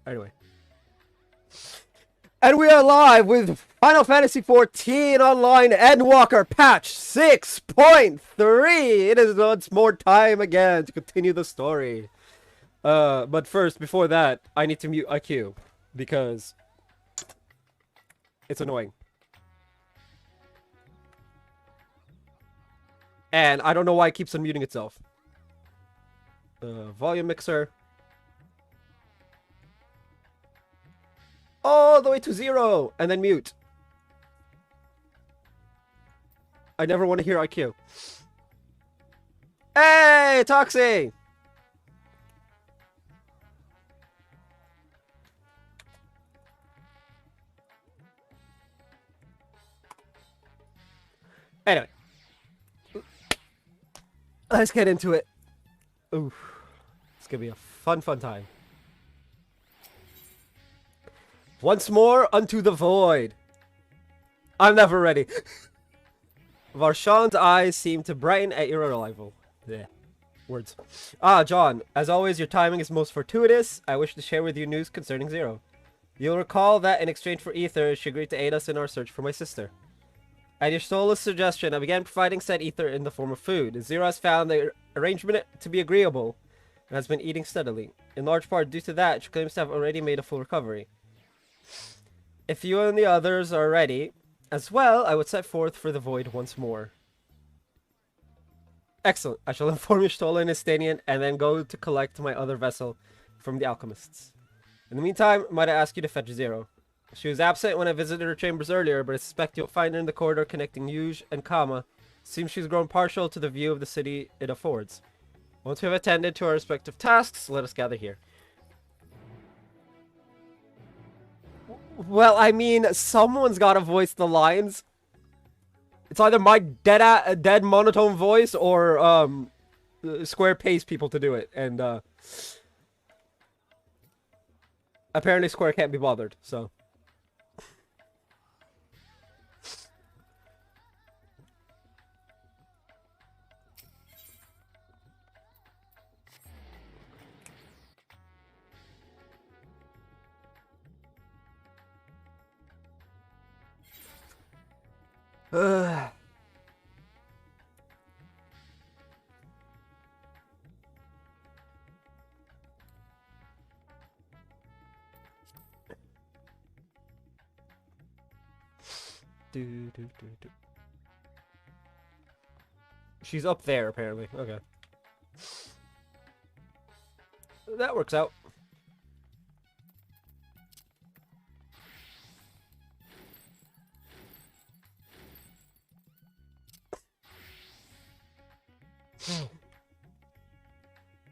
Anyway. And we are live with Final Fantasy XIV Online Endwalker Patch 6.3. It is once more time again to continue the story. But first, before that, I need to mute IQ because it's annoying. And I don't know why it keeps unmuting itself. Volume mixer. All the way to 0, and then mute. I never want to hear IQ. Hey, Toxie! Anyway. Let's get into it. Ooh. It's gonna be a fun time. Once more unto the void. I'm never ready. Varshan's eyes seem to brighten at your arrival. Yeah. Words. Ah, John. As always, your timing is most fortuitous. I wish to share with you news concerning Zero. You'll recall that in exchange for ether, she agreed to aid us in our search for my sister. At your soulless suggestion, I began providing said ether in the form of food. Zero has found the arrangement to be agreeable and has been eating steadily. In large part due to that, she claims to have already made a full recovery. If you and the others are ready, as well, I would set forth for the void once more. Excellent. I shall inform you Stola and Estanian, and then go to collect my other vessel from the alchemists. In the meantime, might I ask you to fetch Zero? She was absent when I visited her chambers earlier, but I suspect you'll find her in the corridor connecting Yuge and Kama. Seems she's grown partial to the view of the city it affords. Once we have attended to our respective tasks, let us gather here. Well, I mean, someone's got to voice the lines. It's either my dead monotone voice or Square pays people to do it, and apparently Square can't be bothered. So. She's up there, apparently. Okay. That works out.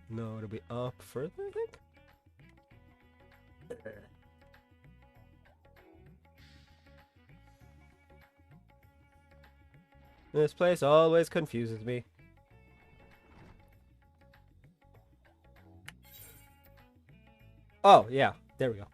No, it'll be up further, I think? This place always confuses me. Oh, yeah. There we go.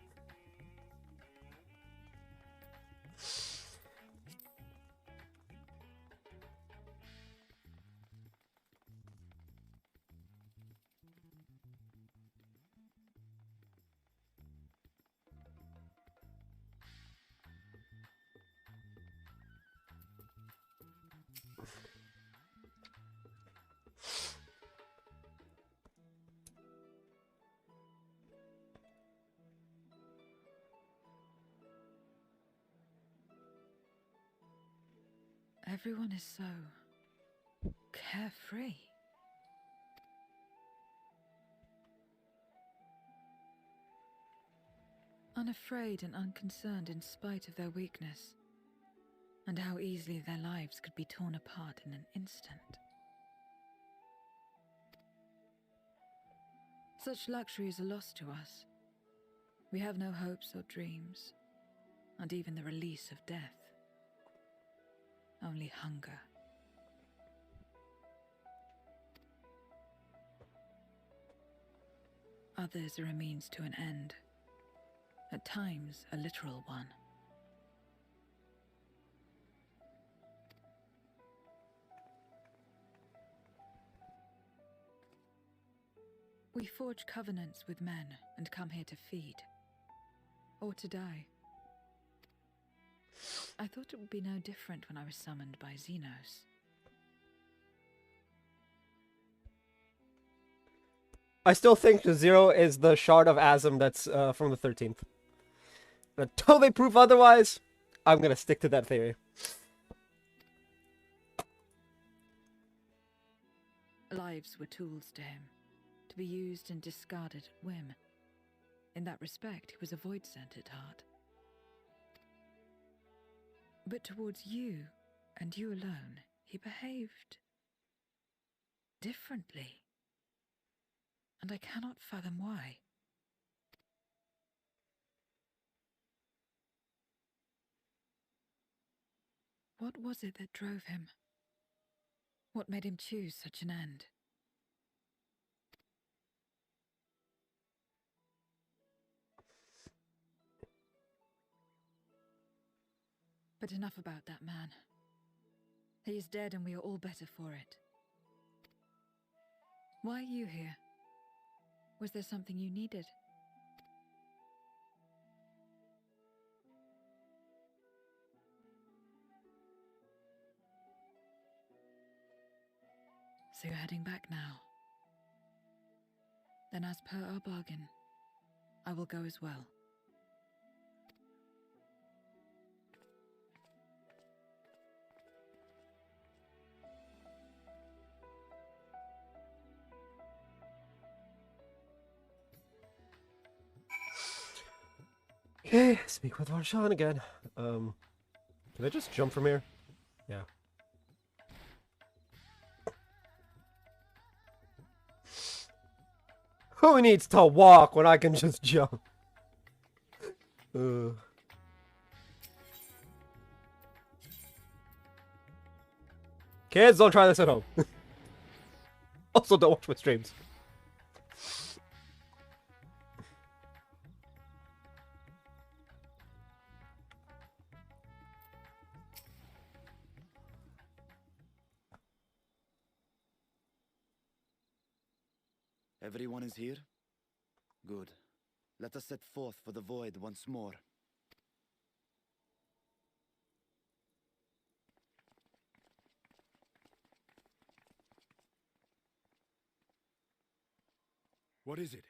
Everyone is so carefree. Unafraid and unconcerned in spite of their weakness, and how easily their lives could be torn apart in an instant. Such luxury is a loss to us. We have no hopes or dreams, and even the release of death. Only hunger. Others are a means to an end, at times a literal one. We forge covenants with men and come here to feed, or to die. I thought it would be no different when I was summoned by Xenos. I still think Zero is the shard of Asm that's from the 13th. Until they prove otherwise, I'm gonna stick to that theory. Lives were tools to him, to be used and discarded at whim. In that respect, he was a void-sent at heart. But towards you, and you alone, he behaved differently. And I cannot fathom why. What was it that drove him? What made him choose such an end? But enough about that man. He is dead and we are all better for it. Why are you here? Was there something you needed? So you're heading back now. Then as per our bargain, I will go as well. Okay, speak with Varshan again. Can I just jump from here? Yeah. Who needs to walk when I can just jump? Kids, don't try this at home. Also, don't watch my streams. Everyone is here? Good. Let us set forth for the void once more. What is it?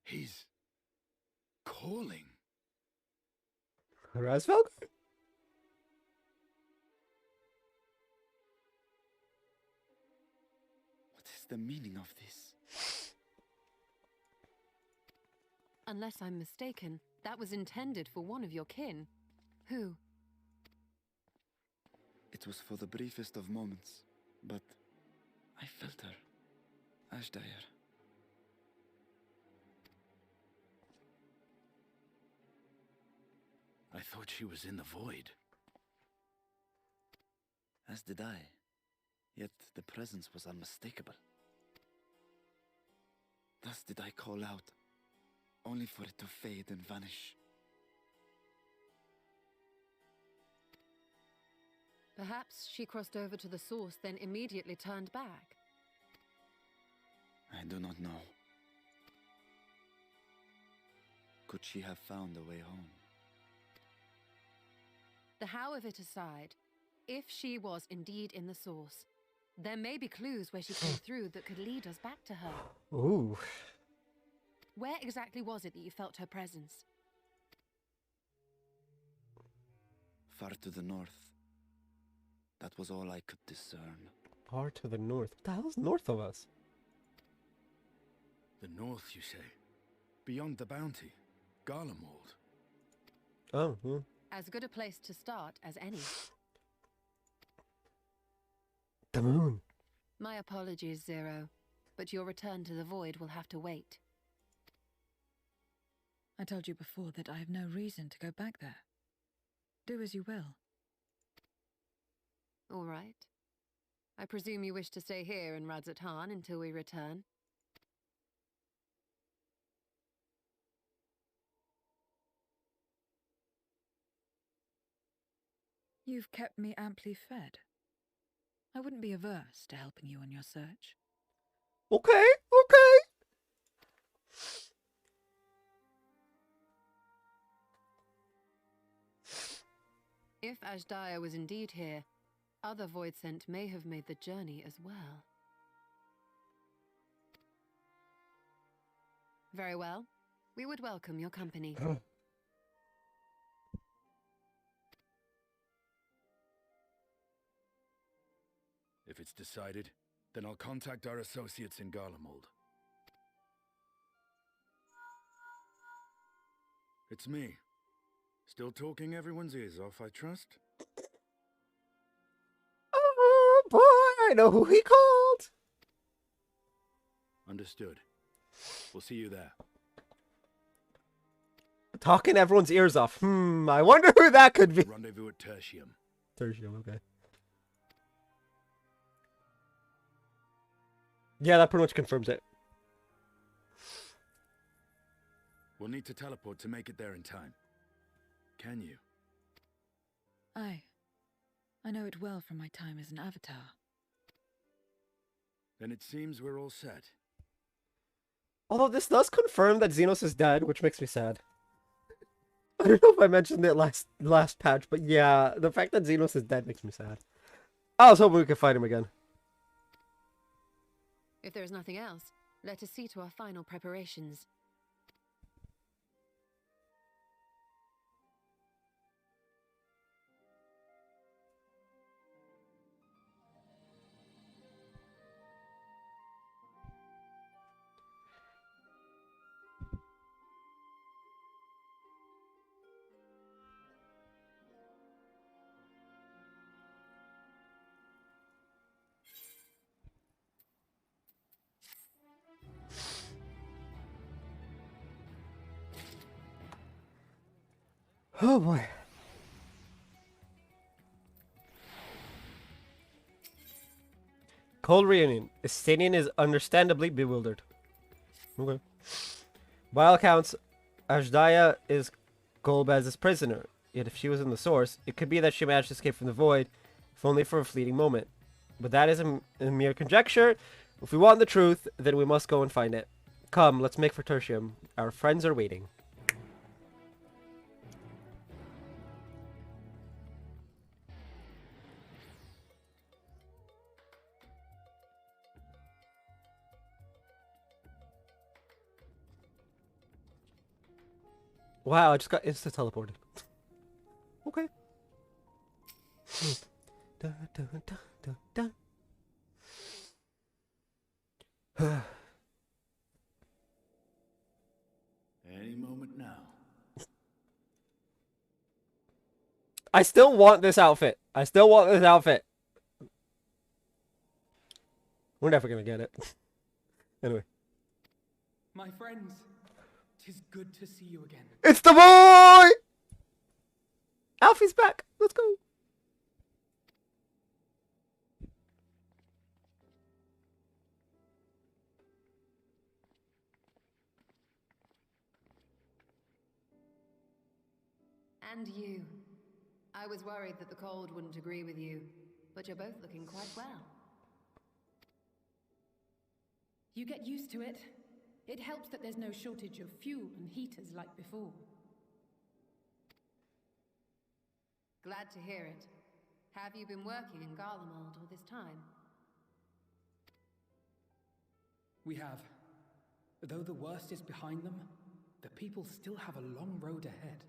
He's calling. Revel? What is the meaning of this? Unless I'm mistaken, that was intended for one of your kin. Who? It was for the briefest of moments, but I felt her. Ashdire. I thought she was in the void. As did I. Yet the presence was unmistakable. Thus did I call out, only for it to fade and vanish. Perhaps she crossed over to the source, then immediately turned back. I do not know. Could she have found a way home? The how of it aside, if she was indeed in the source, there may be clues where she came through that could lead us back to her. Ooh. Where exactly was it that you felt her presence? Far to the north. That was all I could discern. Far to the north. What the hell's north of us? The north, you say? Beyond the bounty? Garlemald? Oh, yeah. As good a place to start as any. The moon. My apologies, Zero, but your return to the void will have to wait. I told you before that I have no reason to go back there. Do as you will. All right. I presume you wish to stay here in Radzatan until we return? You've kept me amply fed. I wouldn't be averse to helping you on your search. Okay, okay. If Ashdaya was indeed here, other Voidsent may have made the journey as well. Very well. We would welcome your company. If it's decided, then I'll contact our associates in Garlemald. It's me. Still talking everyone's ears off, I trust? Oh boy, I know who he called. Understood. We'll see you there. Talking everyone's ears off. I wonder who that could be. Rendezvous at Tertium. Tertium, okay. Yeah, that pretty much confirms it. We'll need to teleport to make it there in time. Can you? Aye. I know it well from my time as an avatar. Then it seems we're all set. Although this does confirm that Xenos is dead, which makes me sad. I don't know if I mentioned it last patch, but yeah, the fact that Xenos is dead makes me sad. I was hoping we could fight him again. If there is nothing else, let us see to our final preparations. Oh boy. Cold reunion. Estanian is understandably bewildered. Okay. By all accounts, Ashdaya is Golbez's prisoner. Yet if she was in the source, it could be that she managed to escape from the void, if only for a fleeting moment. But that is a mere conjecture. If we want the truth, then we must go and find it. Come, let's make for Tertium. Our friends are waiting. Wow, I just got insta-teleported. Okay. Dun, dun, dun, dun, dun. Any moment now. I still want this outfit. I still want this outfit. We're never gonna get it. Anyway. My friends, 'tis good to see you again. It's the boy! Alfie's back. Let's go. And you. I was worried that the cold wouldn't agree with you, but you're both looking quite well. You get used to it. It helps that there's no shortage of fuel and heaters like before. Glad to hear it. Have you been working in Garlemald all this time? We have. Though the worst is behind them, the people still have a long road ahead.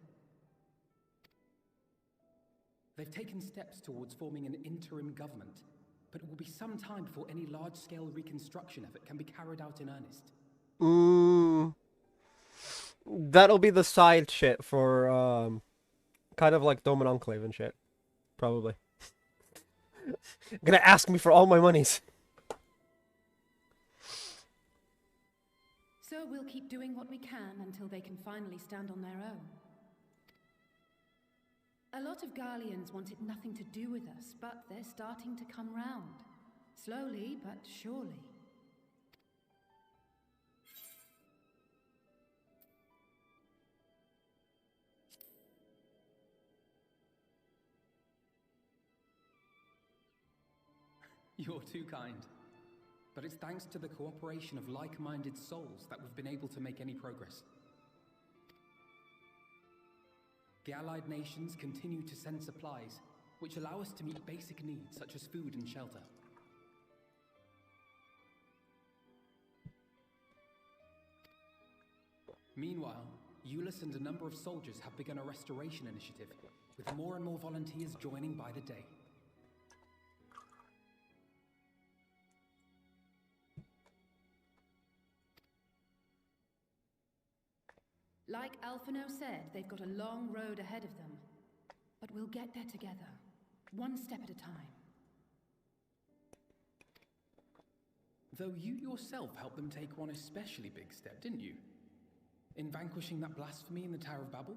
They've taken steps towards forming an interim government, but it will be some time before any large-scale reconstruction effort can be carried out in earnest. That'll be the side shit for, kind of like Dome and Enclave and shit. Probably. Gonna ask me for all my monies. So we'll keep doing what we can until they can finally stand on their own. A lot of Garleans wanted nothing to do with us, but they're starting to come round. Slowly but surely. You're too kind. But it's thanks to the cooperation of like-minded souls that we've been able to make any progress. The allied nations continue to send supplies, which allow us to meet basic needs such as food and shelter. Meanwhile, Euless and a number of soldiers have begun a restoration initiative, with more and more volunteers joining by the day. Like Alphino said, they've got a long road ahead of them. But we'll get there together, one step at a time. Though you yourself helped them take one especially big step, didn't you? In vanquishing that blasphemy in the Tower of Babel?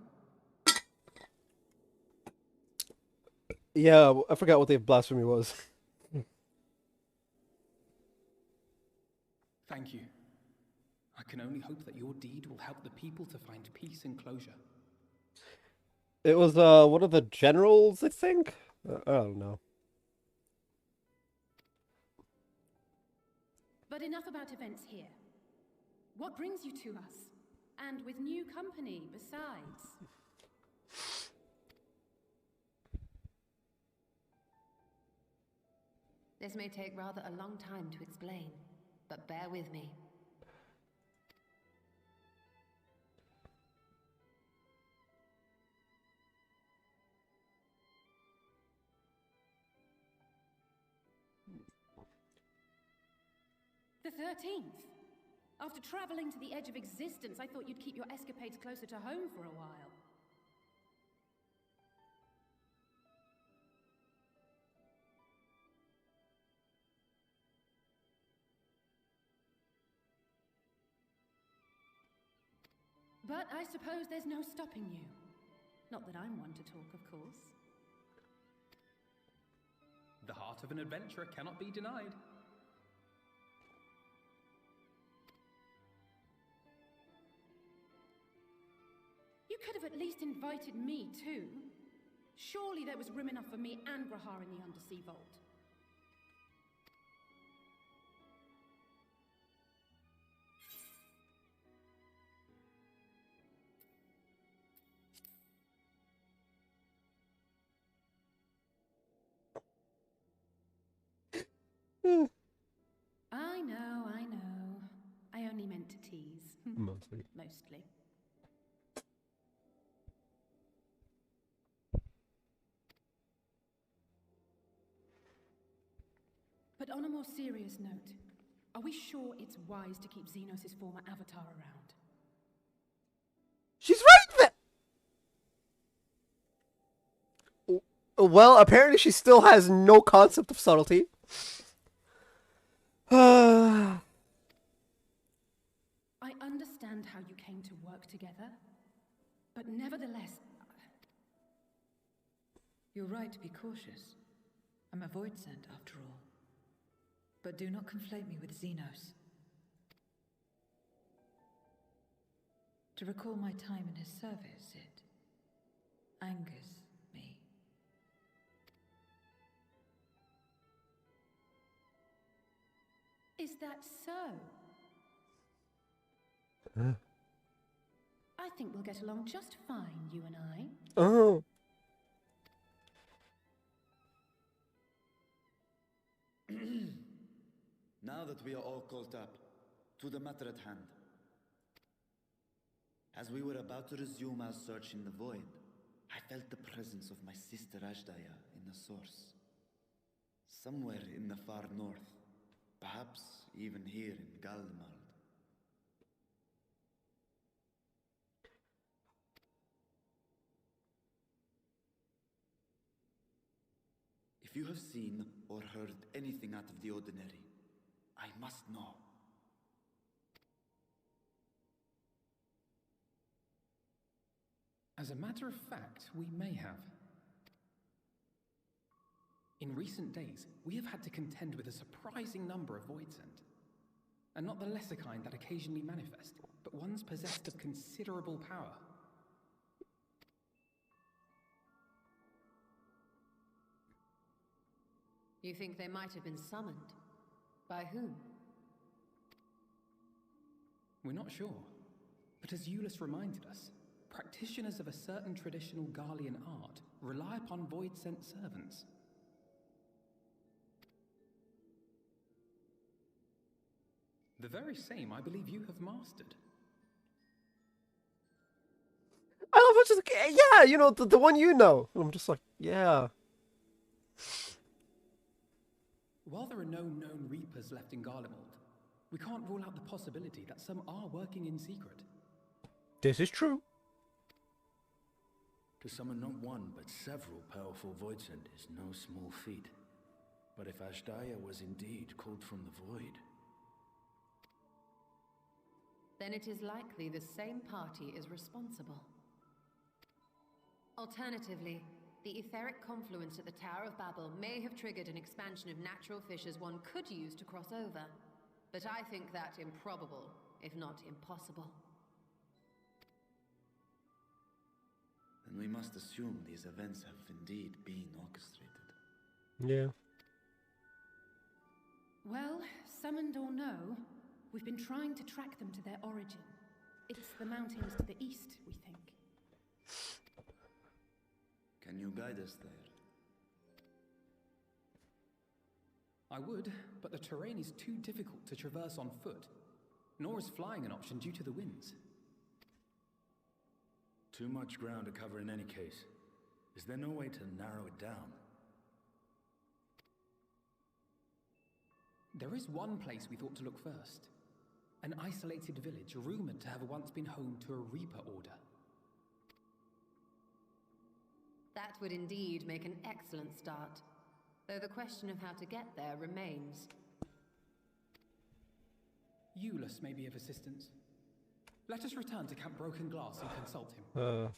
Yeah, I forgot what the blasphemy was. Thank you. I can only hope that your deed will help the people to find peace and closure. It was one of the generals, I think. I don't know. But enough about events here. What brings you to us? And with new company, besides. This may take rather a long time to explain, but bear with me. The 13th. After traveling to the edge of existence, I thought you'd keep your escapades closer to home for a while. But I suppose there's no stopping you. Not that I'm one to talk, of course. The heart of an adventurer cannot be denied. You could have at least invited me too. Surely there was room enough for me and Grahar in the Undersea Vault. I know, I know. I only meant to tease. Mostly. Mostly. But on a more serious note, are we sure it's wise to keep Xenos' former avatar around? She's right there! Well, apparently she still has no concept of subtlety. I understand how you came to work together, but nevertheless... You're right to be cautious. I'm a void sent, after all. But do not conflate me with Xenos. To recall my time in his service, it angers me. Is that so? I think we'll get along just fine, you and I. Oh. Now that we are all caught up, to the matter at hand. As we were about to resume our search in the void, I felt the presence of my sister Ajdaya in the source. Somewhere in the far north, perhaps even here in Galmald. If you have seen or heard anything out of the ordinary, I must know. As a matter of fact, we may have. In recent days, we have had to contend with a surprising number of void scent. And not the lesser kind that occasionally manifest, but ones possessed of considerable power. You think they might have been summoned? By whom? We're not sure. But as Euless reminded us, practitioners of a certain traditional Garlean art rely upon void-sent servants. The very same I believe you have mastered. I love how just yeah, you know, the one you know. I'm just like, yeah. While there are no known Reapers left in Garlemald, we can't rule out the possibility that some are working in secret. This is true. To summon not one, but several powerful voidsent is no small feat. But if Ashdaya was indeed called from the void... Then it is likely the same party is responsible. Alternatively, the etheric confluence at the Tower of Babel may have triggered an expansion of natural fissures one could use to cross over. But I think that improbable, if not impossible. Then we must assume these events have indeed been orchestrated. Yeah. Well, summoned or no, we've been trying to track them to their origin. It's the mountains to the east, we think. Can you guide us there? I would, but the terrain is too difficult to traverse on foot. Nor is flying an option due to the winds. Too much ground to cover in any case. Is there no way to narrow it down? There is one place we thought to look first. An isolated village rumored to have once been home to a Reaper order. That would indeed make an excellent start. Though the question of how to get there remains. Euless may be of assistance. Let us return to Camp Broken Glass and consult him.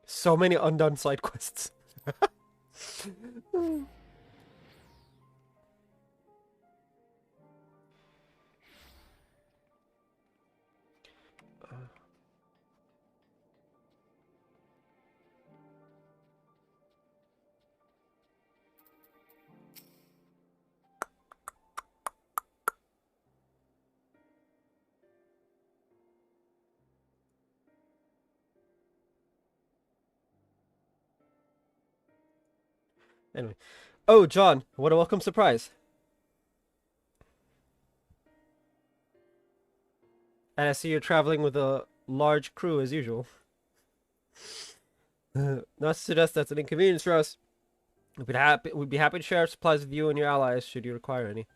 So many undone side quests. Anyway. Oh, John, what a welcome surprise. And I see you're traveling with a large crew as usual. Not to suggest that's an inconvenience for us. We'd be happy to share our supplies with you and your allies should you require any.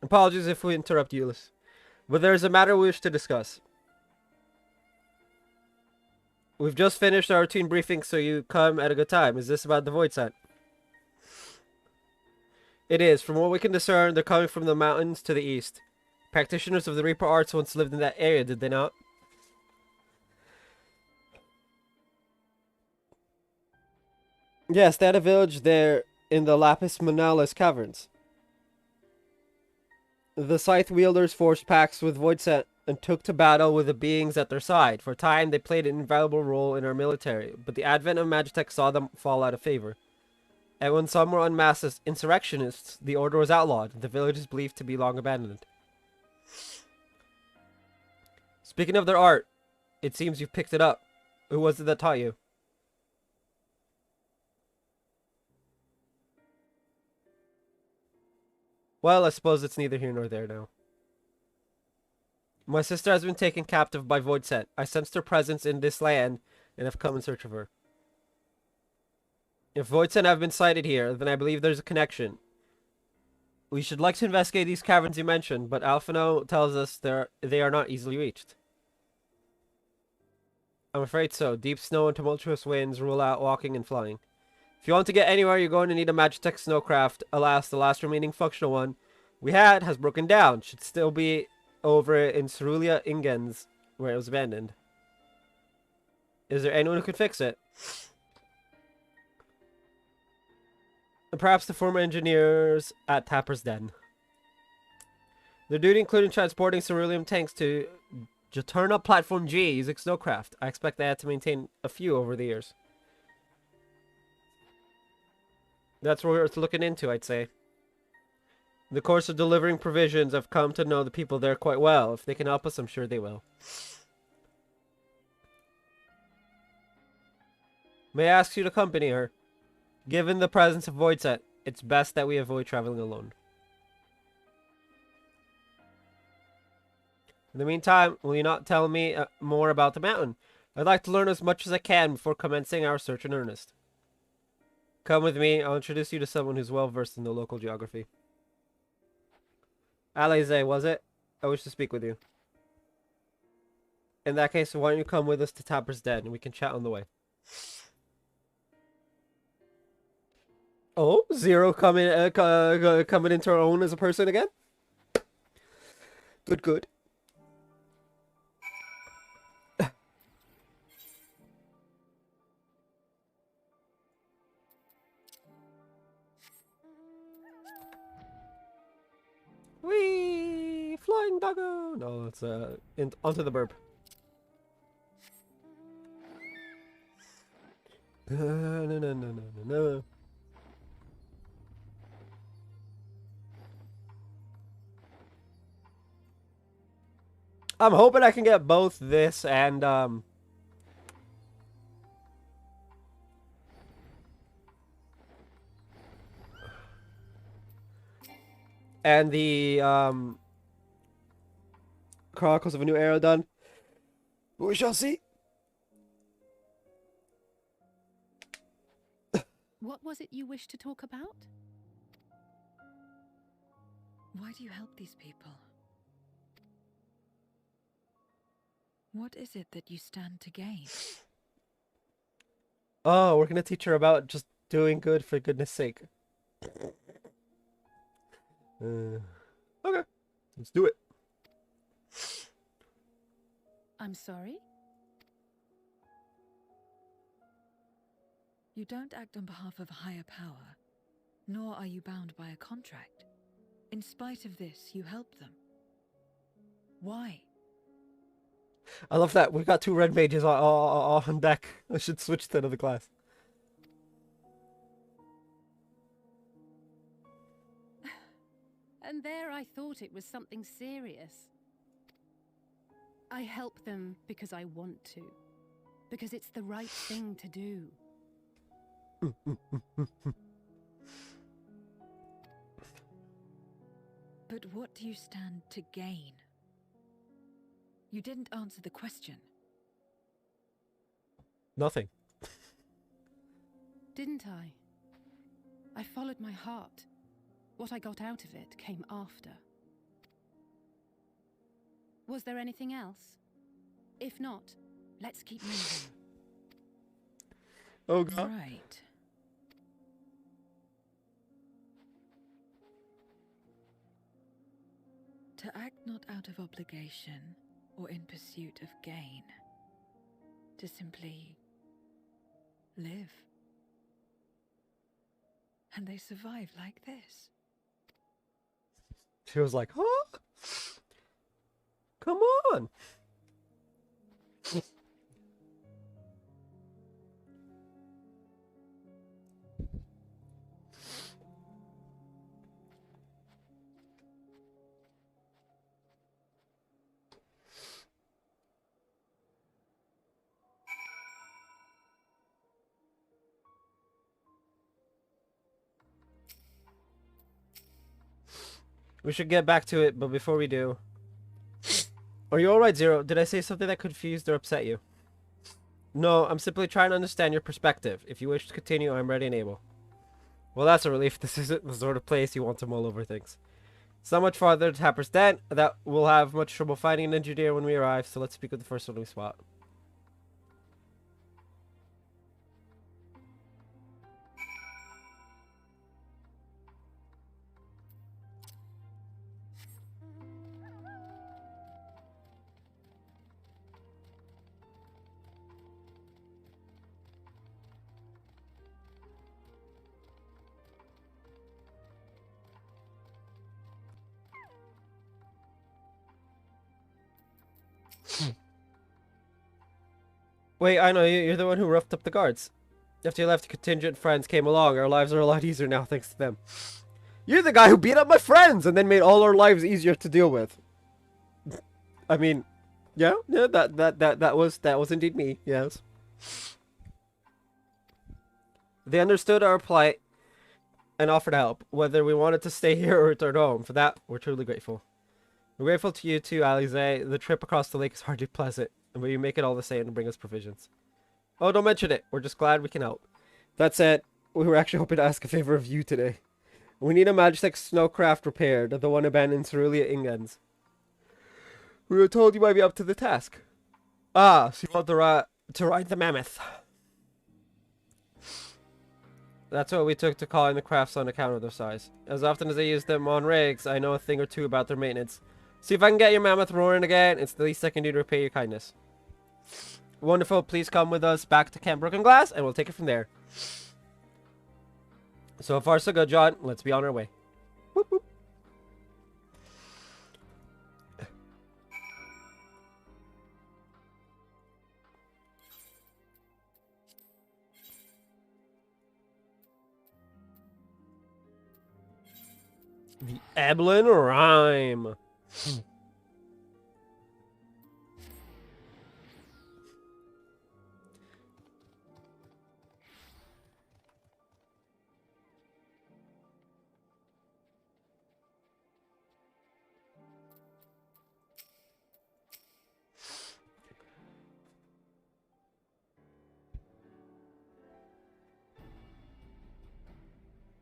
Apologies if we interrupt you, Ulyss. But there is a matter we wish to discuss. We've just finished our routine briefing, so you come at a good time. Is this about the Void Scent? It is. From what we can discern, they're coming from the mountains to the east. Practitioners of the Reaper arts once lived in that area, did they not? Yes, they had a village there in the Lapis Manalis caverns. The Scythe wielders forged pacts with Void Scent and took to battle with the beings at their side. For a time, they played an invaluable role in our military, but the advent of Magitech saw them fall out of favor. And when some were unmasked as insurrectionists, the order was outlawed. The village is believed to be long abandoned. Speaking of their art, it seems you've picked it up. Who was it that taught you? Well, I suppose it's neither here nor there now. My sister has been taken captive by Void Scent. I sensed her presence in this land and have come in search of her. If Void Scent have been sighted here, then I believe there's a connection. We should like to investigate these caverns you mentioned, but Alphino tells us they are not easily reached. I'm afraid so. Deep snow and tumultuous winds rule out walking and flying. If you want to get anywhere, you're going to need a Magitech snowcraft. Alas, the last remaining functional one we had has broken down. Should still be over in Cerulia Ingens, where it was abandoned. Is there anyone who could fix it? Perhaps the former engineers at Tapper's Den. Their duty including transporting cerulean tanks to Jaturna Platform G using snowcraft. I expect they had to maintain a few over the years. That's worth looking into, I'd say. In the course of delivering provisions, I've come to know the people there quite well. If they can help us, I'm sure they will. May I ask you to accompany her? Given the presence of Voidset, it's best that we avoid traveling alone. In the meantime, will you not tell me more about the mountain? I'd like to learn as much as I can before commencing our search in earnest. Come with me, I'll introduce you to someone who's well versed in the local geography. Alize, was it? I wish to speak with you. In that case, why don't you come with us to Tapper's Den and we can chat on the way. Oh, Zero coming into her own as a person again? Good, good. Whee! Flying doggo! No, it's onto the burp. No. I'm hoping I can get both this and the Chronicles of a New Era done. But we shall see. What was it you wished to talk about? Why do you help these people? What is it that you stand to gain? Oh, we're gonna teach her about just doing good for goodness sake. Okay, let's do it. I'm sorry? You don't act on behalf of a higher power, nor are you bound by a contract. In spite of this, you help them. Why? I love that. We've got two red mages on deck. I should switch to another class. And there I thought it was something serious. I help them because I want to. Because it's the right thing to do. But what do you stand to gain? You didn't answer the question. Nothing. Didn't I? I followed my heart. What I got out of it came after. Was there anything else? If not, let's keep moving. Oh god. Right. To act not out of obligation or in pursuit of gain. To simply live. And they survive like this. She was like, huh? Come on. We should get back to it, but before we do... Are you alright, Zero? Did I say something that confused or upset you? No, I'm simply trying to understand your perspective. If you wish to continue, I'm ready and able. Well, that's a relief. This isn't the sort of place you want to mull over things. So much farther to Tapper's Den that we'll have much trouble finding an engineer when we arrive, so let's speak with the first one we spot. Wait, I know, you're the one who roughed up the guards. After you left, contingent friends came along. Our lives are a lot easier now thanks to them. You're the guy who beat up my friends and then made all our lives easier to deal with. I mean, yeah, that was indeed me, yes. They understood our plight and offered help, whether we wanted to stay here or return home. For that, we're truly grateful. We're grateful to you too, Alize. The trip across the lake is hardly pleasant, but you make it all the same and bring us provisions. Oh, don't mention it. We're just glad we can help. That said, we were actually hoping to ask a favor of you today. We need a Magitech snowcraft repaired, the one abandoned in Cerulean Ingens. We were told you might be up to the task. Ah, so you want to ride the mammoth. That's what we took to calling the crafts on account of their size. As often as I use them on rigs, I know a thing or two about their maintenance. See if I can get your mammoth roaring again. It's the least I can do to repay your kindness. Wonderful. Please come with us back to Camp Broken Glass, and we'll take it from there. So far, so good, John. Let's be on our way. Whoop, whoop. The Eblin Rhyme.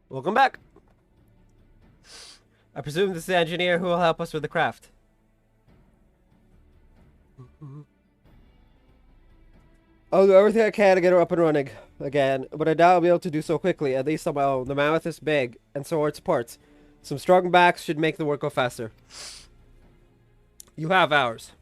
Welcome back. I presume this is the engineer who will help us with the craft. I'll do everything I can to get her up and running again, but I doubt I'll be able to do so quickly, at least on my own. The mammoth is big, and so are its parts. Some strong backs should make the work go faster. You have ours.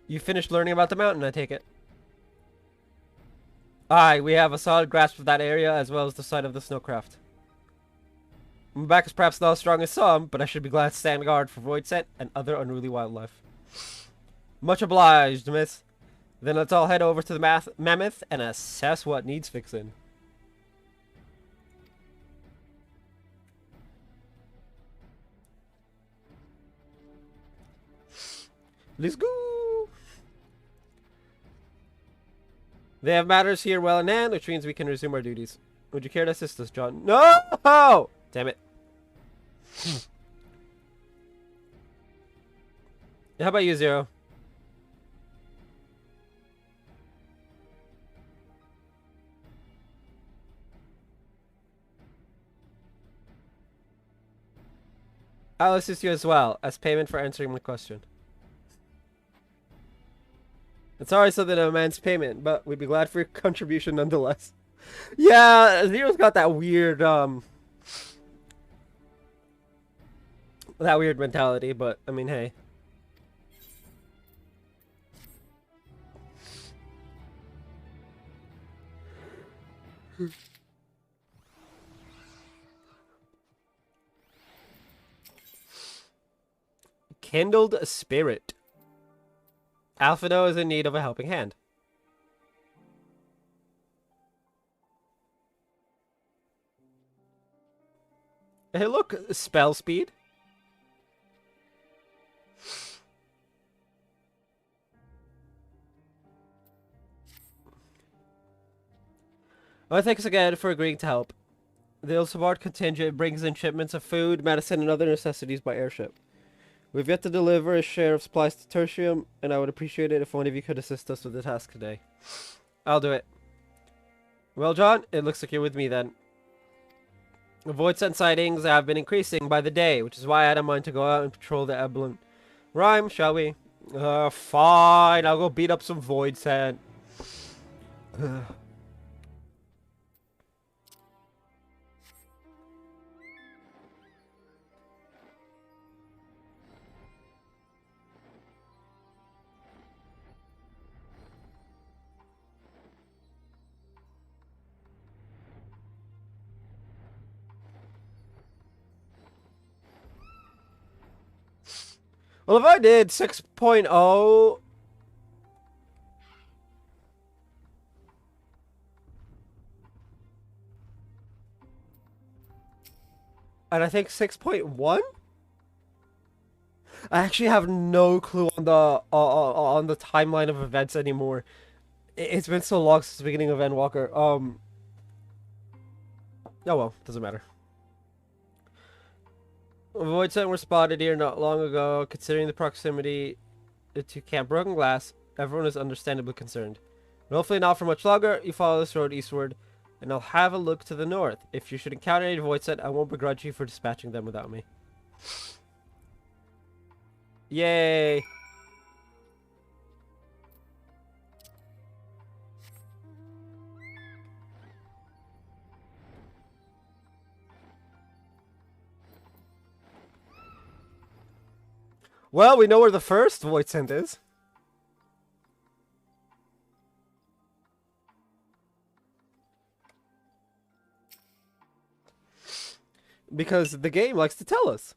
You finished learning about the mountain, I take it. Aye, we have a solid grasp of that area as well as the site of the snowcraft. My back is perhaps not as strong as some, but I should be glad to stand guard for void scent and other unruly wildlife. Much obliged, miss. Then let's all head over to the mammoth and assess what needs fixing. Let's go! They have matters here well in hand, which means we can resume our duties. Would you care to assist us, John? No! Damn it. How about you, Zero? I'll assist you as well, as payment for answering my question. It's already something of a man's payment, but we'd be glad for your contribution nonetheless. Yeah, Zero's got that weird, mentality, but, I mean, hey. Kindled Spirit. Alphino is in need of a helping hand. Hey, look, spell speed. Well, thanks again for agreeing to help. The Ilsabard contingent brings in shipments of food, medicine, and other necessities by airship. We've yet to deliver a share of supplies to Tertium, and I would appreciate it if one of you could assist us with the task today. I'll do it. Well, John, it looks like you're with me then. The void scent sightings have been increasing by the day, which is why I had in mind to go out and patrol the Eblin. Rhyme, shall we? Fine. I'll go beat up some void scent. Well, if I did 6.0... and I think 6.1? I actually have no clue on the timeline of events anymore. It's been so long since the beginning of Endwalker. Oh well, doesn't matter. Void Scent were spotted here not long ago. Considering the proximity to Camp Broken Glass, everyone is understandably concerned. But hopefully not for much longer. You follow this road eastward, and I'll have a look to the north. If you should encounter any Void Scent, I won't begrudge you for dispatching them without me. Yay! Well, we know where the first Void Scent is. Because the game likes to tell us.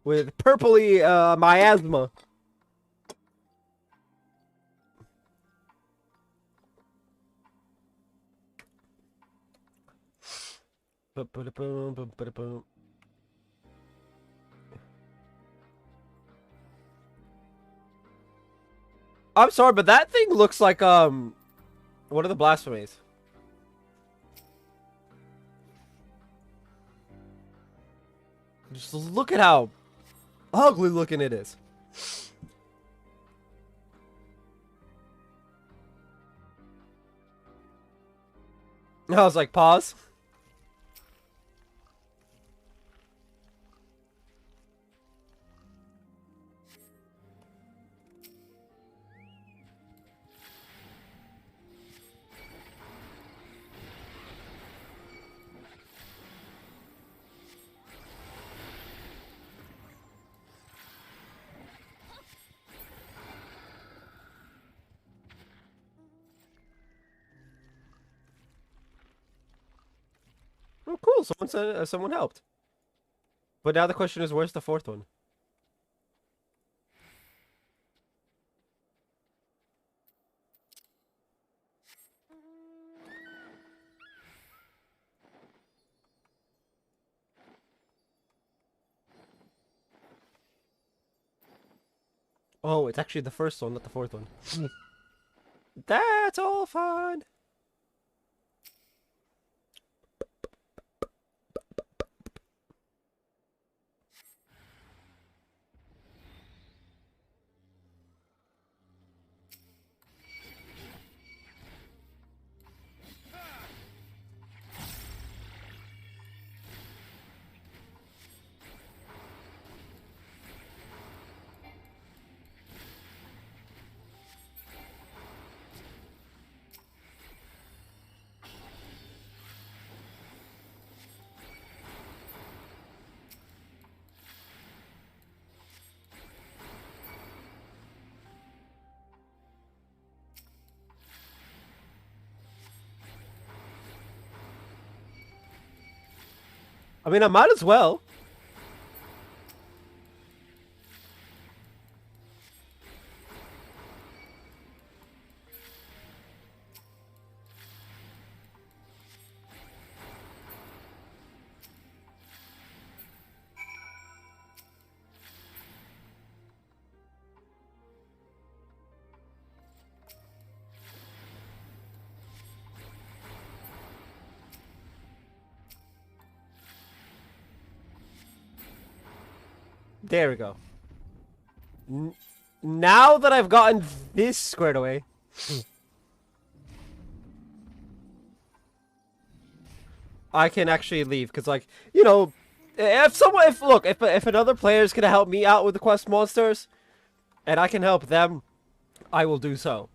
With purpley miasma. I'm sorry, but that thing looks like what are the blasphemies? Just look at how ugly looking it is. I was like, pause. Oh, cool. Someone said someone helped. But now the question is, where's the fourth one? Oh, it's actually the first one, not the fourth one. That's all fun. I mean, I might as well. There we go. Now that I've gotten this squared away. I can actually leave, because, like, you know, if another player is going to help me out with the quest monsters, and I can help them, I will do so.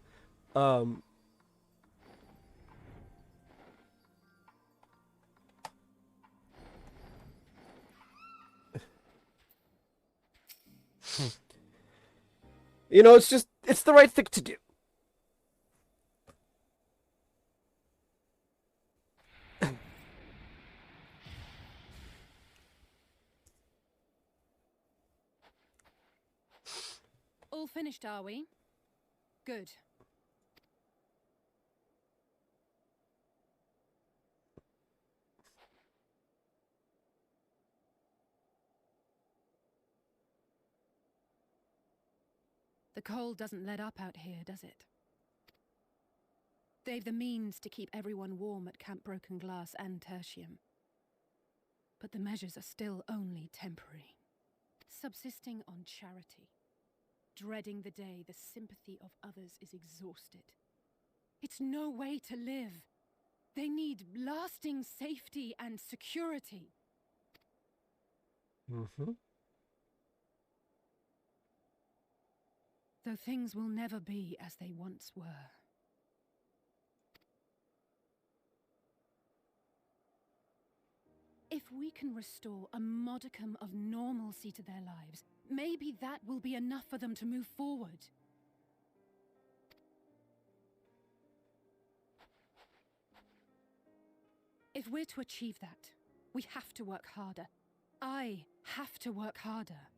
You know, it's the right thing to do. All finished, are we? Good. The cold doesn't let up out here, does it? They've the means to keep everyone warm at Camp Broken Glass and Tertium. But the measures are still only temporary. Subsisting on charity. Dreading the day the sympathy of others is exhausted. It's no way to live. They need lasting safety and security. Mm-hmm. Though things will never be as they once were. If we can restore a modicum of normalcy to their lives, maybe that will be enough for them to move forward. If we're to achieve that, we have to work harder. I have to work harder.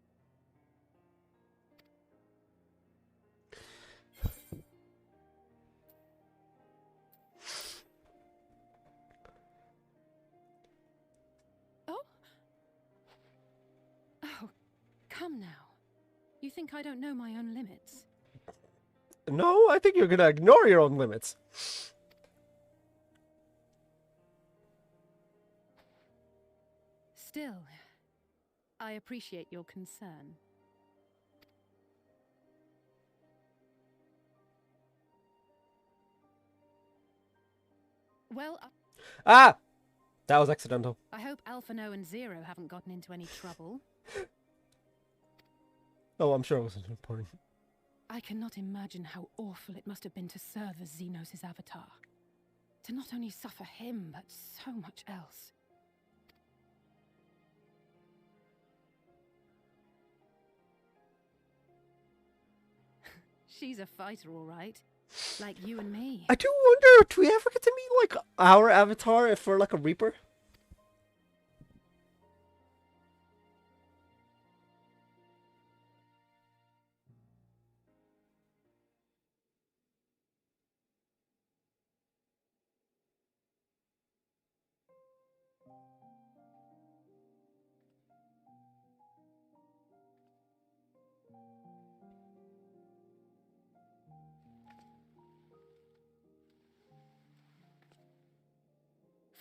Oh, come now. You think I don't know my own limits? No, I think you're gonna ignore your own limits. Still, I appreciate your concern. Well, Ah! That was accidental. I hope Alphano and Zero haven't gotten into any trouble. Oh, I'm sure it wasn't important. I cannot imagine how awful it must have been to serve as Xenos' avatar. To not only suffer him, but so much else. She's a fighter, all right. Like you and me. I do wonder, do we ever get to meet, like, our avatar if we're, like, a Reaper?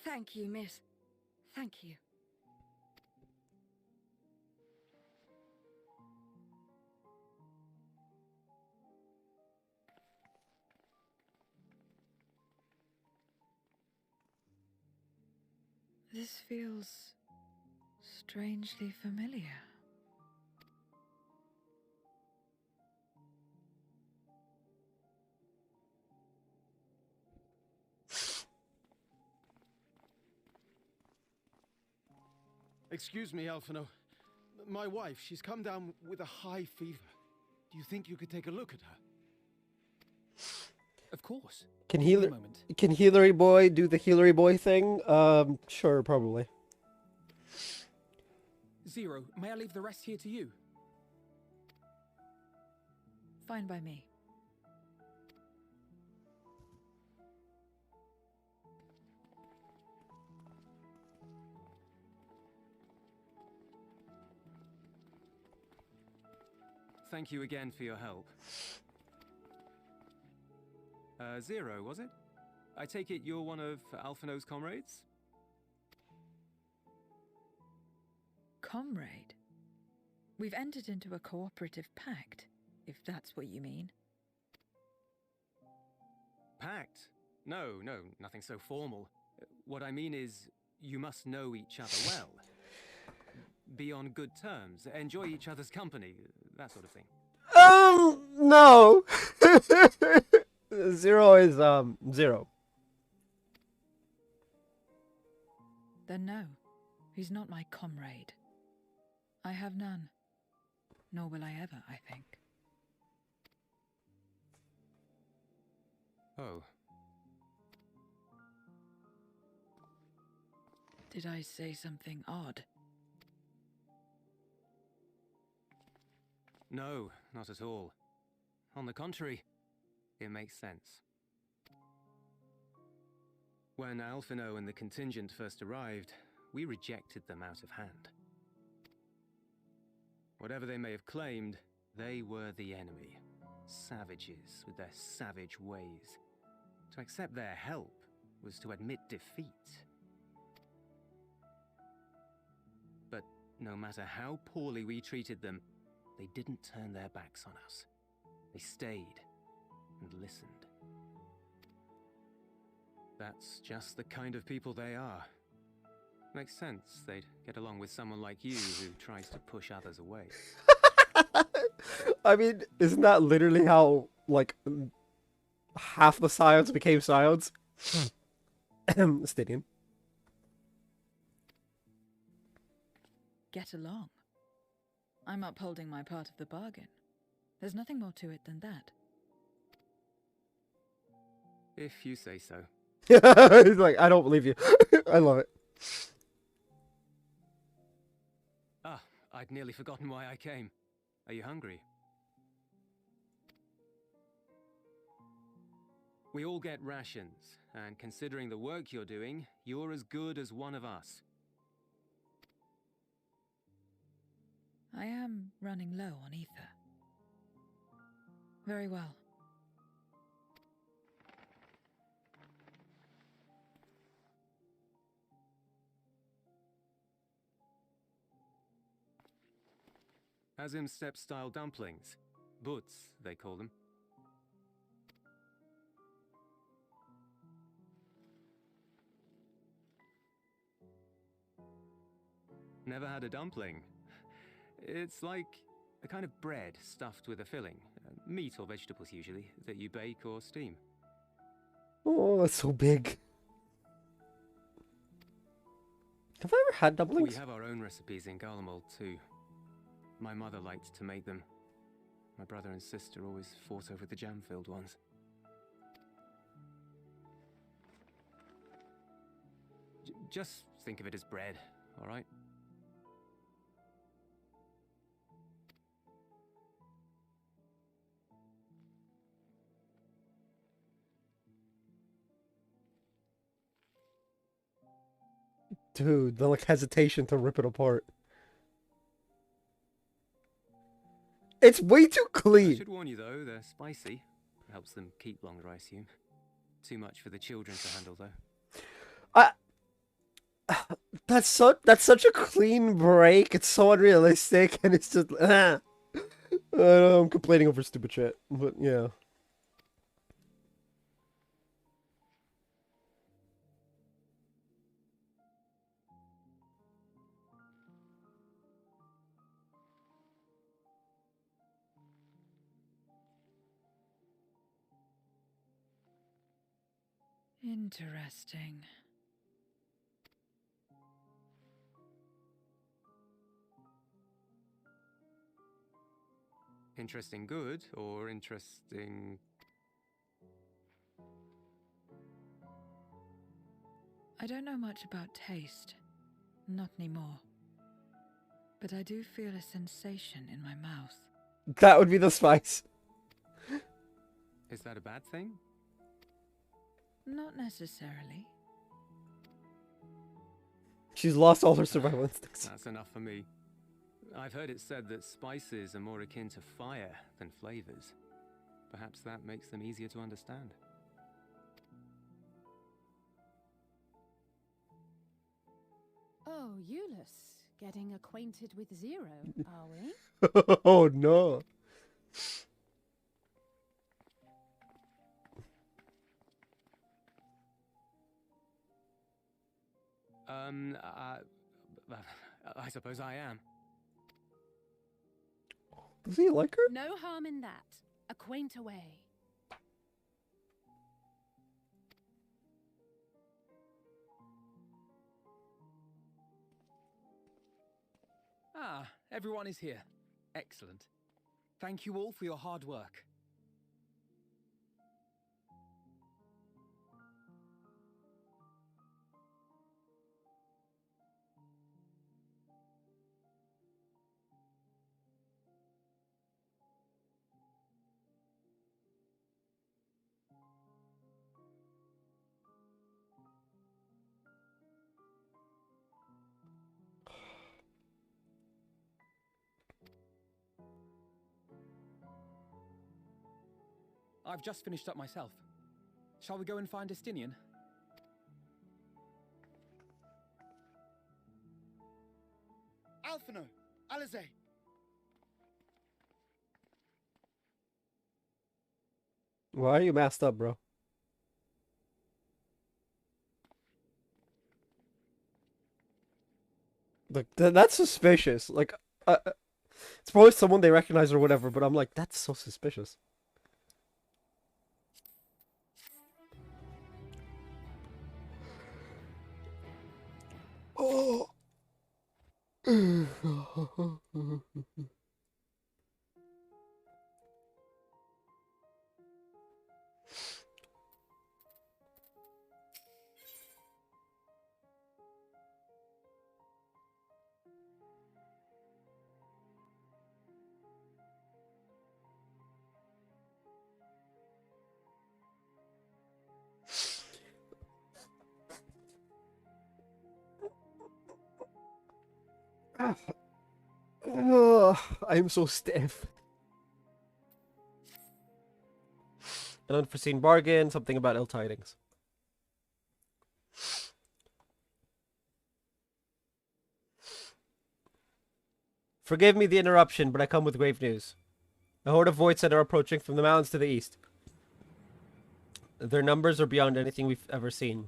Thank you, miss. Thank you. This feels strangely familiar. Excuse me, Alphano. My wife, she's come down with a high fever. Do you think you could take a look at her? Of course. Can Give me a moment. Healery Boy do the Healery Boy thing? Sure, probably. Zero, may I leave the rest here to you? Fine by me. Thank you again for your help. Zero, was it? I take it you're one of Alphano's comrades? Comrade? We've entered into a cooperative pact, if that's what you mean. Pact? No, nothing so formal. What I mean is, you must know each other well. Be on good terms, enjoy each other's company, that sort of thing. No. Zero is, zero. Then no, he's not my comrade. I have none. Nor will I ever, I think. Oh. Did I say something odd? No, not at all. On the contrary, it makes sense. When Alphino and the contingent first arrived, we rejected them out of hand. Whatever they may have claimed, they were the enemy. Savages with their savage ways. To accept their help was to admit defeat. But no matter how poorly we treated them, they didn't turn their backs on us. They stayed and listened. That's just the kind of people they are. Makes sense they'd get along with someone like you who tries to push others away. I mean, isn't that literally how, like, half the Scions became Scions? Stidian. Get along. I'm upholding my part of the bargain. There's nothing more to it than that. If you say so. He's like, I don't believe you. I love it. Ah, I'd nearly forgotten why I came. Are you hungry? We all get rations, and considering the work you're doing, you're as good as one of us. I am running low on ether. Very well. Azim step-style dumplings. Butts, they call them. Never had a dumpling? It's like a kind of bread stuffed with a filling. Meat or vegetables usually, that you bake or steam. Oh, that's so big. Have I ever had dumplings? We have our own recipes in Garlemald too. My mother liked to make them. My brother and sister always fought over the jam-filled ones. Just think of it as bread, all right? Dude, the like hesitation to rip it apart. It's way too I clean. should warn you though, they're spicy. Helps them keep longer, I assume. Too much for the children to handle though. That's such a clean break. It's so unrealistic, and it's just. I'm complaining over stupid shit, but yeah. Interesting. Interesting good, or interesting... I don't know much about taste. Not anymore. But I do feel a sensation in my mouth. That would be the spice. Is that a bad thing? Not necessarily. She's lost all her survival instincts. That's enough for me. I've heard it said that spices are more akin to fire than flavors. Perhaps that makes them easier to understand. Oh, Euless. Getting acquainted with Zero, are we? Oh no. I suppose I am. Does he like her? No harm in that. Acquaint away. Ah, everyone is here. Excellent. Thank you all for your hard work. I've just finished up myself. Shall we go and find Estinian? Alphino! Alize! Why are you masked up, bro? Like that's suspicious. Like, it's probably someone they recognize or whatever. But I'm like, that's so suspicious. Oh. I'm so stiff. An unforeseen bargain, something about ill tidings. Forgive me the interruption, but I come with grave news. A horde of voids are approaching from the mountains to the east. Their numbers are beyond anything we've ever seen.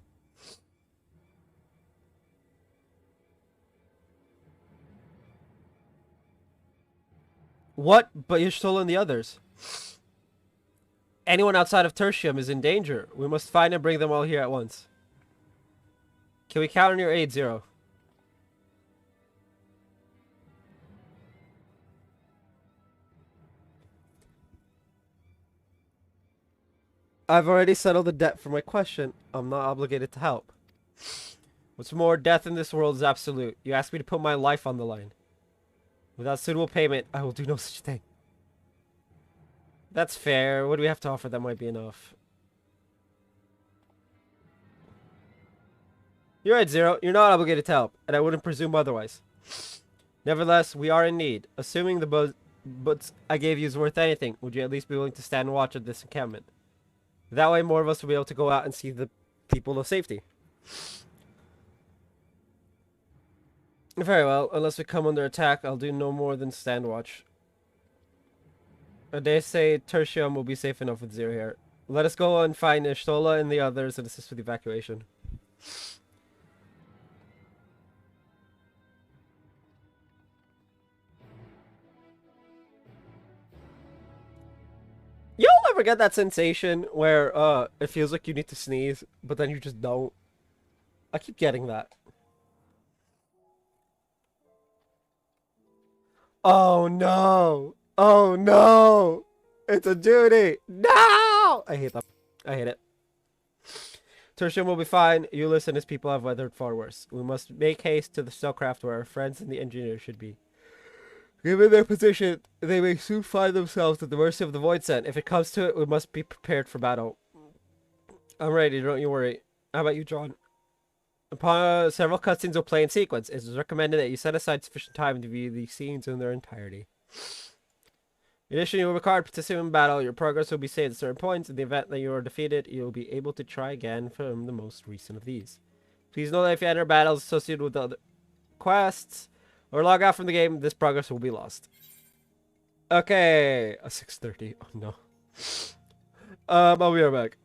What? But you're still in the others. Anyone outside of Tertium is in danger. We must find and bring them all here at once. Can we count on your aid, Zero? I've already settled the debt for my question. I'm not obligated to help. What's more, death in this world is absolute. You asked me to put my life on the line. Without suitable payment, I will do no such thing. That's fair. What do we have to offer that might be enough? You're right, Zero. You're not obligated to help, and I wouldn't presume otherwise. Nevertheless, we are in need. Assuming the boots I gave you is worth anything, would you at least be willing to stand watch at this encampment? That way more of us will be able to go out and see the people of safety. Very well. Unless we come under attack, I'll do no more than stand watch. They say Tertium will be safe enough with Zero here. Let us go and find Ishtola and the others and assist with evacuation. You'll ever get that sensation where it feels like you need to sneeze, but then you just don't. I keep getting that. Oh no! Oh no! It's a duty! No! I hate that. I hate it. Tertium will be fine. Ulyss and his people have weathered far worse. We must make haste to the spellcraft where our friends and the engineers should be. Given their position, they may soon find themselves at the mercy of the Void Scent. If it comes to it, we must be prepared for battle. I'm ready, don't you worry. How about you, John? Upon several cutscenes will play in sequence. It is recommended that you set aside sufficient time to view these scenes in their entirety. In addition, you will require to participate in battle. Your progress will be saved at certain points. In the event that you are defeated, you will be able to try again from the most recent of these. Please know that if you enter battles associated with other quests, or log out from the game, this progress will be lost. Okay, a 6:30. Oh no. I'll be right back.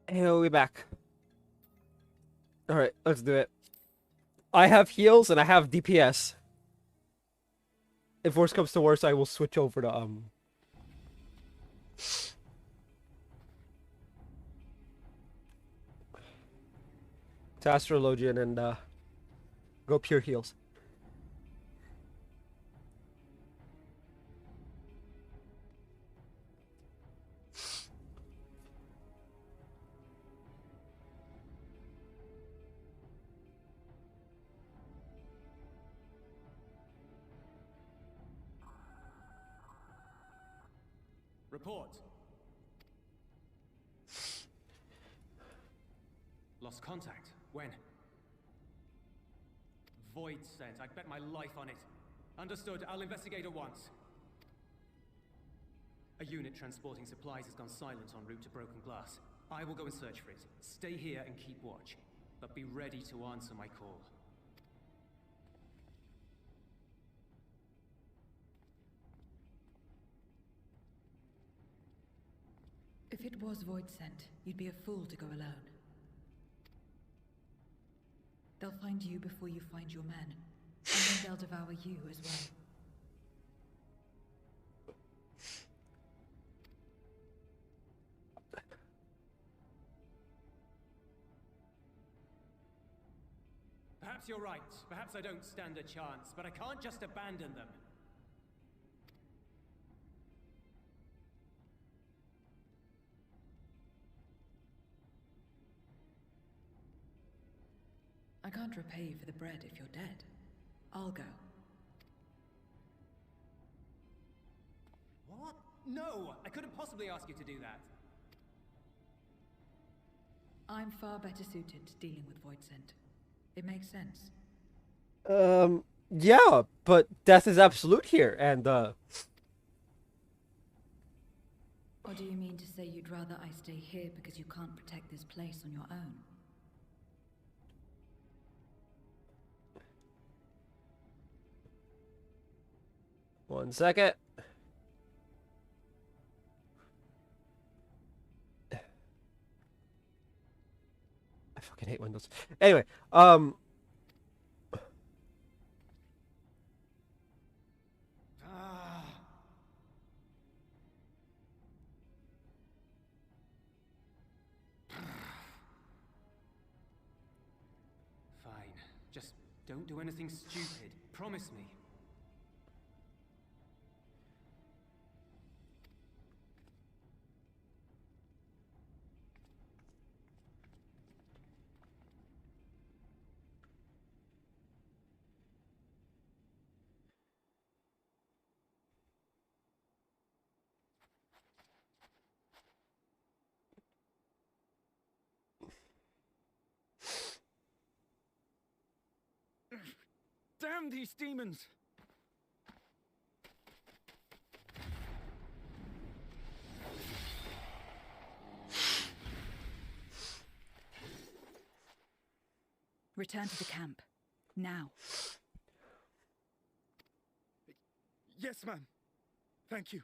Hey, we'll be back. Alright, let's do it. I have heals and I have DPS. If worse comes to worse, I will switch over to Astrologian and go pure heals. Report. Lost contact. When? Void sent. I'd bet my life on it. Understood. I'll investigate at once. A unit transporting supplies has gone silent en route to Broken Glass. I will go and search for it. Stay here and keep watch. But be ready to answer my call. If it was Void sent, you'd be a fool to go alone. They'll find you before you find your men, and then they'll devour you as well. Perhaps you're right. Perhaps I don't stand a chance, but I can't just abandon them. I can't repay you for the bread if you're dead. I'll go. What? No! I couldn't possibly ask you to do that. I'm far better suited to dealing with Void sent. It makes sense. Yeah, but death is absolute here, and, Or do you mean to say you'd rather I stay here because you can't protect this place on your own? One second. I fucking hate Windows. Anyway, Fine. Just don't do anything stupid. Promise me. Damn these demons! Return to the camp. Now. Yes, ma'am. Thank you.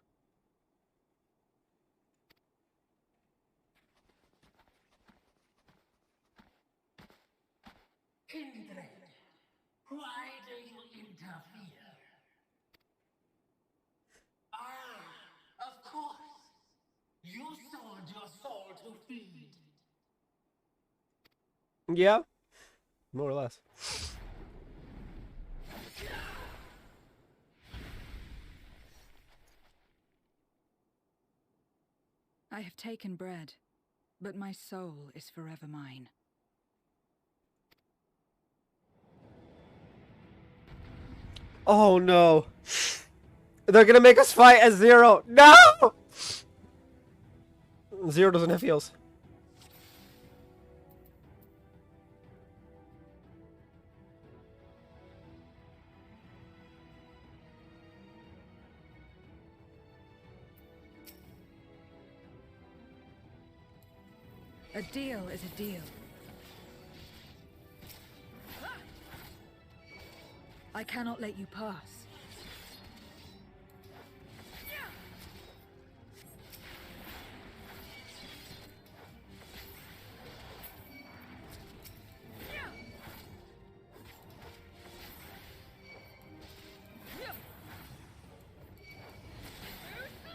Kindred, why do you interfere? Ah, of course. You sold your soul to feed. yeah, more or less. I have taken bread, but my soul is forever mine. Oh no. They're gonna make us fight as Zero. No! Zero doesn't have heals. A deal is a deal. I cannot let you pass.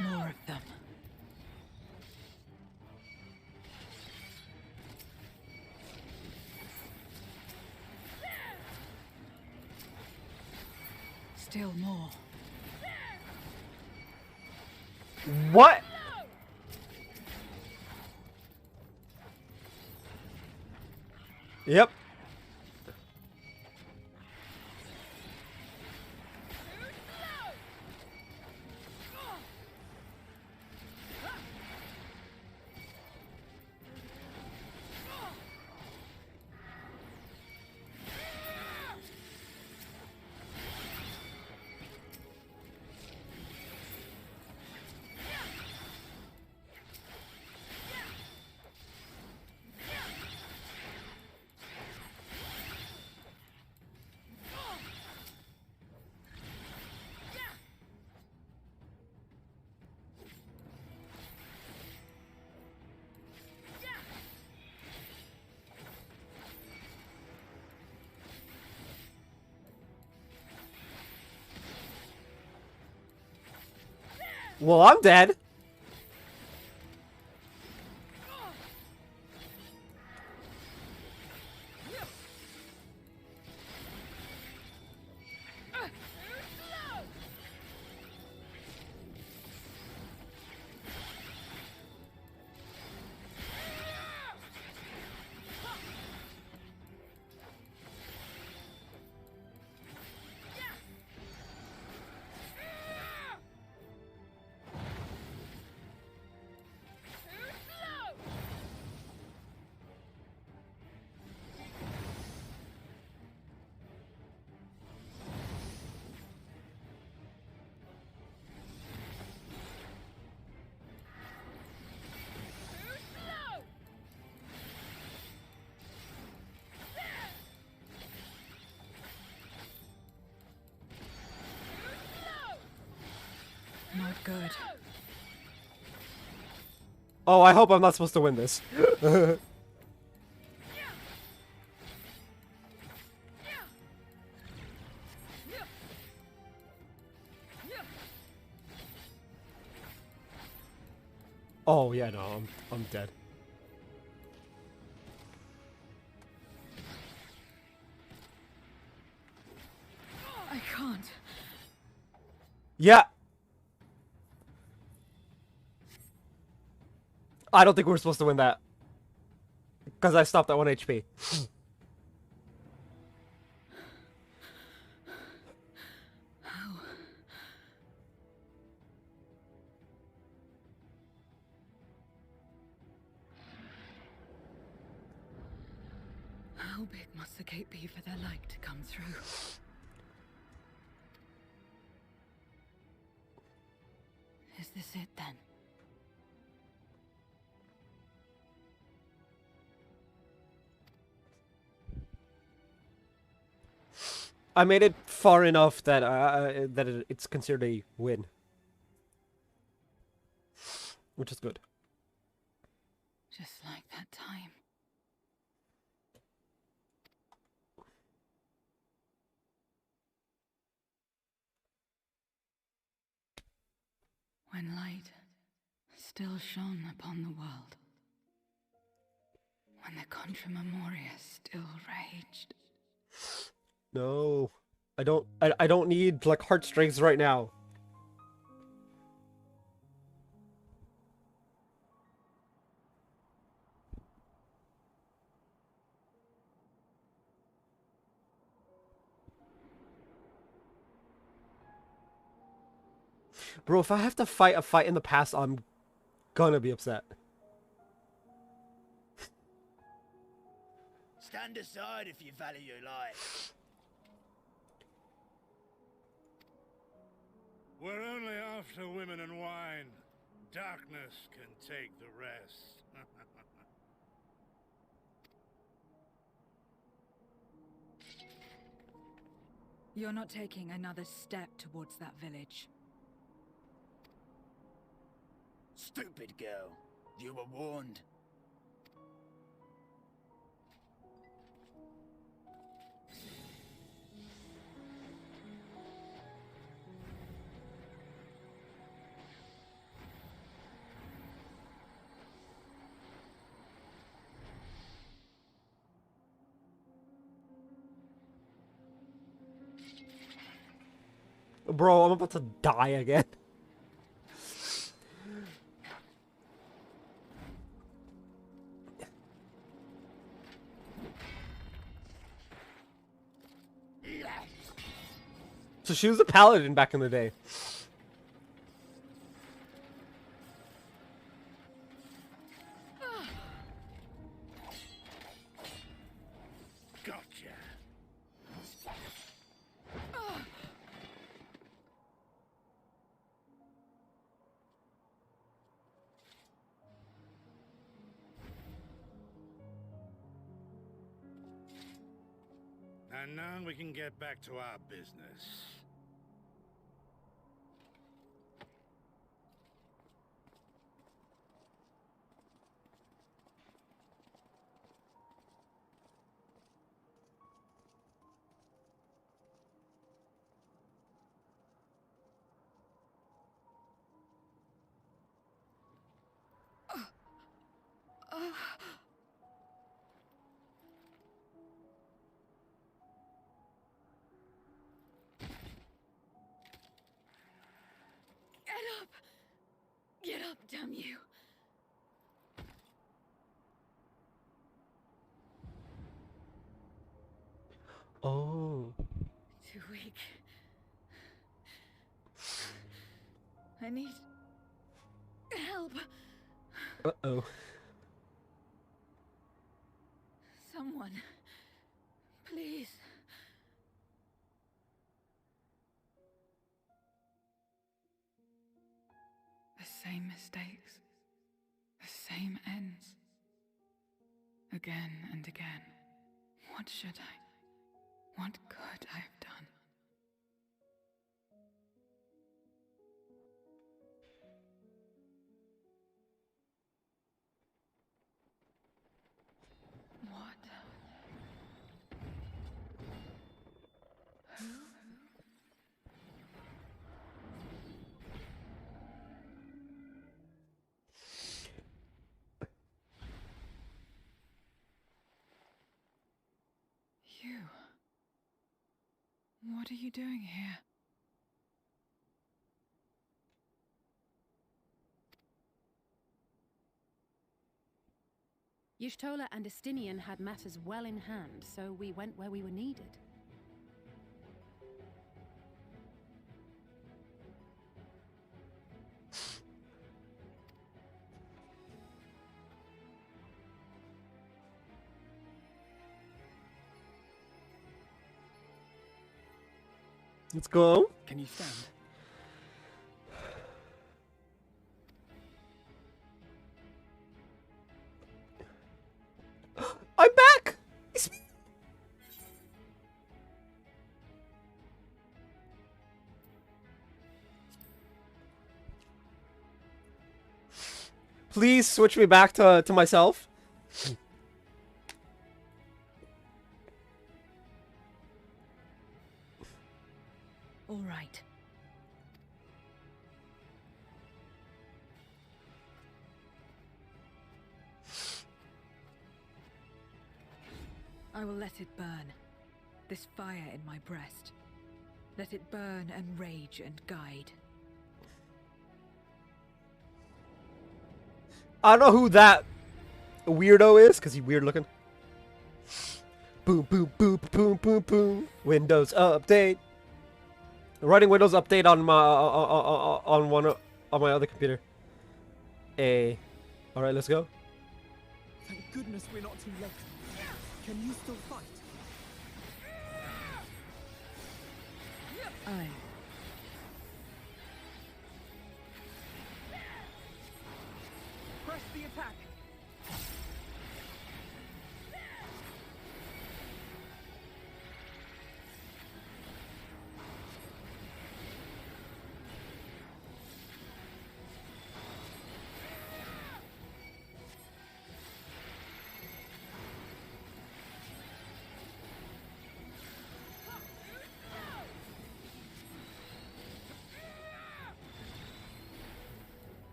More of them. Still more. What? Yep. Well, I'm dead. Not good. Oh, I hope I'm not supposed to win this. Oh yeah, no, I'm dead. I can't. Yeah. I don't think we're supposed to win that. Because I stopped at 1 HP. How? How big must the gate be for their light to come through? Is this it then? I made it far enough that it's considered a win, which is good. Just like that time. When light still shone upon the world. When the Contra Memoria still raged. No, I don't need like heartstrings right now. Bro, if I have to fight a fight in the past, I'm gonna be upset. Stand aside if you value your life. We're only after women and wine. Darkness can take the rest. You're not taking another step towards that village. Stupid girl. You were warned. Bro, I'm about to die again. So she was a paladin back in the day. Gotcha. And now we can get back to our business. Get up, damn you. Oh. Too weak. I need help. Uh-oh. Someone. Please. The same mistakes. The same ends. Again and again. What should I? What could I have done? What? Who? You. What are you doing here? Y'shtola and Estinian had matters well in hand, so we went where we were needed. Let's go. Can you stand? I'm back! It's me! Please switch me back to myself. All right. I will let it burn. This fire in my breast. Let it burn and rage and guide. I don't know who that weirdo is, because he's weird looking. Boom, boom, boom, boom, boom, boom. Windows update. Writing Windows update on my on my other computer. All right, let's go. Thank goodness we're not too late. Can you still fight? Aye. Press the attack.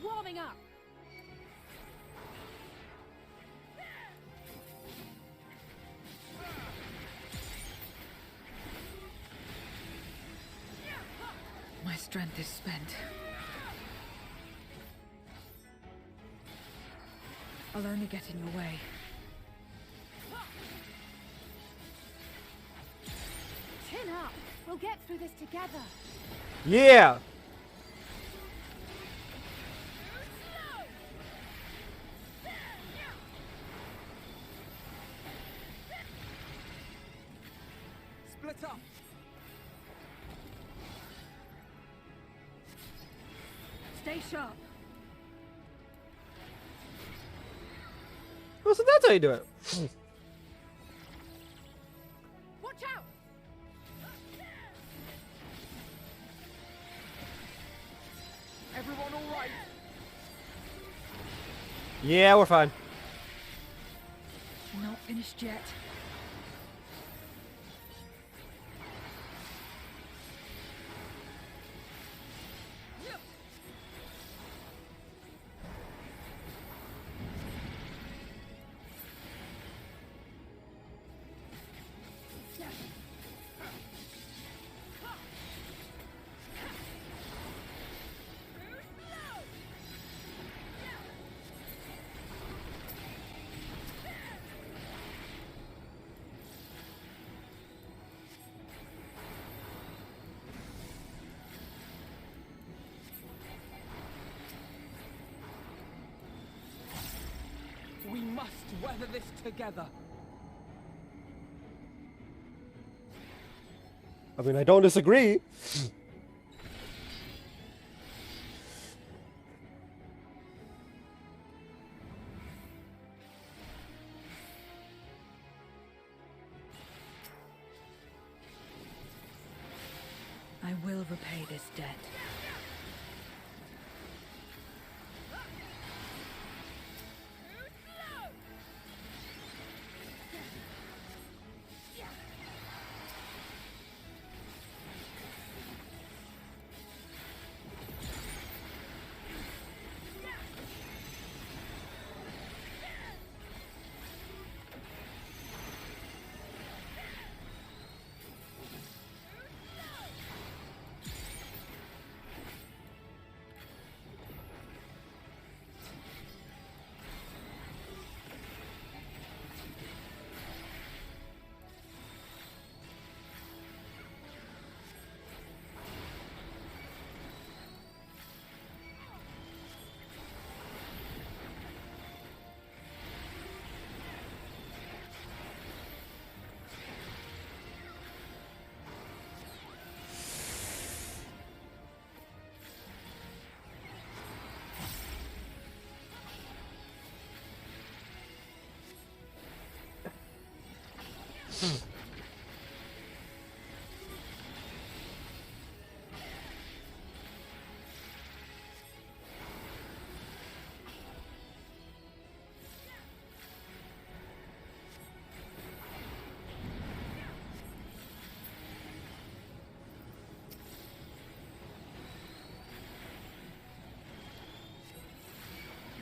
Warming up. My strength is spent. I'll only get in your way. Chin up. We'll get through this together. Yeah. Split up. Stay sharp. Oh, so that's how you do it. Watch out. Everyone all right? Yeah, we're fine. Not finished yet. weather this together. I mean, I don't disagree. I will repay this debt.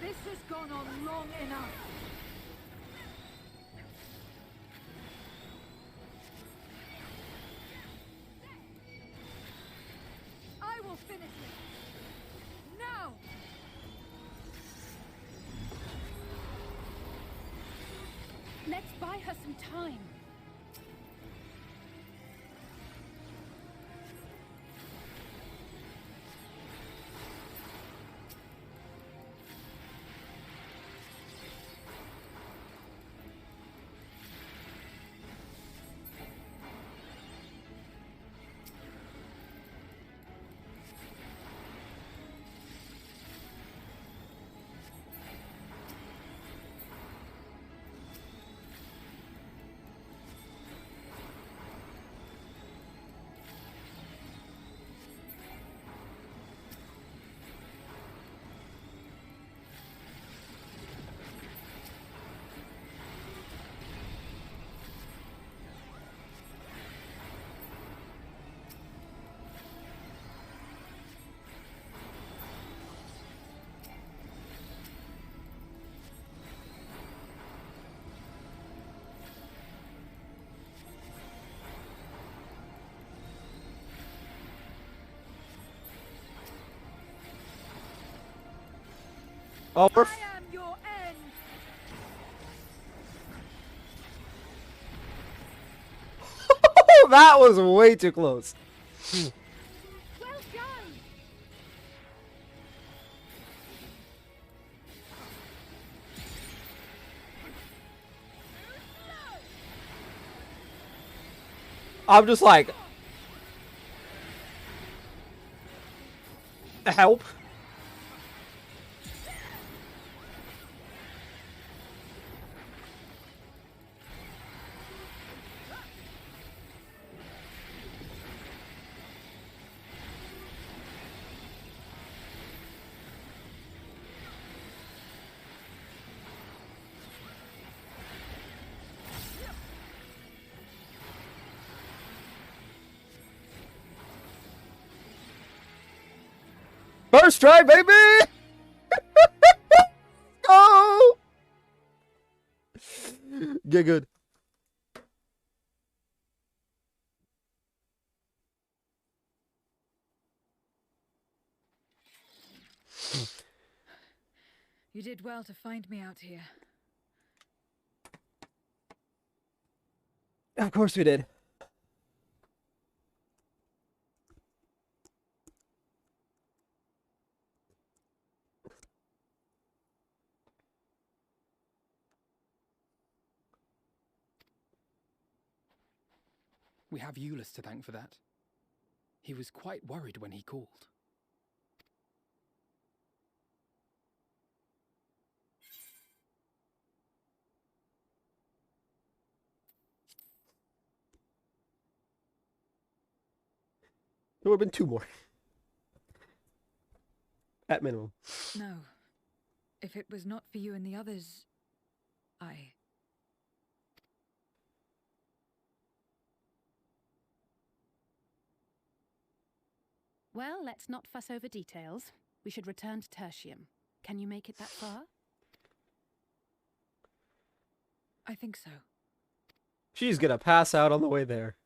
This has gone on long enough. I will finish it. Now! Let's buy her some time. Oh, we're I am your end. that was way too close. Well done. I'm just like, help. First try, baby! Go! Get good. You did well to find me out here. Of course we did. We have Euless to thank for that. He was quite worried when he called. There would have been 2 more. At minimum. No. If it was not for you and the others, Well, let's not fuss over details. We should return to Tertium. Can you make it that far? I think so. She's gonna pass out on the way there.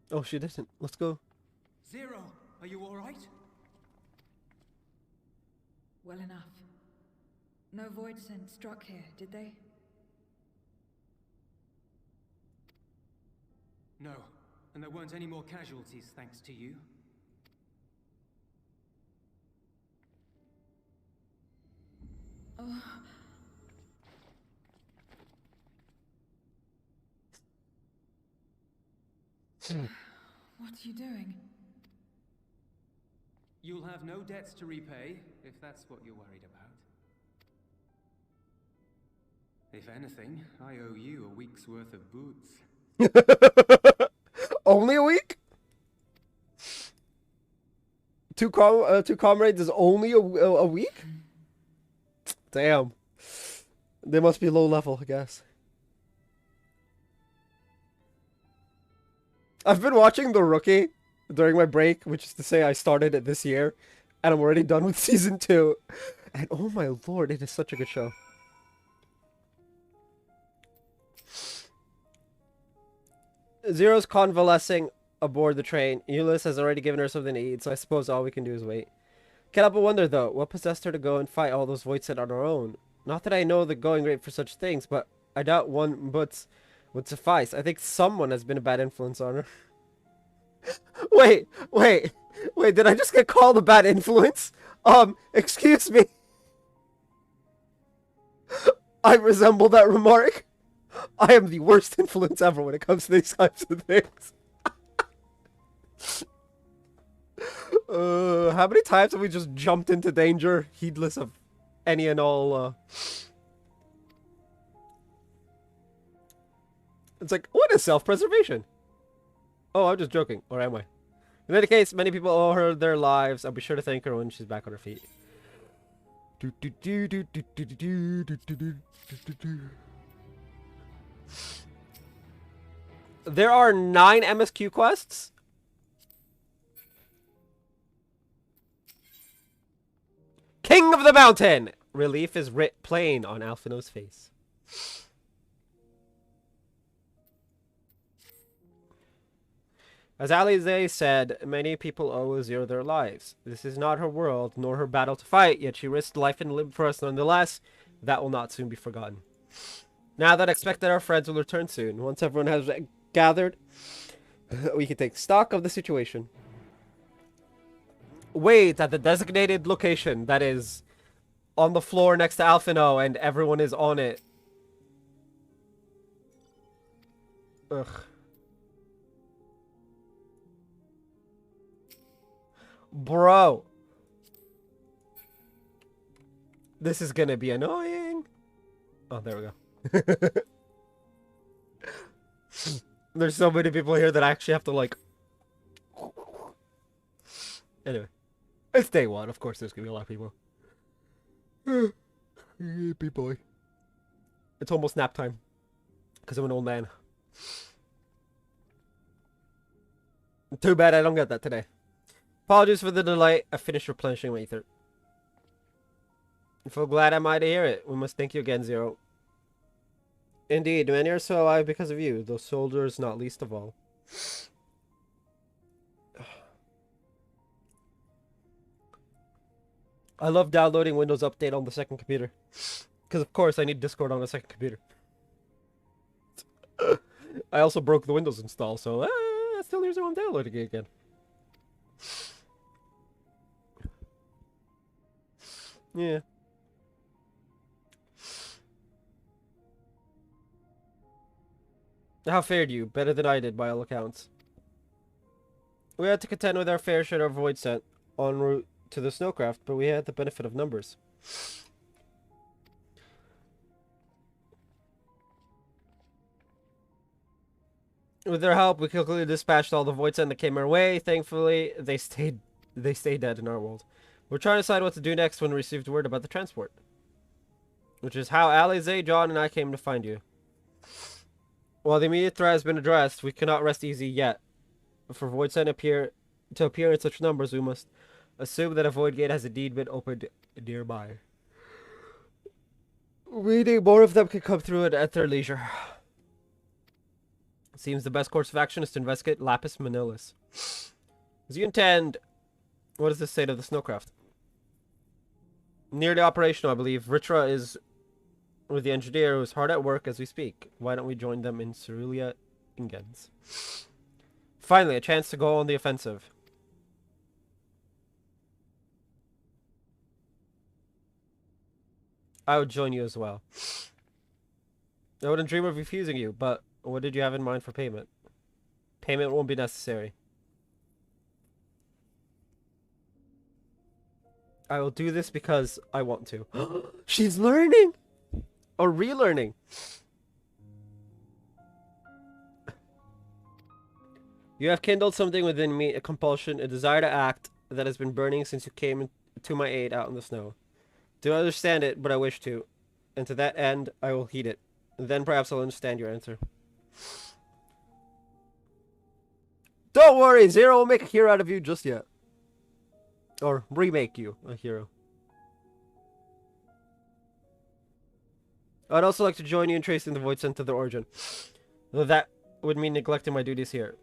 Oh, she didn't. Let's go. Zero, are you all right? Well enough. No void scent struck here, did they? No, and there weren't any more casualties thanks to you. Oh. What are you doing? You'll have no debts to repay, if that's what you're worried about. If anything, I owe you a week's worth of boots. Only a week? Two comrades is only a week? Damn. They must be low level, I guess. I've been watching The Rookie during my break, which is to say I started it this year, and I'm already done with season 2. And oh my lord, it is such a good show. Zero's convalescing aboard the train. Euless has already given her something to eat, so I suppose all we can do is wait. Can't help but wonder, though, what possessed her to go and fight all those voids on her own? Not that I know the going rate for such things, but I doubt one but would suffice. I think someone has been a bad influence on her. Wait, did I just get called a bad influence? Excuse me. I resemble that remark. I am the worst influence ever when it comes to these types of things. How many times have we just jumped into danger, heedless of any and all, It's like, what is self-preservation? Oh, I'm just joking. Or am I? In any case, many people owe her their lives. I'll be sure to thank her when she's back on her feet. There are 9 MSQ quests. King of the Mountain! Relief is writ plain on Alphino's face. As Alize said, many people owe Zero their lives. This is not her world, nor her battle to fight, yet she risked life and limb for us nonetheless. That will not soon be forgotten. Now that I expect that our friends will return soon, once everyone has gathered, we can take stock of the situation. Wait at the designated location, that is, on the floor next to Alphino, and everyone is on it. Ugh. Bro. This is gonna be annoying. Oh, there we go. There's so many people here that I actually have to, like... Anyway. It's day 1. Of course there's gonna be a lot of people. Yippee boy. It's almost nap time. Because I'm an old man. Too bad I don't get that today. Apologies for the delay. I finished replenishing my ether. I feel glad am I to hear it. We must thank you again, Zero. Indeed, many are so alive because of you, those soldiers not least of all. I love downloading Windows Update on the second computer. Because of course I need Discord on the second computer. I also broke the Windows install, so still here's I'm downloading it again. Yeah. How fared you? Better than I did, by all accounts. We had to contend with our fair share of void scent en route to the snowcraft, but we had the benefit of numbers. With their help, we quickly dispatched all the void scent that came our way. Thankfully, they stayed dead in our world. We're trying to decide what to do next when we received word about the transport. Which is how Alize, John, and I came to find you. While the immediate threat has been addressed, we cannot rest easy yet. For void scent to appear in such numbers, we must assume that a void gate has indeed been opened nearby. Meaning more of them can come through it at their leisure. It seems the best course of action is to investigate Lapis Manilis. As you intend, what is the state of the snowcraft? Nearly operational, I believe. Ritra is with the engineer who is hard at work as we speak. Why don't we join them in Cerulia Ingens? Finally, a chance to go on the offensive. I would join you as well. I wouldn't dream of refusing you, but what did you have in mind for payment? Payment won't be necessary. I will do this because I want to. She's learning! Or relearning. You have kindled something within me, a compulsion, a desire to act that has been burning since you came to my aid out in the snow. Do not understand it, but I wish to. And to that end, I will heed it. And then perhaps I'll understand your answer. Don't worry, Zero will make a hero out of you just yet. Or remake you a hero. I'd also like to join you in tracing the void scent to their origin. Though that would mean neglecting my duties here.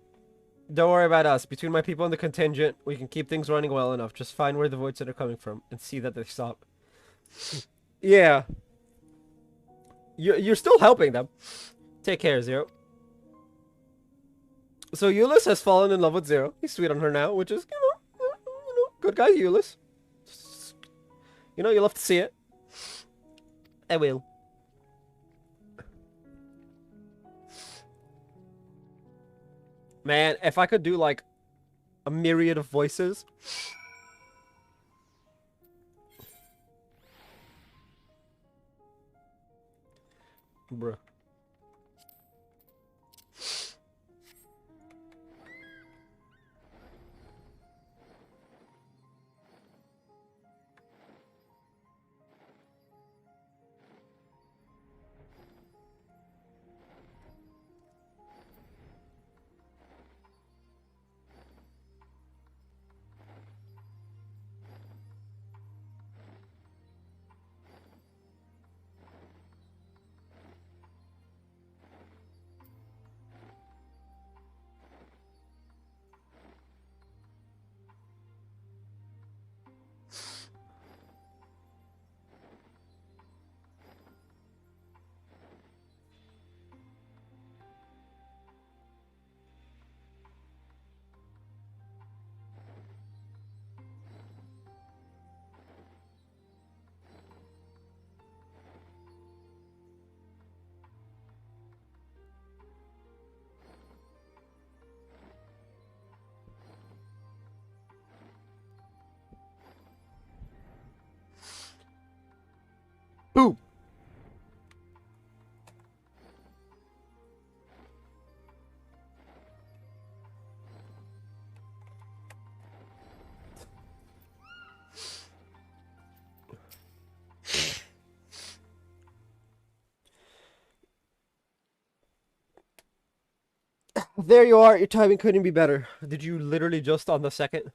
Don't worry about us. Between my people and the contingent, we can keep things running well enough. Just find where the void scent are coming from and see that they stop. Yeah. You're still helping them. Take care, Zero. So Euless has fallen in love with Zero. He's sweet on her now, which is, good guy, Euless. You know, you love to see it. I will. Man, if I could do, like, a myriad of voices. Bruh. Boom. There you are. Your timing couldn't be better. Did you literally just on the second?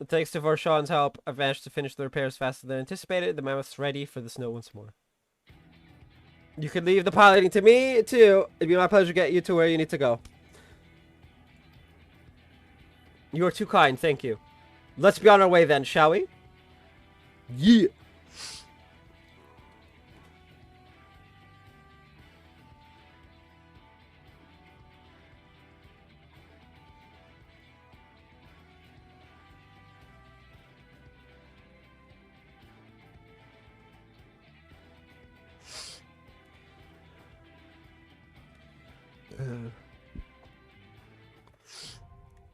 Thanks to Varshawn's help, I've managed to finish the repairs faster than anticipated. The mammoth's ready for the snow once more. You can leave the piloting to me, too. It'd be my pleasure to get you to where you need to go. You are too kind, thank you. Let's be on our way then, shall we? Yeah.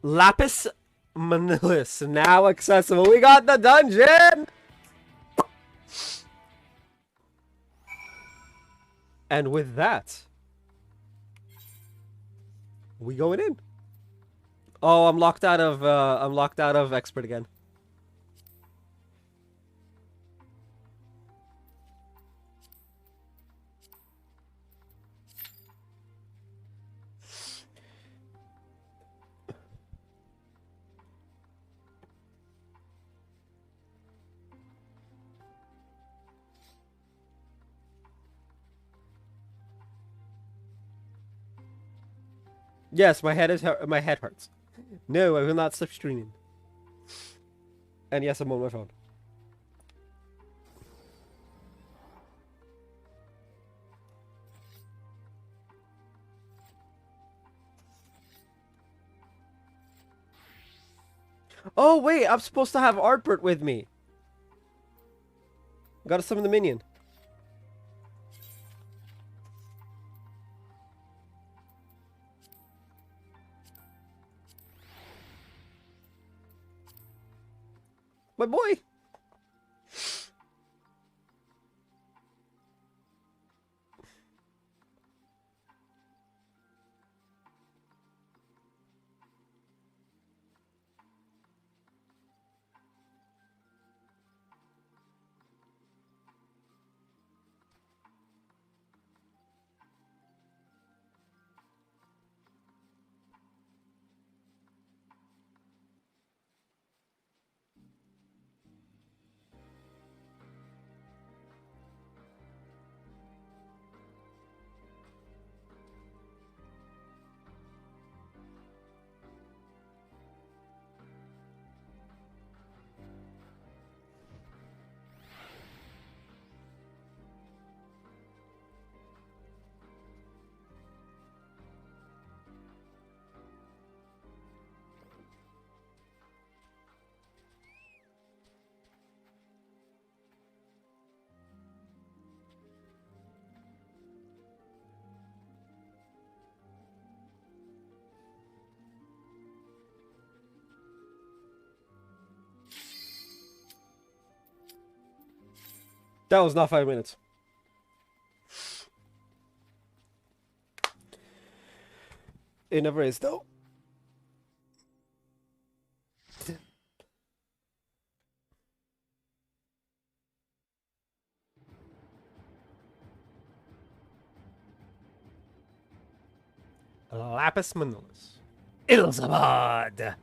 Lapis Manilis now accessible. We got the dungeon! And with that, we going in. Oh, I'm locked out of expert again. Yes, my head hurts. No, I will not stop streaming. And yes, I'm on my phone. Oh wait, I'm supposed to have Artbert with me. Gotta summon the minion. My boy! That was not 5 minutes. It never is, though. Lapis Manilis. Ilzabad!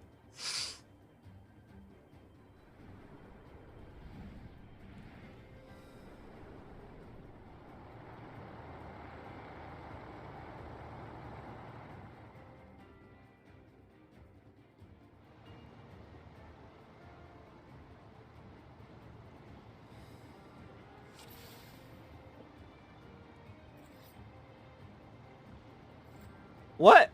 What?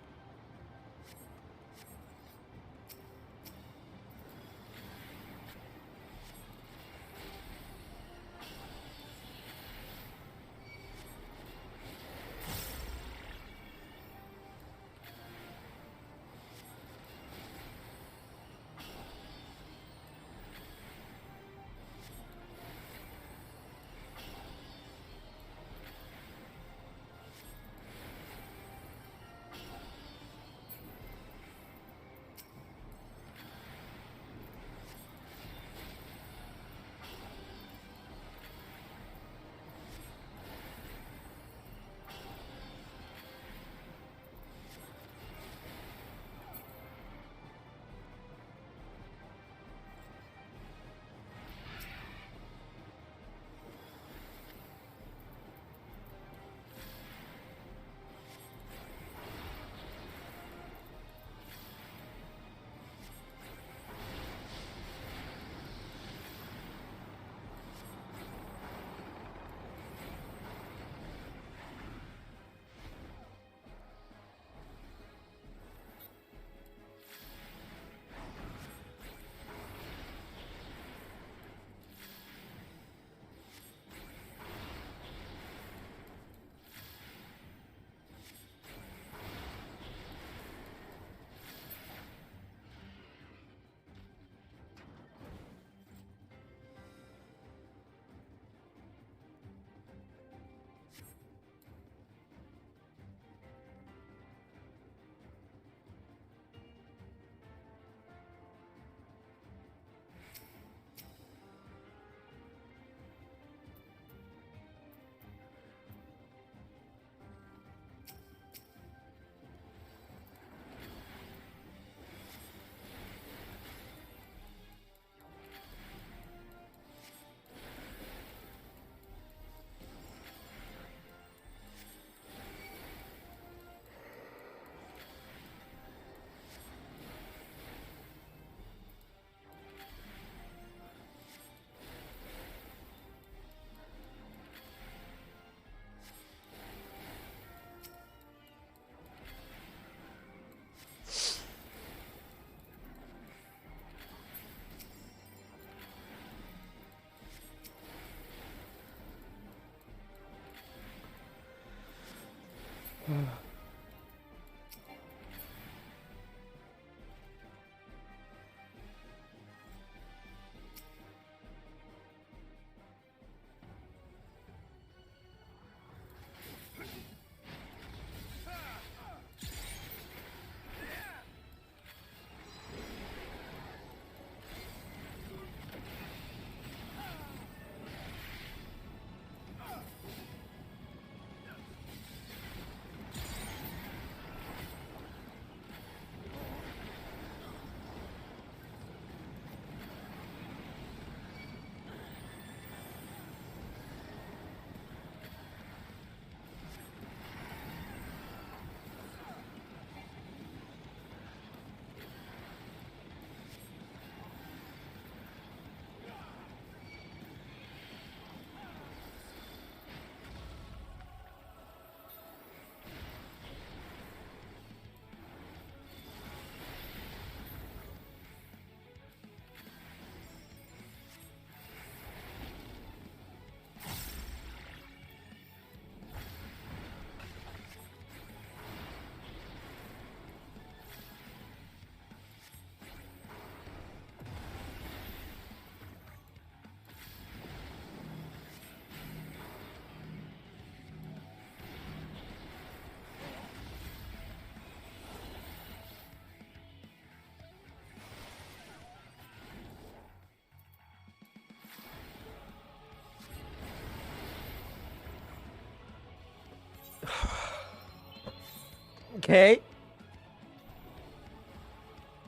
Okay.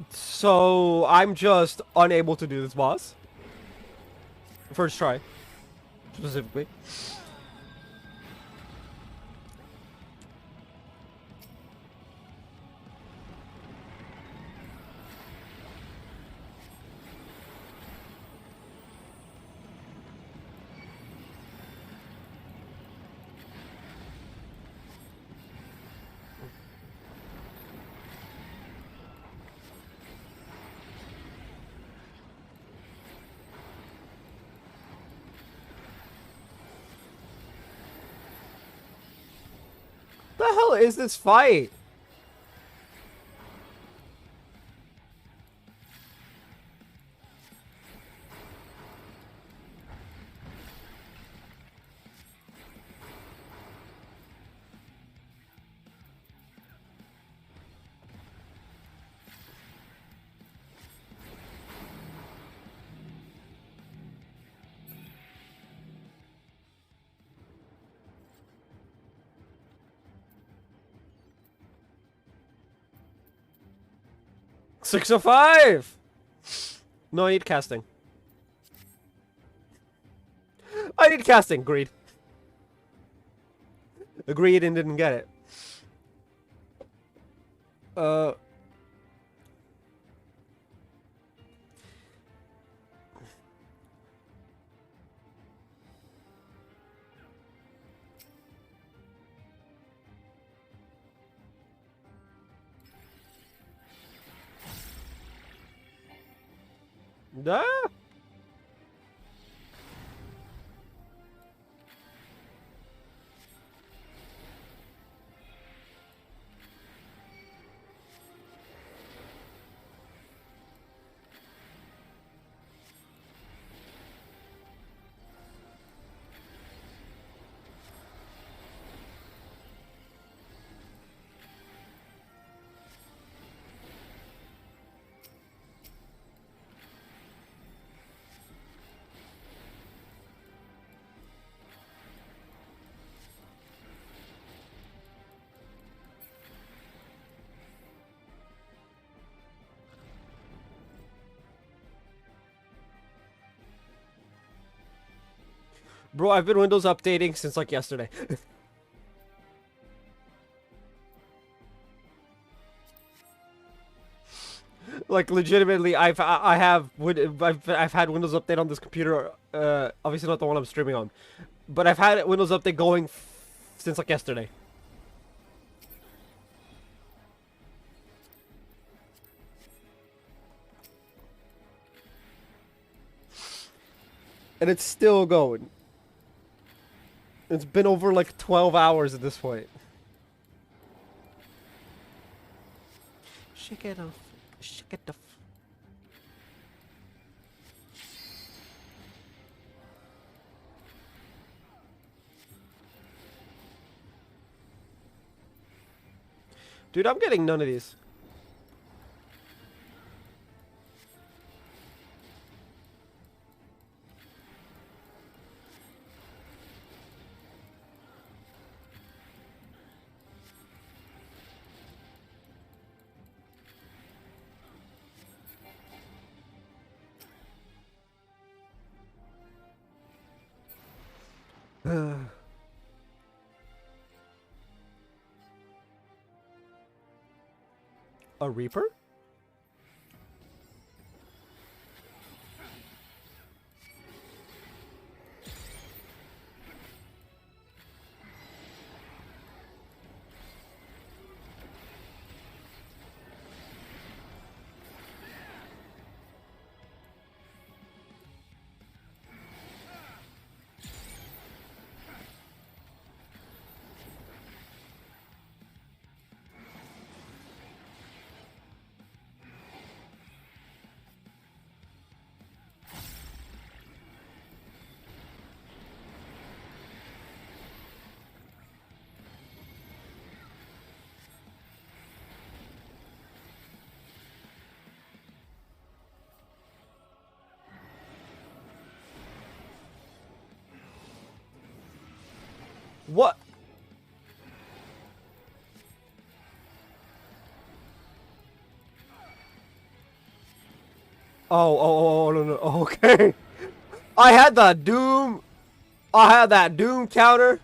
So I'm just unable to do this boss. First try, specifically. The hell is this fight? $605! No, I need casting. I need casting. Agreed. Agreed and didn't get it. Duh. Bro, I've been Windows updating since like yesterday. Like legitimately, I've had Windows Update on this computer. Obviously not the one I'm streaming on, but I've had Windows Update going since like yesterday. And it's still going. It's been over like 12 hours at this point. Shake it off. Shake it off. Dude, I'm getting none of these. A Reaper? What? Oh, no, no, okay. I had that Doom counter.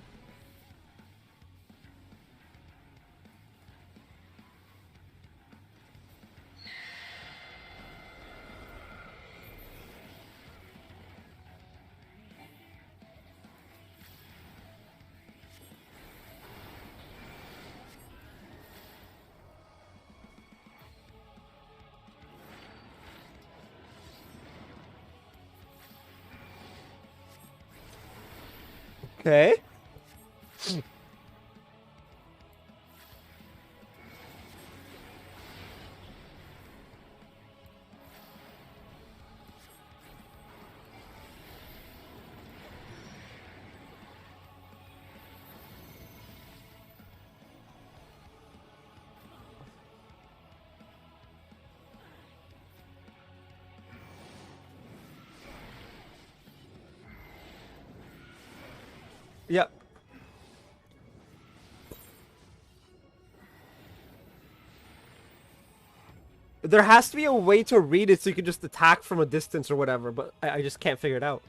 Okay. Yep. There has to be a way to read it so you can just attack from a distance or whatever, but I just can't figure it out.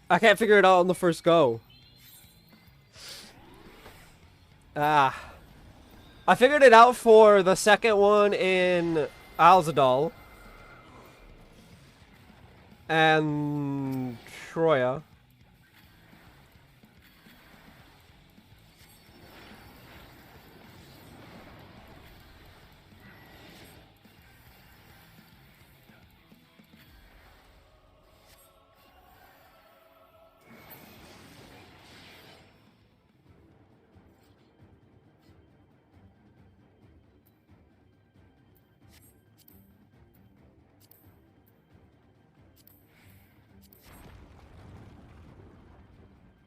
I can't figure it out on the first go. Ah. I figured it out for the second one in Alzadal. And Troya.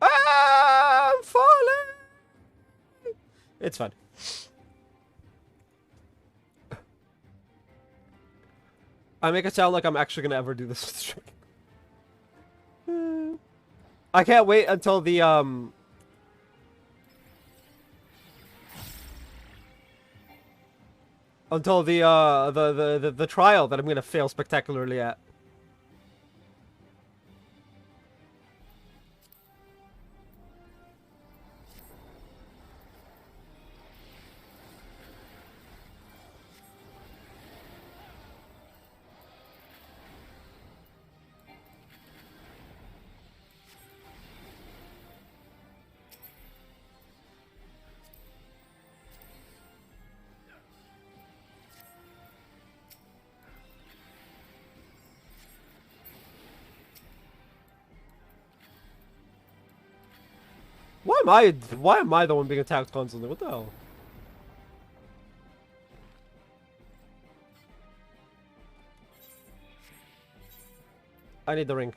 I'm falling. It's fun. I make it sound like I'm actually gonna ever do this with stream. I can't wait until the the trial that I'm gonna fail spectacularly at. Why am I the one being attacked constantly? What the hell? I need the ring.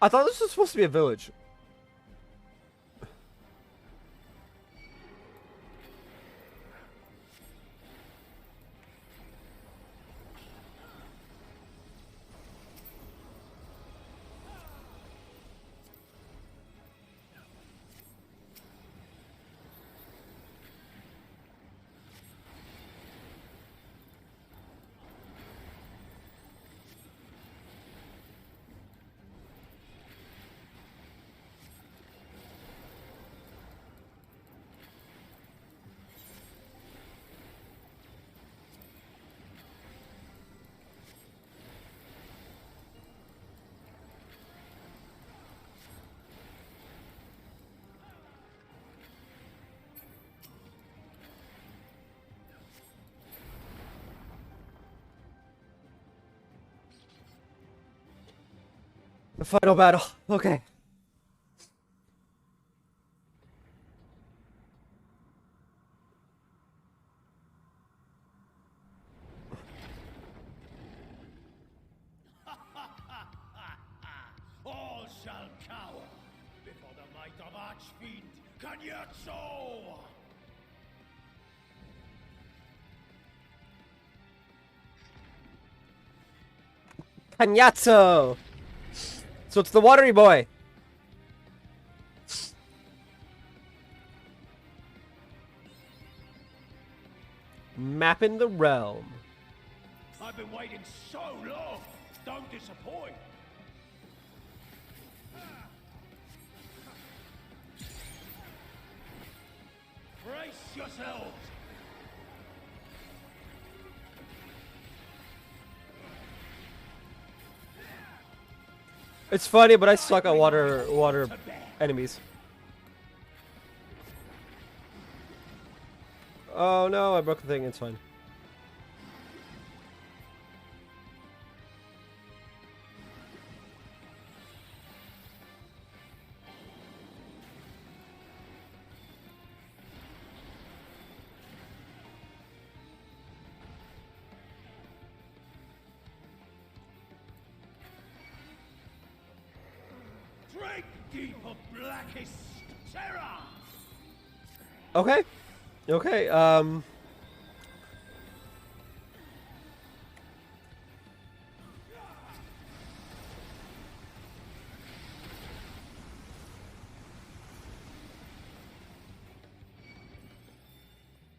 I thought this was supposed to be a village. The final battle. Okay. All shall cower before the might of Archfiend Kanyatso! Kanyatso! So it's the watery boy. Mapping the realm. I've been waiting so long. Don't disappoint. Brace yourselves. It's funny, but I suck at water enemies. Oh no, I broke the thing, it's fine. Drink deep of blackest terror. Okay. Okay,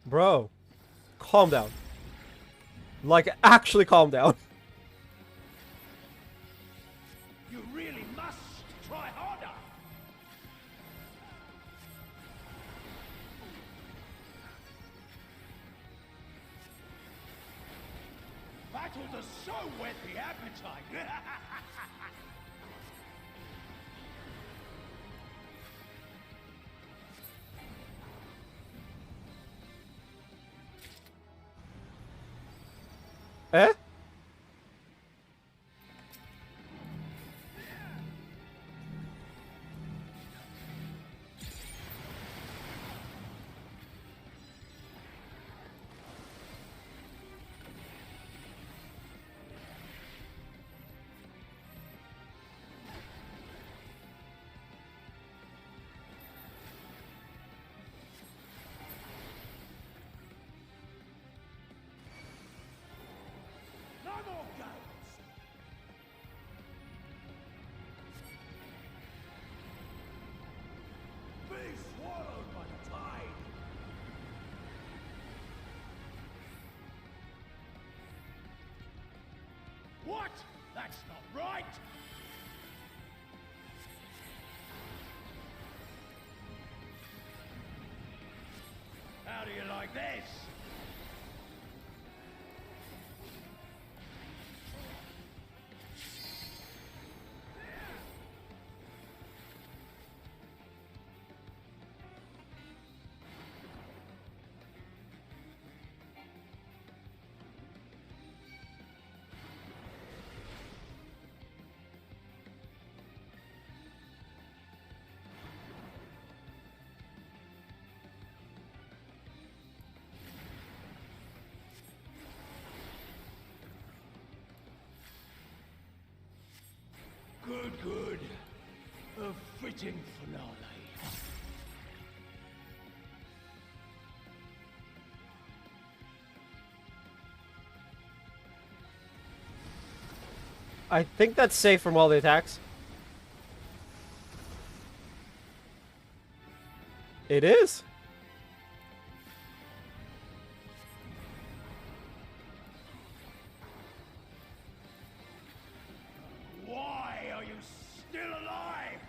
bro, calm down. Like, actually calm down. You really must try harder. Battles are so whet the appetite. Eh? No more games. Be swallowed by the tide. What? That's not right. How do you like this? good. A fitting finale. I think that's safe from all the attacks. It is. Why are you still alive?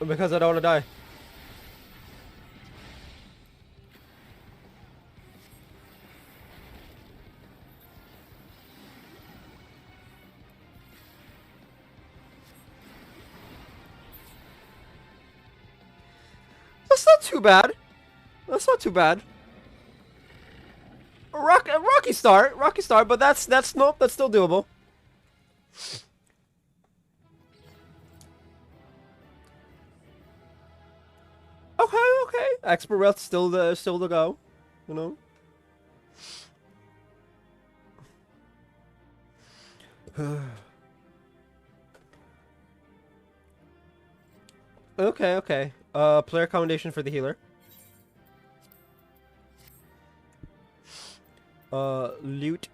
Because I don't want to die. That's not too bad. That's not too bad. Rocky start, but that's nope, that's still doable. Okay. Expert Wrath still the go, you know. Okay. Player accommodation for the healer. Loot.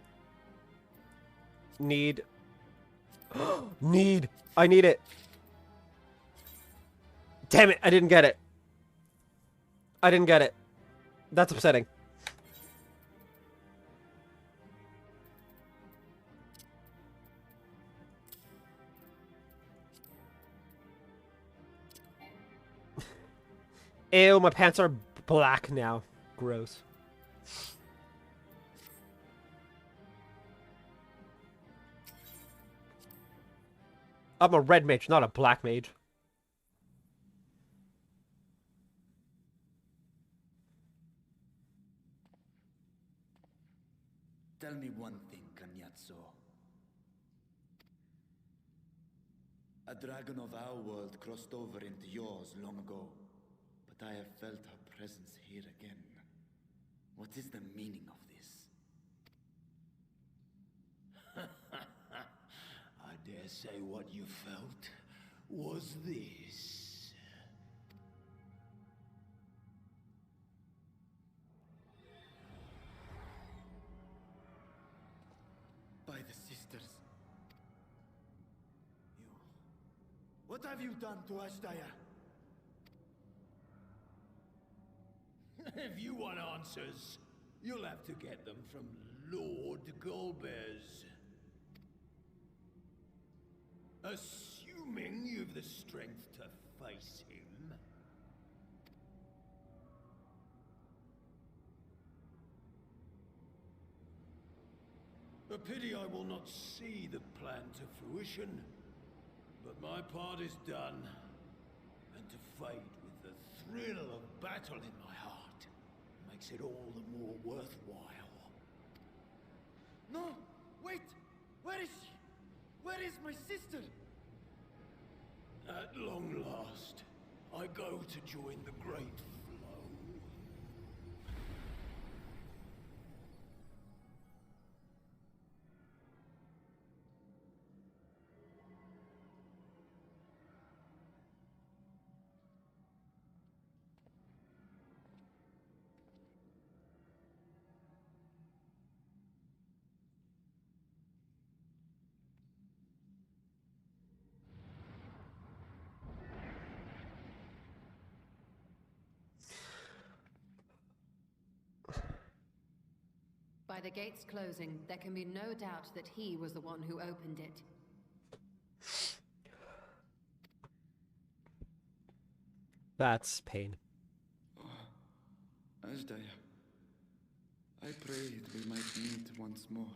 Need. Need. I need it. Damn it, I didn't get it. That's upsetting. Ew, my pants are black now. Gross. I'm a red mage, not a black mage. Tell me one thing, Cagnazzo. A dragon of our world crossed over into yours long ago, but I have felt her presence here again. What is the meaning of this? I dare say what you felt was this. By the sisters. What have you done to Ashdaya? If you want answers, you'll have to get them from Lord Golbez. Assuming you've the strength to face him. A pity I will not see the plan to fruition, but my part is done, and to fight with the thrill of battle in my heart makes it all the more worthwhile. No! Wait! Where is she? Where is my sister? At long last, I go to join the great flow. By the gates closing, there can be no doubt that he was the one who opened it. That's pain. Ashdaya, I prayed we might meet once more.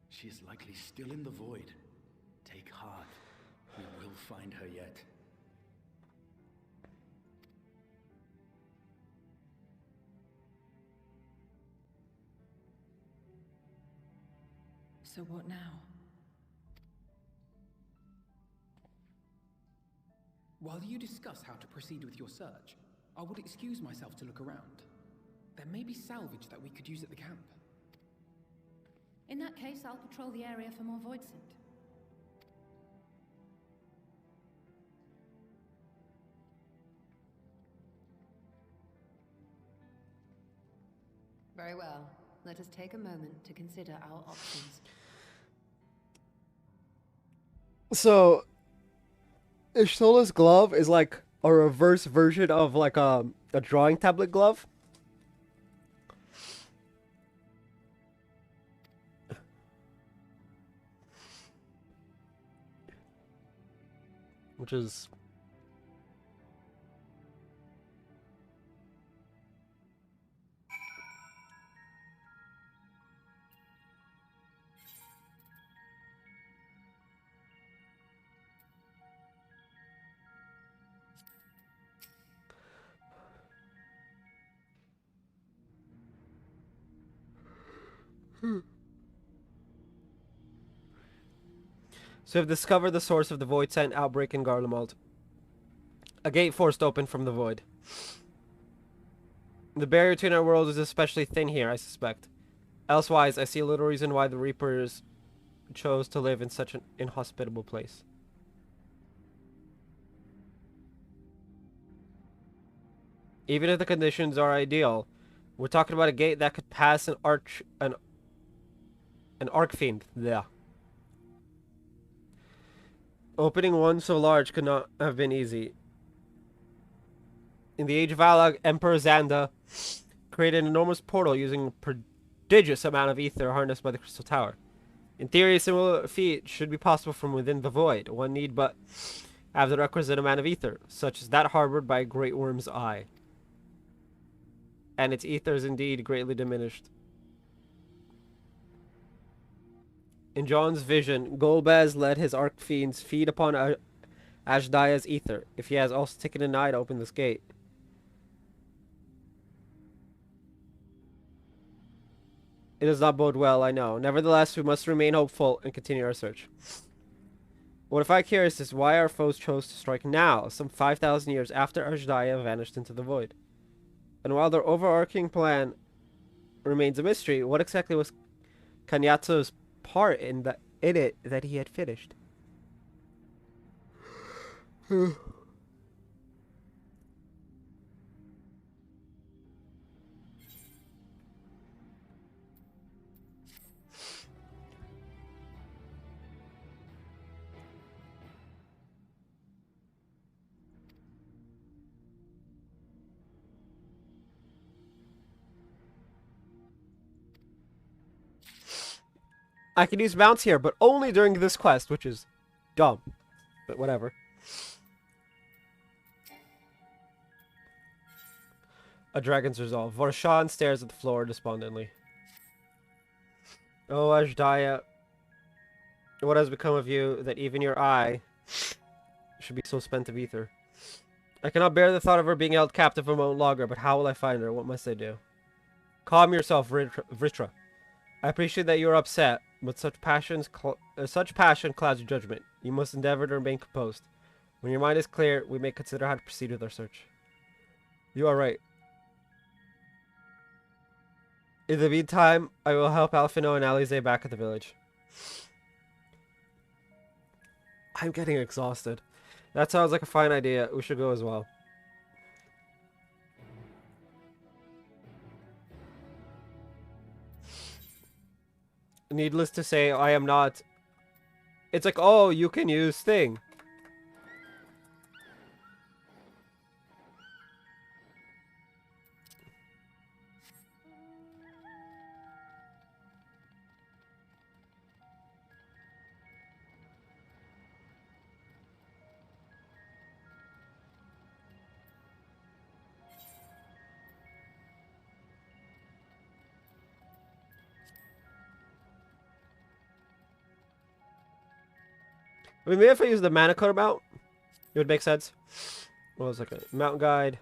She is likely still in the void. Take heart. We will find her yet. So what now? While you discuss how to proceed with your search, I would excuse myself to look around. There may be salvage that we could use at the camp. In that case, I'll patrol the area for more void scent. Very well. Let us take a moment to consider our options. So, Ishtola's glove is like a reverse version of like a drawing tablet glove. Which is... So we've discovered the source of the void scent outbreak in Garlemald. A gate forced open from the void. The barrier between our worlds is especially thin here, I suspect. Elsewise, I see little reason why the Reapers chose to live in such an inhospitable place. Even if the conditions are ideal, we're talking about a gate that could pass an archfiend. Yeah. Opening one so large could not have been easy. In the Age of Alag, Emperor Xanda created an enormous portal using a prodigious amount of ether harnessed by the Crystal Tower. In theory, a similar feat should be possible from within the void. One need but have the requisite amount of ether, such as that harbored by a Great Worm's Eye. And its ether is indeed greatly diminished. In John's vision, Golbez let his archfiends feed upon Ashdaya's ether. If he has also taken an eye to open this gate. It does not bode well, I know. Nevertheless, we must remain hopeful and continue our search. What if I'm curious is why our foes chose to strike now, some 5,000 years after Ashdaya vanished into the void. And while their overarching plan remains a mystery, what exactly was Kanyatsu's part in it that he had finished? I can use mounts here, but only during this quest, which is dumb. But whatever. A dragon's resolve. Varshan stares at the floor despondently. Oh, Ashdaya, what has become of you that even your eye should be so spent of ether? I cannot bear the thought of her being held captive a moment longer, but how will I find her? What must I do? Calm yourself, Vritra. I appreciate that you are upset, but such passion clouds your judgment. You must endeavor to remain composed. When your mind is clear, we may consider how to proceed with our search. You are right. In the meantime, I will help Alphino and Alize back at the village. I'm getting exhausted. That sounds like a fine idea. We should go as well. Needless to say, I am not... It's like, oh, you can use thing. I mean, maybe if I use the mana cutter mount, it would make sense. Well, it's like a mountain guide.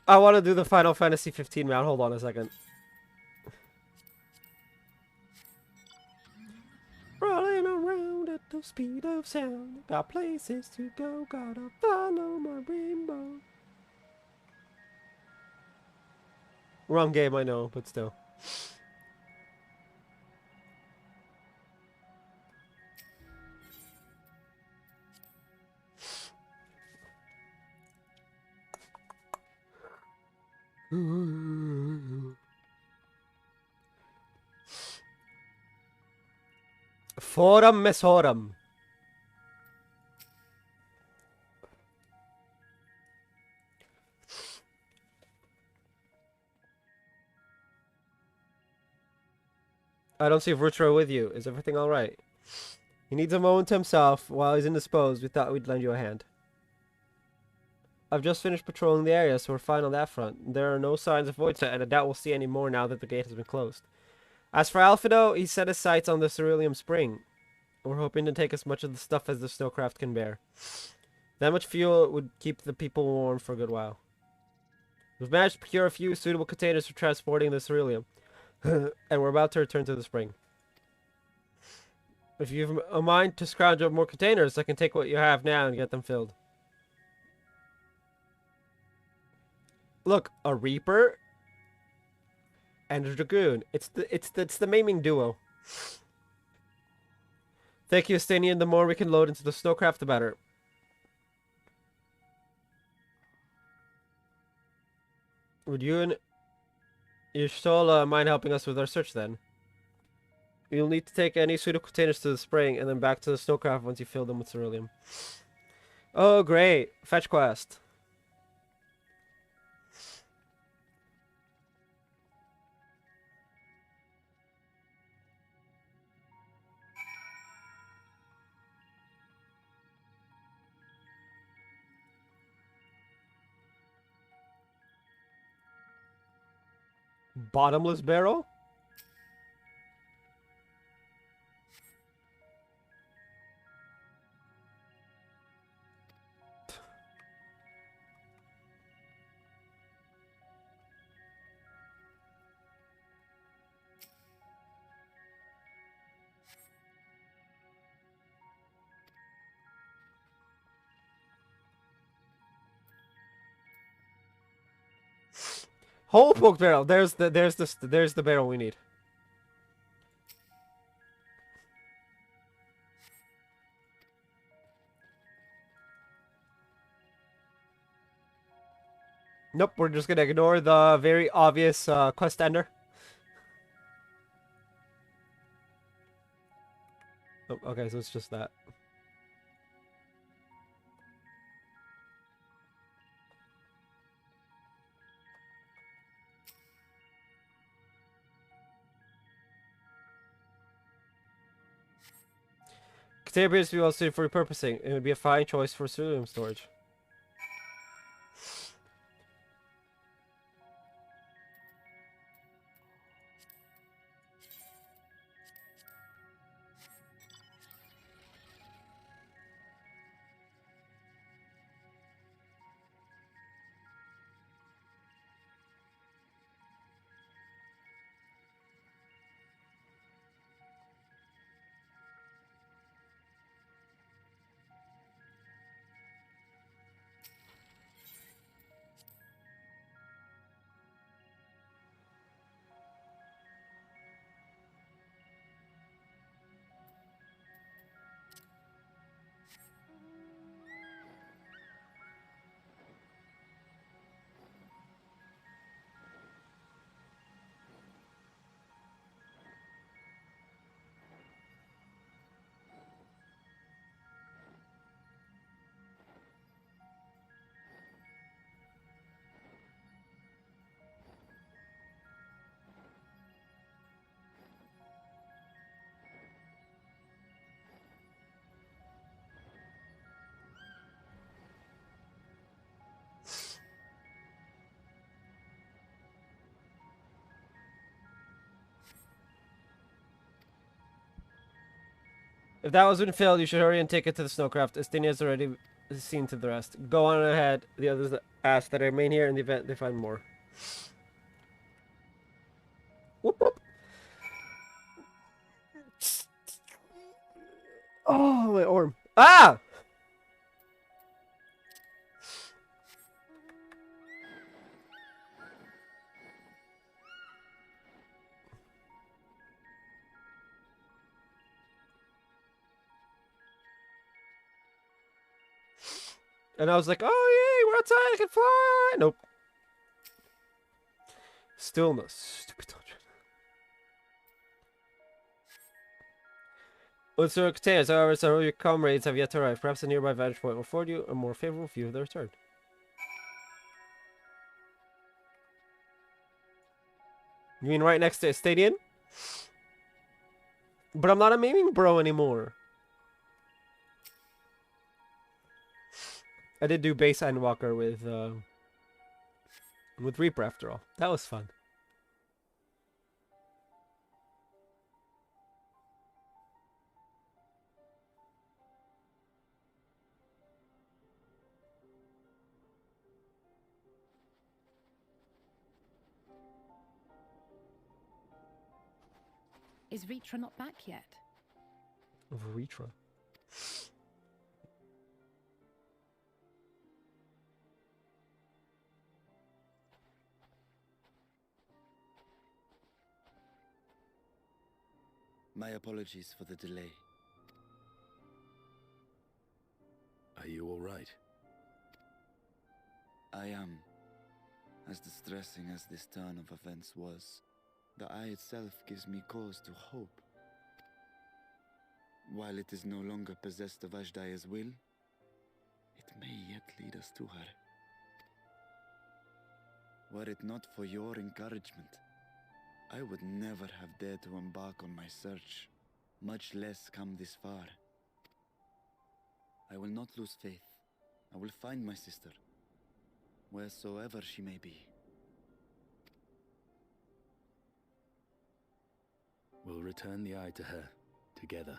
I want to do the Final Fantasy 15 round. Hold on a second. Rolling around at the speed of sound. Got places to go. Gotta follow my rainbow. Wrong game, I know, but still. Forum Mesorum. I don't see Virtro with you. Is everything alright? He needs a moment to himself. While he's indisposed, we thought we'd lend you a hand. I've just finished patrolling the area, so we're fine on that front. There are no signs of Voidset, and I doubt we'll see any more now that the gate has been closed. As for Alphido, he set his sights on the Cerulean Spring. We're hoping to take as much of the stuff as the snowcraft can bear. That much fuel would keep the people warm for a good while. We've managed to procure a few suitable containers for transporting the Ceruleum, and we're about to return to the spring. If you've a mind to scrounge up more containers, I can take what you have now and get them filled. Look, a Reaper and a Dragoon. It's the maiming duo. Thank you, Estanian. The more we can load into the snowcraft, the better. Would you and Ishtola mind helping us with our search then? You'll need to take any suitable containers to the spring and then back to the snowcraft once you fill them with ceruleum. Oh, great. Fetch quest. Bottomless barrel? Hole poke barrel. There's the barrel we need. Nope, we're just gonna ignore the very obvious quest ender. Oh, okay, so it's just that. Container appears to be well suited for repurposing. It would be a fine choice for ceruleum storage. If that was been filled, you should hurry and take it to the snowcraft. Estinia's already seen to the rest. Go on ahead. The others ask that I remain here in the event they find more. Whoop whoop. Oh, my arm. Ah! And I was like, oh, yay, we're outside, I can fly. Nope. Stillness. Stupid dungeon. What's your containers? However, several of your comrades have yet to arrive. Perhaps a nearby vantage point will afford you a more favorable view of their return. You mean right next to Stadium? But I'm not a maiming bro anymore. I did do base Endwalker with Reaper after all. That was fun. Is Ritra not back yet? Ritra. My apologies for the delay. Are you all right? I am. As distressing as this turn of events was, the eye itself gives me cause to hope. While it is no longer possessed of Ashdaya's will, it may yet lead us to her. Were it not for your encouragement, I would never have dared to embark on my search, much less come this far. I will not lose faith. I will find my sister, wheresoever she may be. We'll return the eye to her, together.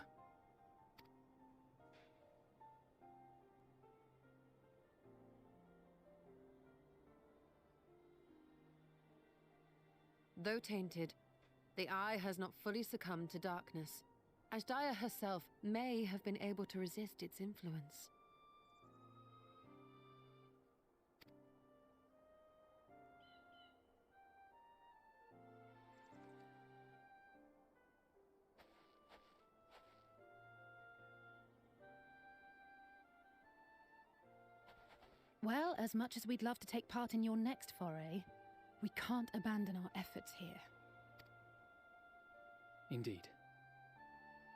Though tainted, the eye has not fully succumbed to darkness. Ashdaya herself may have been able to resist its influence. Well, as much as we'd love to take part in your next foray, we can't abandon our efforts here. Indeed.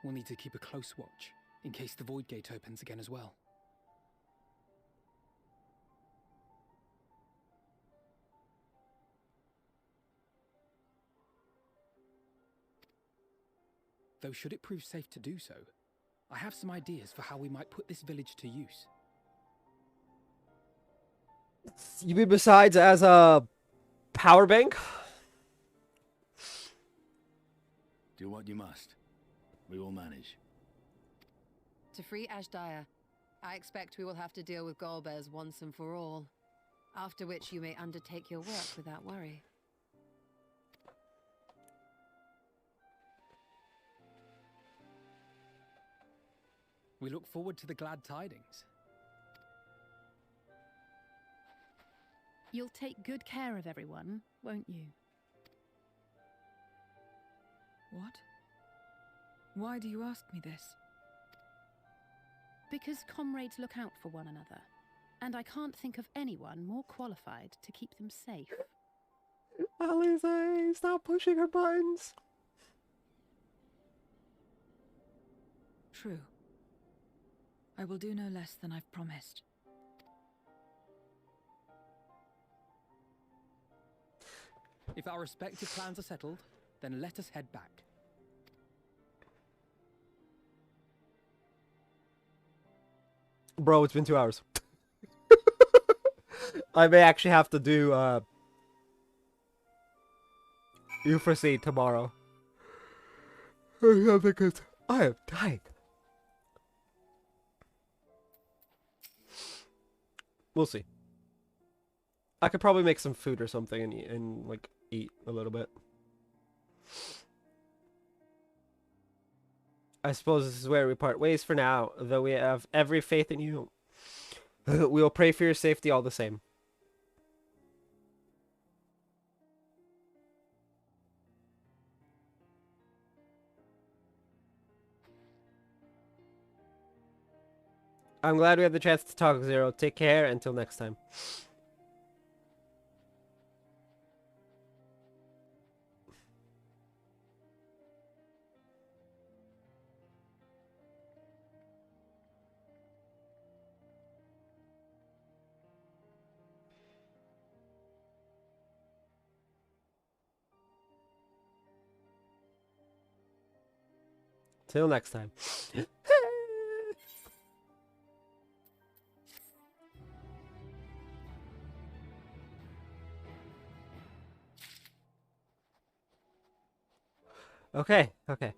We'll need to keep a close watch, in case the Void Gate opens again as well. Though should it prove safe to do so, I have some ideas for how we might put this village to use. You mean besides as a power bank? Do what you must. We will manage. To free Ashdaya, I expect we will have to deal with Golbez once and for all. After which you may undertake your work without worry. We look forward to the glad tidings. You'll take good care of everyone, won't you? What? Why do you ask me this? Because comrades look out for one another, and I can't think of anyone more qualified to keep them safe. Alize, stop pushing her buttons. True. I will do no less than I've promised. If our respective plans are settled, then let us head back. Bro, it's been 2 hours. I may actually have to do Euphrasia tomorrow. Because I am dying. We'll see. I could probably make some food or something and like eat a little bit. I suppose this is where we part ways for now, though we have every faith in you. We will pray for your safety all the same. I'm glad we had the chance to talk, Zero. Take care until next time. Till next time. Okay, okay.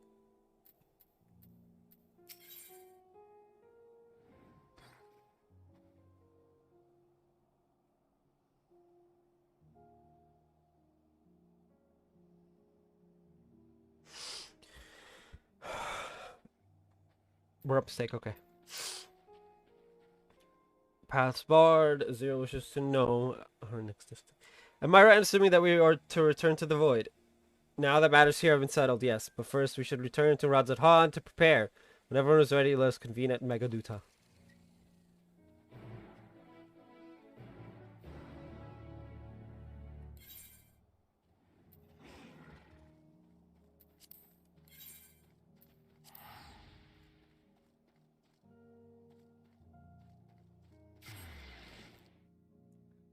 We're up stake, okay. Paths barred. Zero wishes to know her next distance. Am I right in assuming that we are to return to the void? Now that matters here have been settled, yes. But first we should return to Radzat Han to prepare. When everyone is ready, let us convene at Megaduta.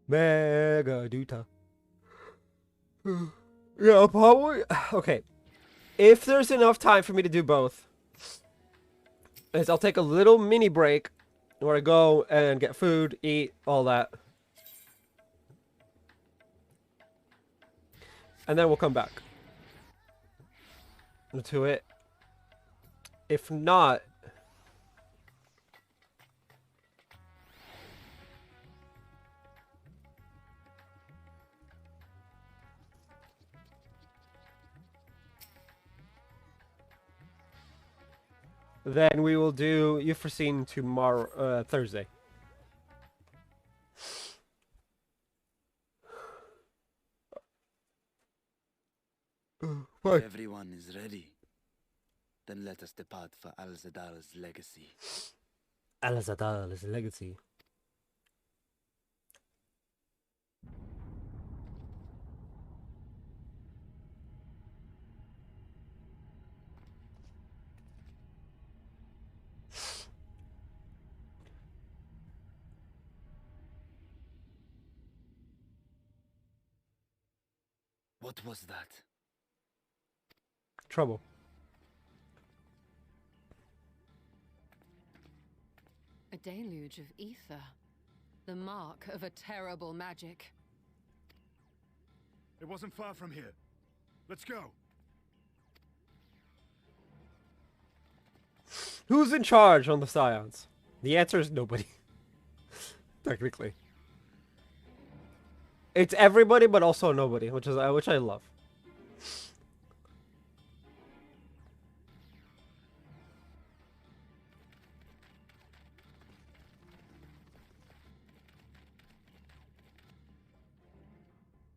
Megaduta. Yeah, probably. Okay. If there's enough time for me to do both, is I'll take a little mini break where I go and get food, eat, all that. And then we'll come back to it. If not, then we will do Euphrosyne tomorrow, Thursday. If everyone is ready, then let us depart for Al-Zadal's legacy. Al-Zadal's legacy. What was that? Trouble. A deluge of ether. The mark of a terrible magic. It wasn't far from here. Let's go. Who's in charge on the Scions? The answer is nobody. Technically. It's everybody but also nobody, which I love.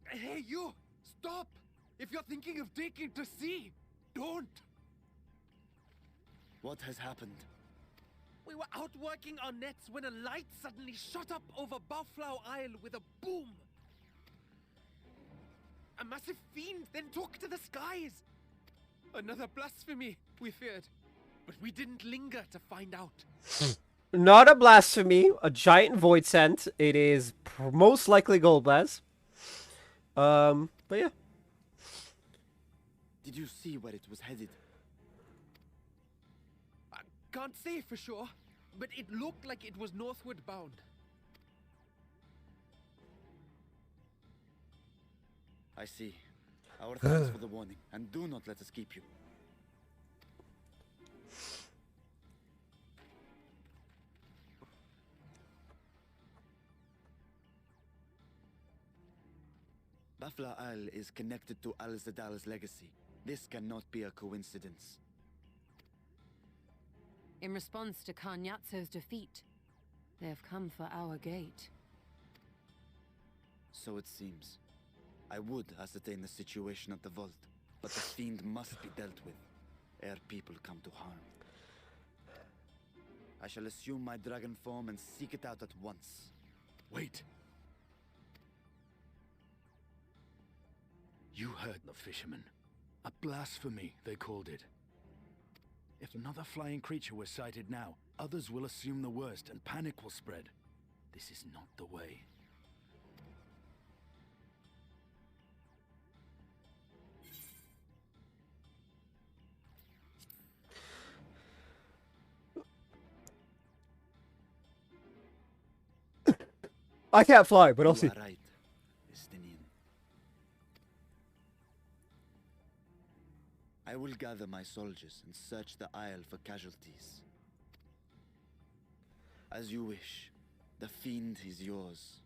Hey, you! Stop! If you're thinking of taking to sea, don't! What has happened? We were out working our nets when a light suddenly shot up over Buffalo Isle with a boom. A massive fiend then took to the skies. Another blasphemy, we feared. But we didn't linger to find out. Not a blasphemy, a giant void scent. It is most likely Goldblast. But yeah. Did you see where it was headed? I can't say for sure, but it looked like it was northward bound. I see. Our thanks for the warning, and do not let us keep you. Bafla Isle is connected to Al-Zadal's legacy. This cannot be a coincidence. In response to Karnyatso's defeat, they have come for our gate. So it seems. I would ascertain the situation at the vault, but the fiend must be dealt with, ere people come to harm. I shall assume my dragon form and seek it out at once. Wait. You heard the fisherman. A blasphemy, they called it. If another flying creature was sighted now, others will assume the worst and panic will spread. This is not the way. I can't fly, but I'll see. You are right, Estinian. I will gather my soldiers and search the Isle for casualties. As you wish. The fiend is yours.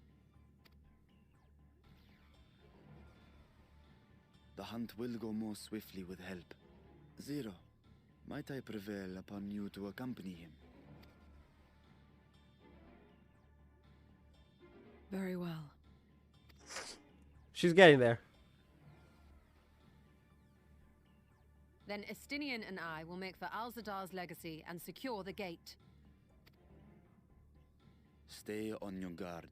The hunt will go more swiftly with help. Zero, might I prevail upon you to accompany him? Very well. She's getting there. Then Estinian and I will make for Al-Zadar's legacy and secure the gate. Stay on your guard.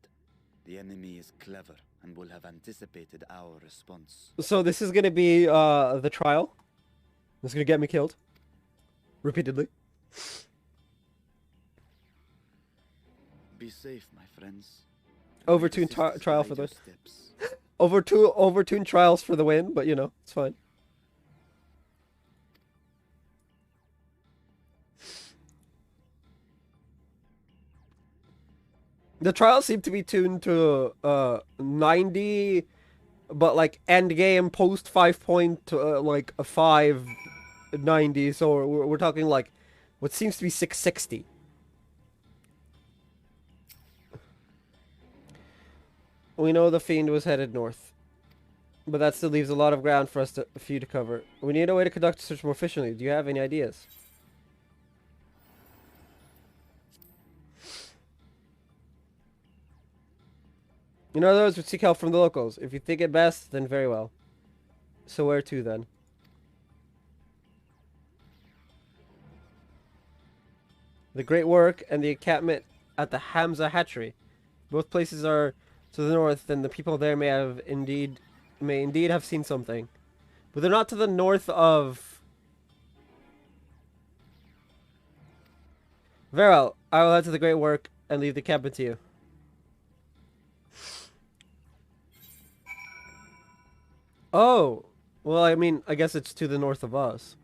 The enemy is clever and will have anticipated our response. So this is gonna be the trial. This is gonna get me killed. Repeatedly. Be safe, my friends. Overtune trial for the overtune trials for the win, but you know, it's fine. The trials seem to be tuned to 90, but like end game post 5.5 like a 590, so we're talking like what seems to be 660. We know the fiend was headed north, but that still leaves a lot of ground for you to cover. We need a way to conduct search more efficiently. Do you have any ideas? In other words, we seek help from the locals. If you think it best, then very well. So where to then? The Great Work and the encampment at the Hamza Hatchery. Both places are to the north, and the people there may indeed have seen something. But they're not to the north of... Very well. I will head to the Great Work and leave the encampment to you. Oh, well, I mean, I guess it's to the north of us.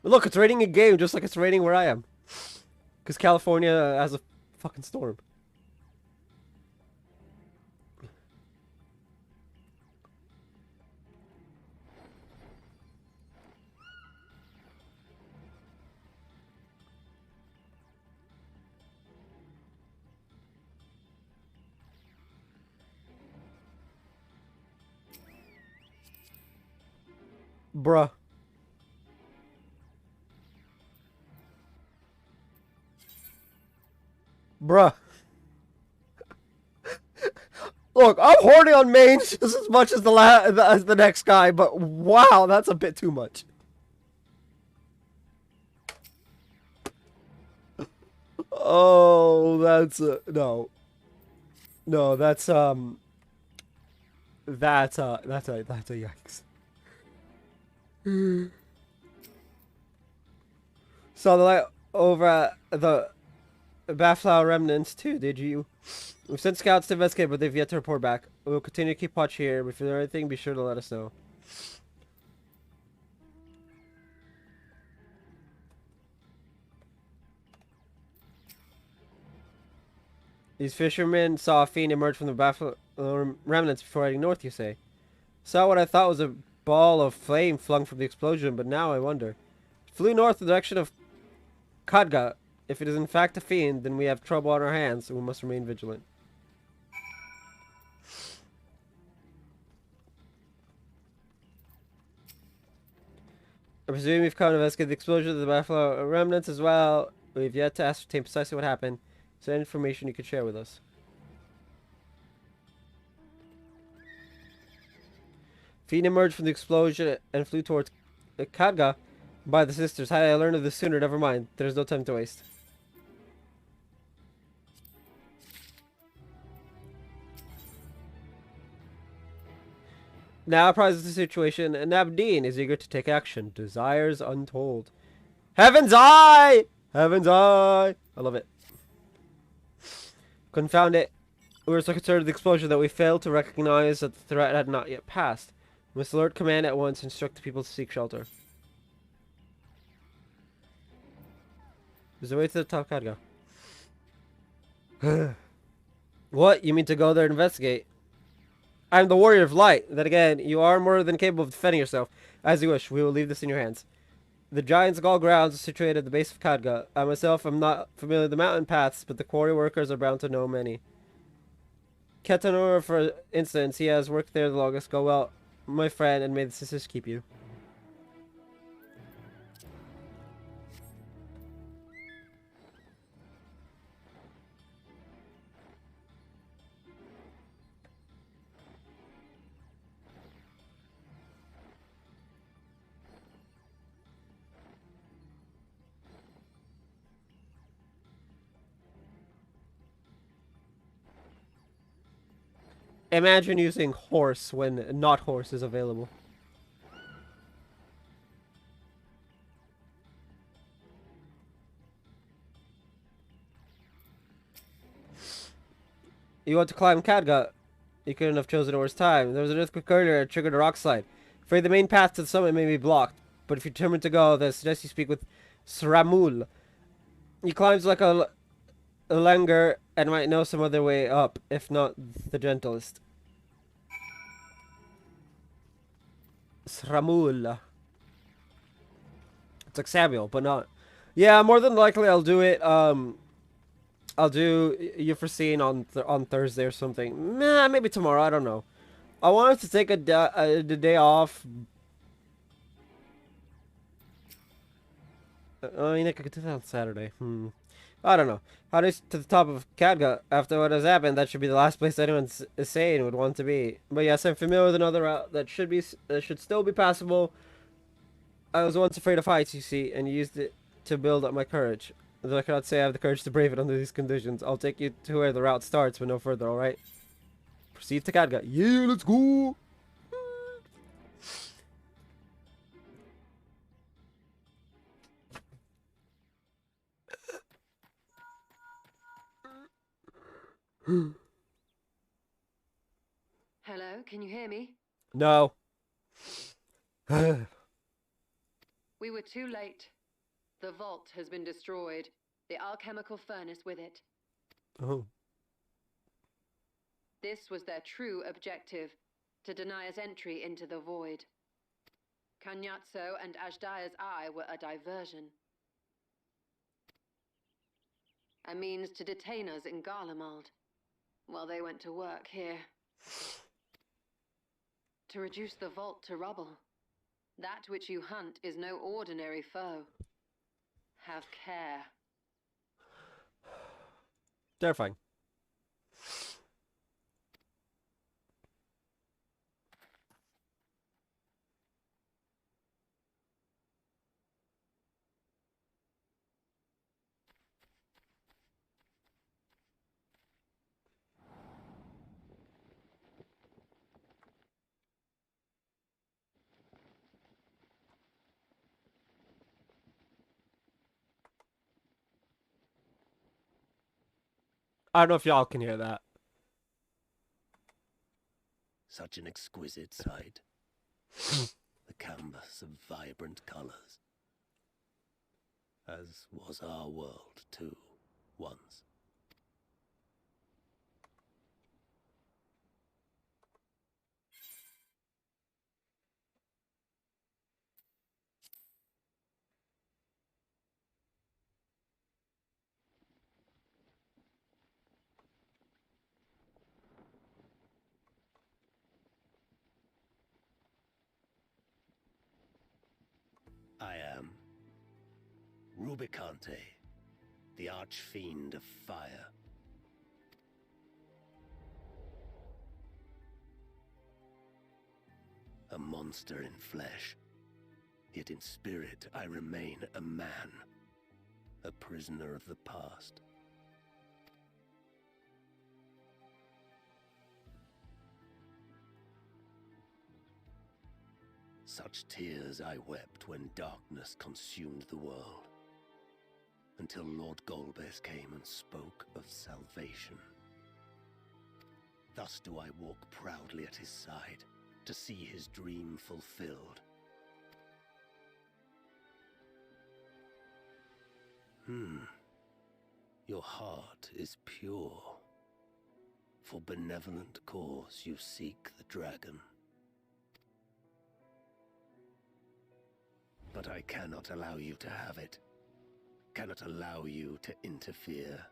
Look, it's raining in game just like it's raining where I am. Because California has a fucking storm. Bruh. Bruh. Look, I'm horny on mains just as much as the next guy, but wow, that's a bit too much. Oh, that's no. No, that's a yikes. Saw the light over at the Bafflower remnants too, did you? We've sent scouts to investigate, but they've yet to report back. We'll continue to keep watch here. If there's anything, be sure to let us know. These fishermen saw a fiend emerge from the Bafflower remnants before heading north, you say? Saw what I thought was a ball of flame flung from the explosion, but now I wonder. It flew north in the direction of Khadga. If it is in fact a fiend, then we have trouble on our hands, and we must remain vigilant. I presume we've come to investigate the explosion of the Buffalo remnants as well. We've yet to ascertain precisely what happened. Is there information you could share with us? Fiend emerged from the explosion and flew towards Khadga by the sisters. Had I learned of this sooner, never mind. There's no time to waste. Now apprised the situation, and Abdeen is eager to take action. Desires untold. Heaven's Eye! Heaven's Eye! I love it. Confound it. We were so concerned with the explosion that we failed to recognize that the threat had not yet passed. We must alert command at once and instruct the people to seek shelter. There's a way to the top Khadga. What? You mean to go there and investigate? I'm the warrior of light. Then again, you are more than capable of defending yourself. As you wish, we will leave this in your hands. The Giant's Gall grounds are situated at the base of Khadga. I myself am not familiar with the mountain paths, but the quarry workers are bound to know many. Ketanur, for instance, he has worked there the longest. Go well, my friend, and may the sisters keep you. Imagine using horse when not horse is available. You want to climb Khadga? You couldn't have chosen a worse time. There was an earthquake earlier that triggered a rock slide. Afraid the main path to the summit may be blocked, but if you're determined to go, then I suggest you speak with Sramul. He climbs like a Langer and might know some other way up, if not the gentlest. Sramul. It's like Samuel, but not. Yeah, more than likely I'll do it. I'll do Euphrosyne on Thursday or something. Nah, maybe tomorrow. I don't know. I wanted to take a day off. I mean, I could do that on Saturday. I don't know. How to the top of Khadga after what has happened? That should be the last place anyone sane would want to be. But yes, I'm familiar with another route that should still be passable. I was once afraid of heights, you see, and used it to build up my courage. Though I cannot say I have the courage to brave it under these conditions. I'll take you to where the route starts, but no further. All right. Proceed to Khadga. Yeah, let's go. Hello, can you hear me? No. We were too late. The vault has been destroyed. The alchemical furnace with it. Oh. This was their true objective, to deny us entry into the void. Kanyatso and Ajdaya's eye were a diversion. A means to detain us in Garlemald, while they went to work here. To reduce the vault to rubble. That which you hunt is no ordinary foe. Have care. Terrifying. I don't know if y'all can hear that. Such an exquisite sight. The canvas of vibrant colors. As was our world, too, once. I am Rubicante, the archfiend of fire. A monster in flesh, yet in spirit I remain a man, a prisoner of the past. Such tears I wept when darkness consumed the world, until Lord Golbez came and spoke of salvation. Thus do I walk proudly at his side, to see his dream fulfilled. Your heart is pure. For benevolent cause you seek the dragon. But I cannot allow you to have it. Cannot allow you to interfere.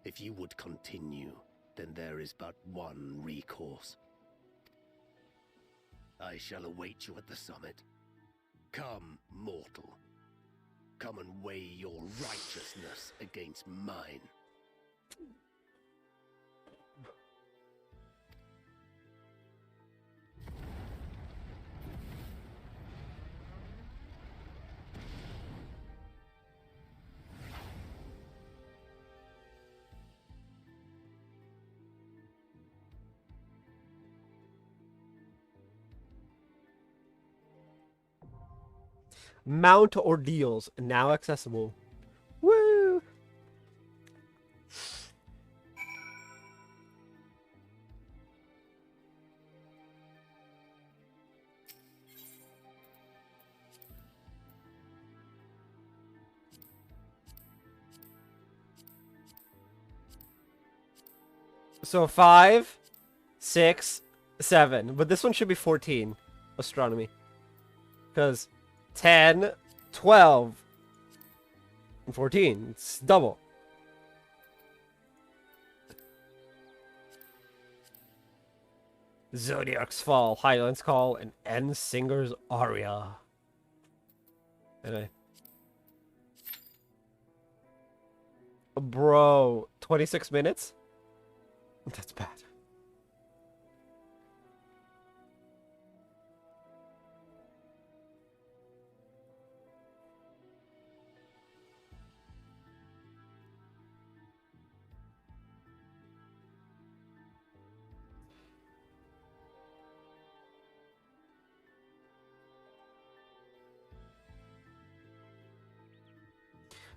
If you would continue, then there is but one recourse. I shall await you at the summit. Come, mortal. Come and weigh your righteousness against mine. Mount Ordeals, now accessible. Woo! So 5, 6, 7. But this one should be 14. Astronomy. Because 10, 12, and 14. It's double. Zodiac's Fall, Highland's Call, and End Singer's Aria. Anyway. Bro, 26 minutes? That's bad.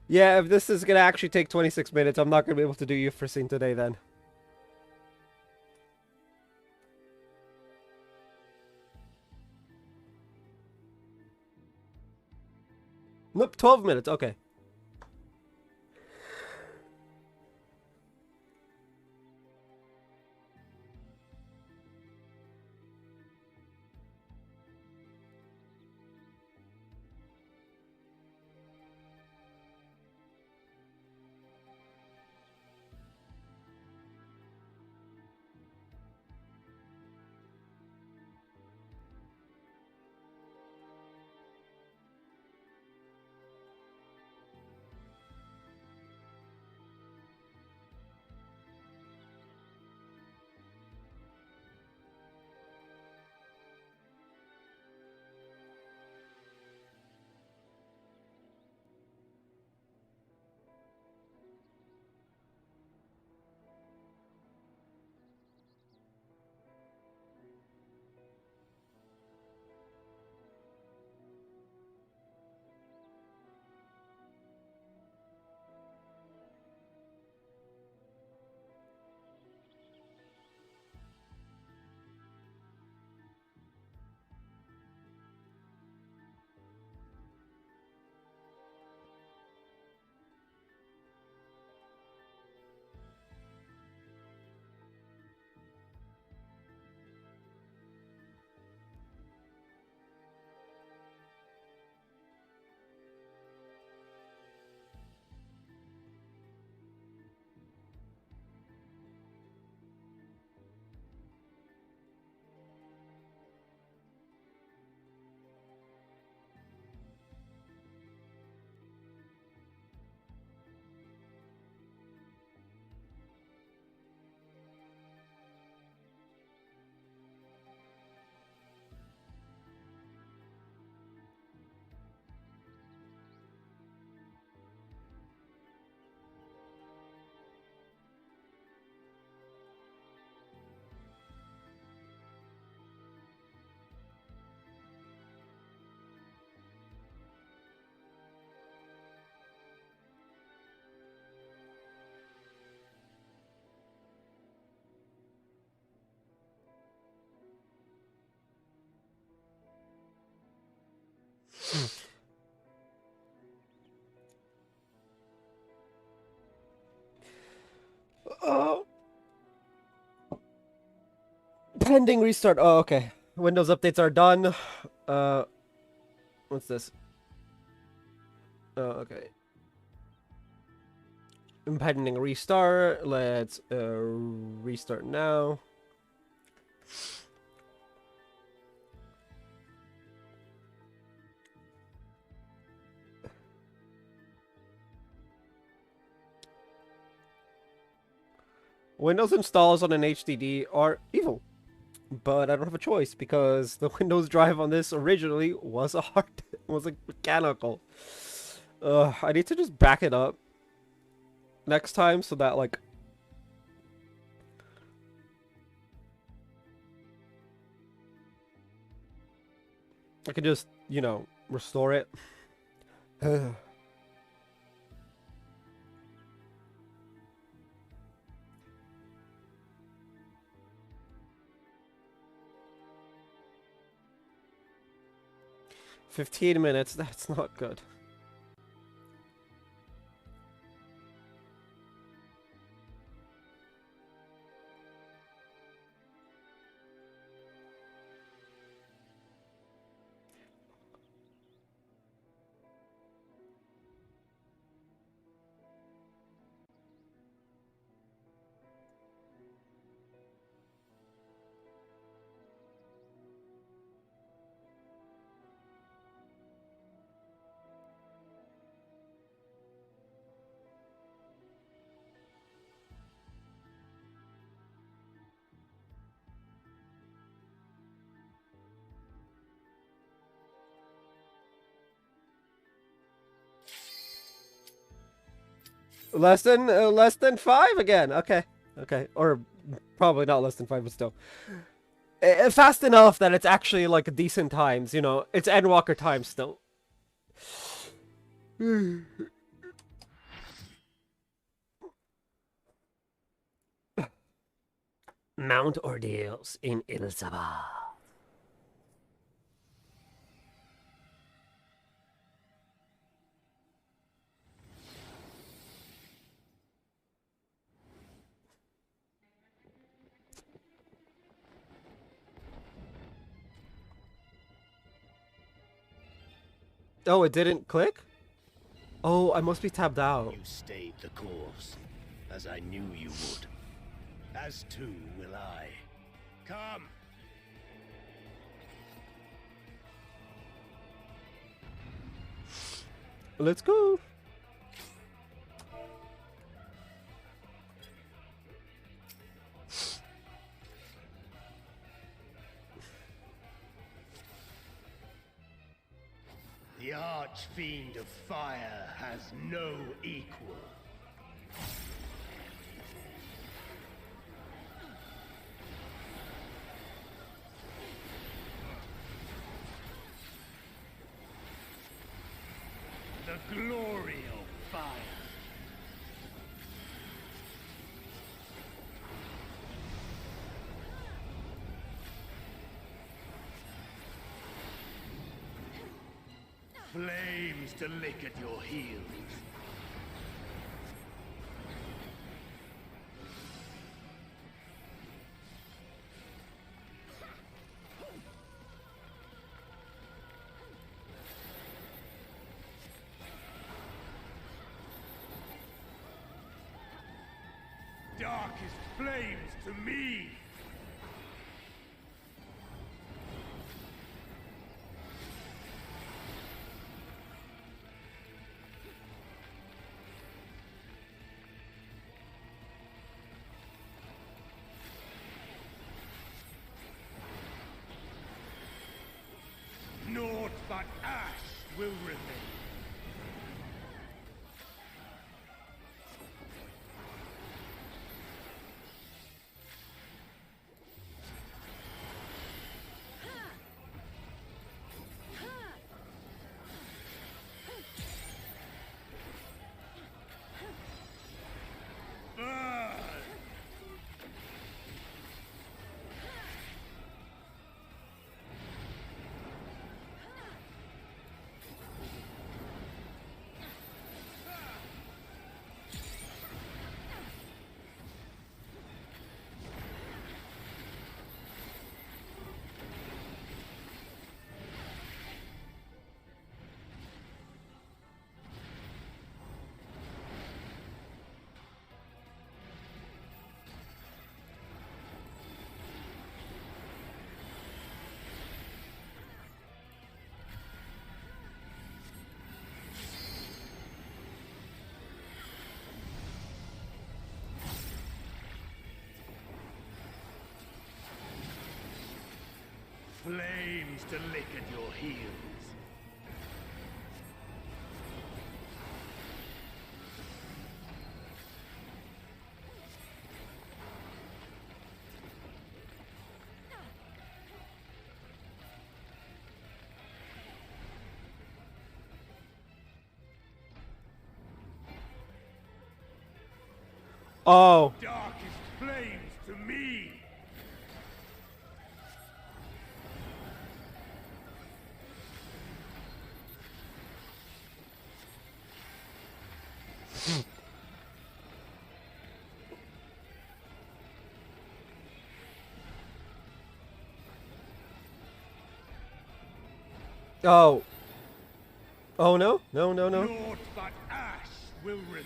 Yeah, if this is gonna actually take 26 minutes, I'm not gonna be able to do Euphrosyne today then. Nope, 12 minutes, okay. Oh. Pending restart. Oh, okay. Windows updates are done. What's this? Oh, okay. Pending restart. Let's restart now. Windows installs on an HDD are evil, but I don't have a choice because the Windows drive on this originally was a mechanical. I need to just back it up next time so that like I can just, you know, restore it. 15 minutes, that's not good. Less than 5 again. Okay. Okay. Or probably not less than 5, but still. Fast enough that it's actually like decent times, you know. It's Endwalker times still. Mount ordeals in Ilzaba. Oh, it didn't click? Oh, I must be tabbed out. You stayed the course, as I knew you would. As too will I. Come! Let's go. The Archfiend of Fire has no equal. The glory of fire. Flames to lick at your heels. Darkest flames to me! Naught but ash will remain. flames to lick at your heels. Oh. Darkest flames to me. Oh. Oh no? No, no, no. Naught but ash will remain.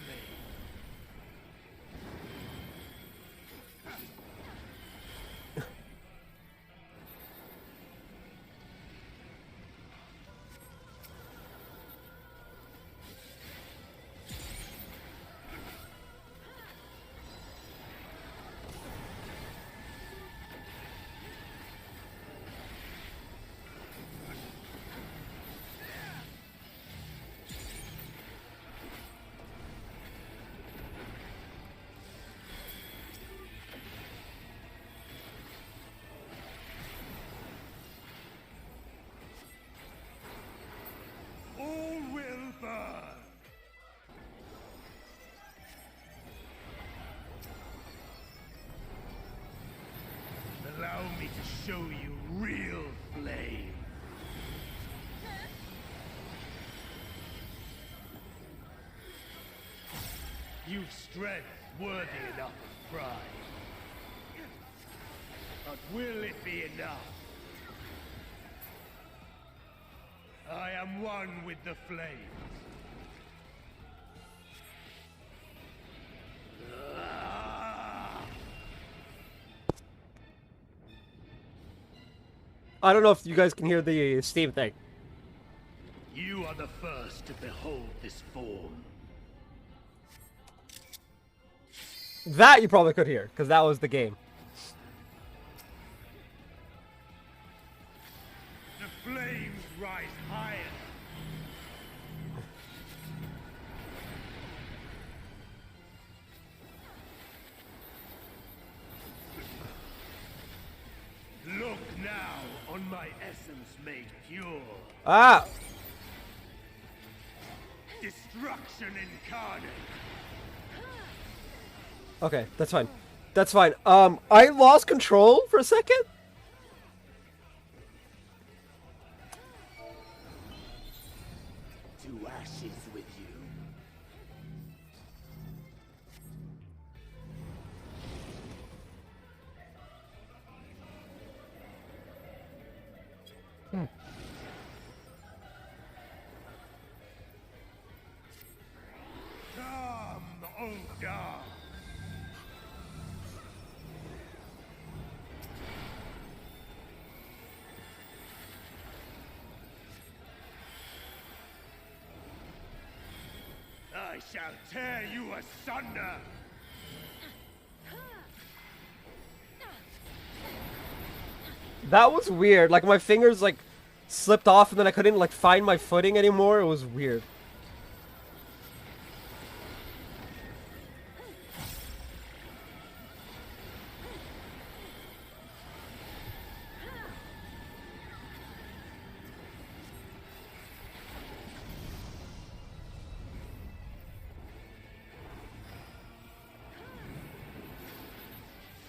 All will burn. Allow me to show you real flame. You've strength worthy enough of pride. But will it be enough? I am one with the flames. I don't know if you guys can hear the Steam thing. You are the first to behold this form. That you probably could hear, because that was the game. The flames rise higher. Look now on my essence made pure. Ah! Destruction incarnate. Okay, that's fine. That's fine. I lost control for a second. To ashes with you. Come, O dark. I shall tear you asunder. That was weird. Like my fingers like slipped off and then I couldn't like find my footing anymore. It was weird.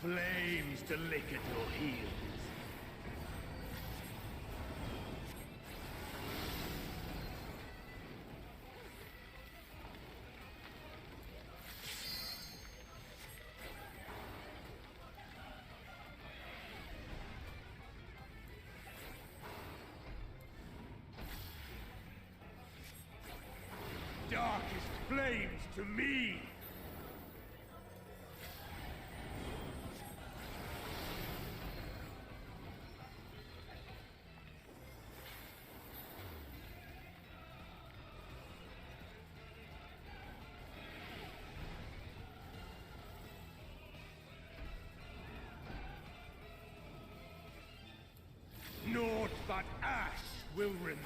Flames to lick at your heels. Darkest flames to me. Naught but will remain.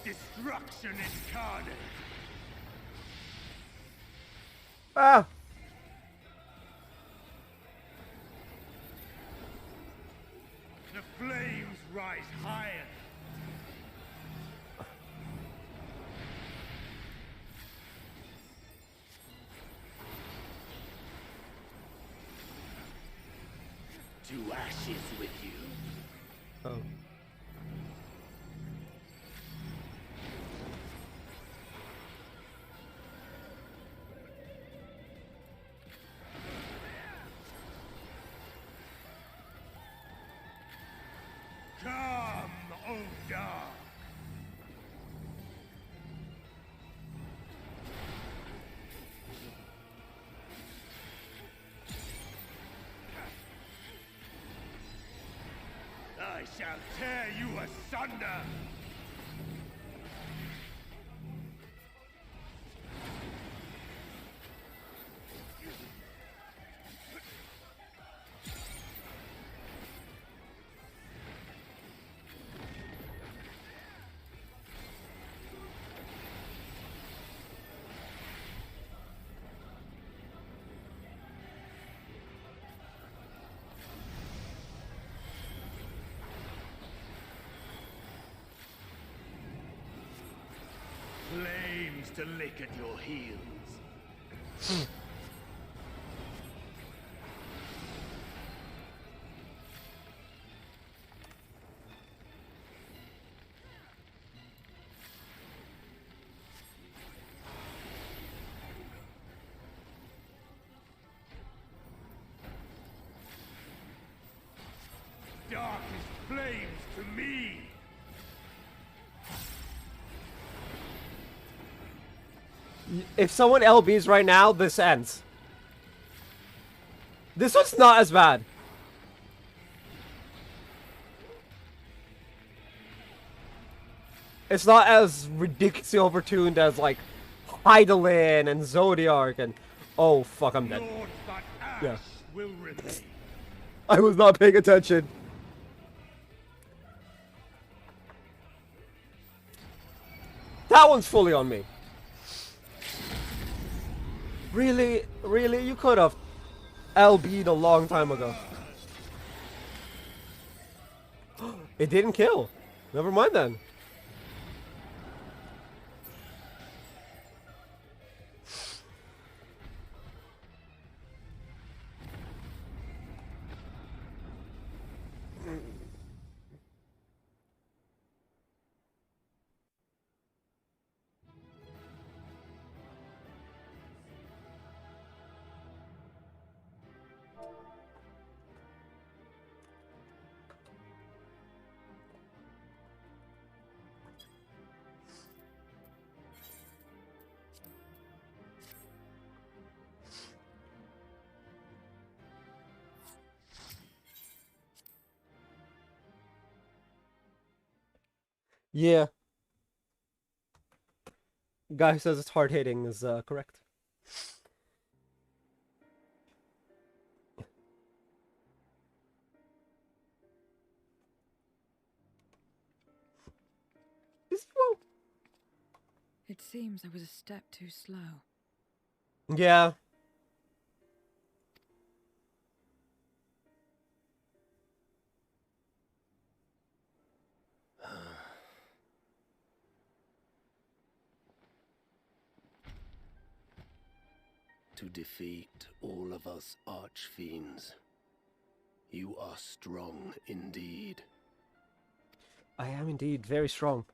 Destruction incarnate! Ah! The flames rise higher! To ashes with you. Oh. Come, O dark! I shall tear you asunder! Flames to lick at your heels. Darkest flames to me! If someone LBs right now, this ends. This one's not as bad. It's not as ridiculously overtuned as like Hydaelyn and Zodiark and oh fuck, I'm dead. Yeah. Will remain. I was not paying attention. That one's fully on me. Really? Really? You could have LB'd a long time ago. It didn't kill. Never mind then. Yeah. Guy who says it's hard hitting is correct. It seems I was a step too slow. Yeah. to defeat all of us archfiends. You are strong indeed. I am indeed very strong.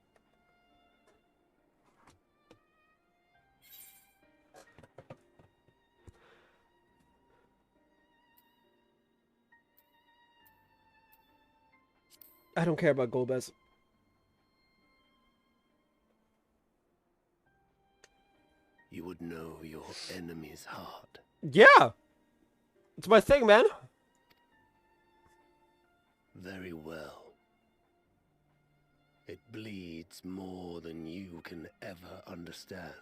I don't care about Golbez. You would know your enemy's heart. Yeah! It's my thing, man. Very well. It bleeds more than you can ever understand.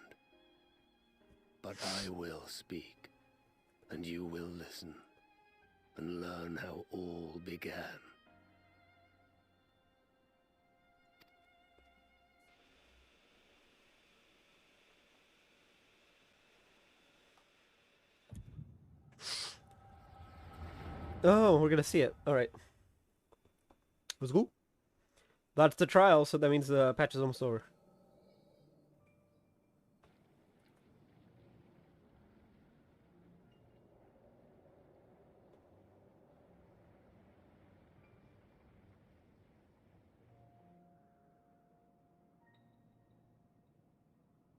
But I will speak, and you will listen, and learn how all began. Oh, we're gonna see it. Alright. Let's go. That's the trial, so that means the patch is almost over.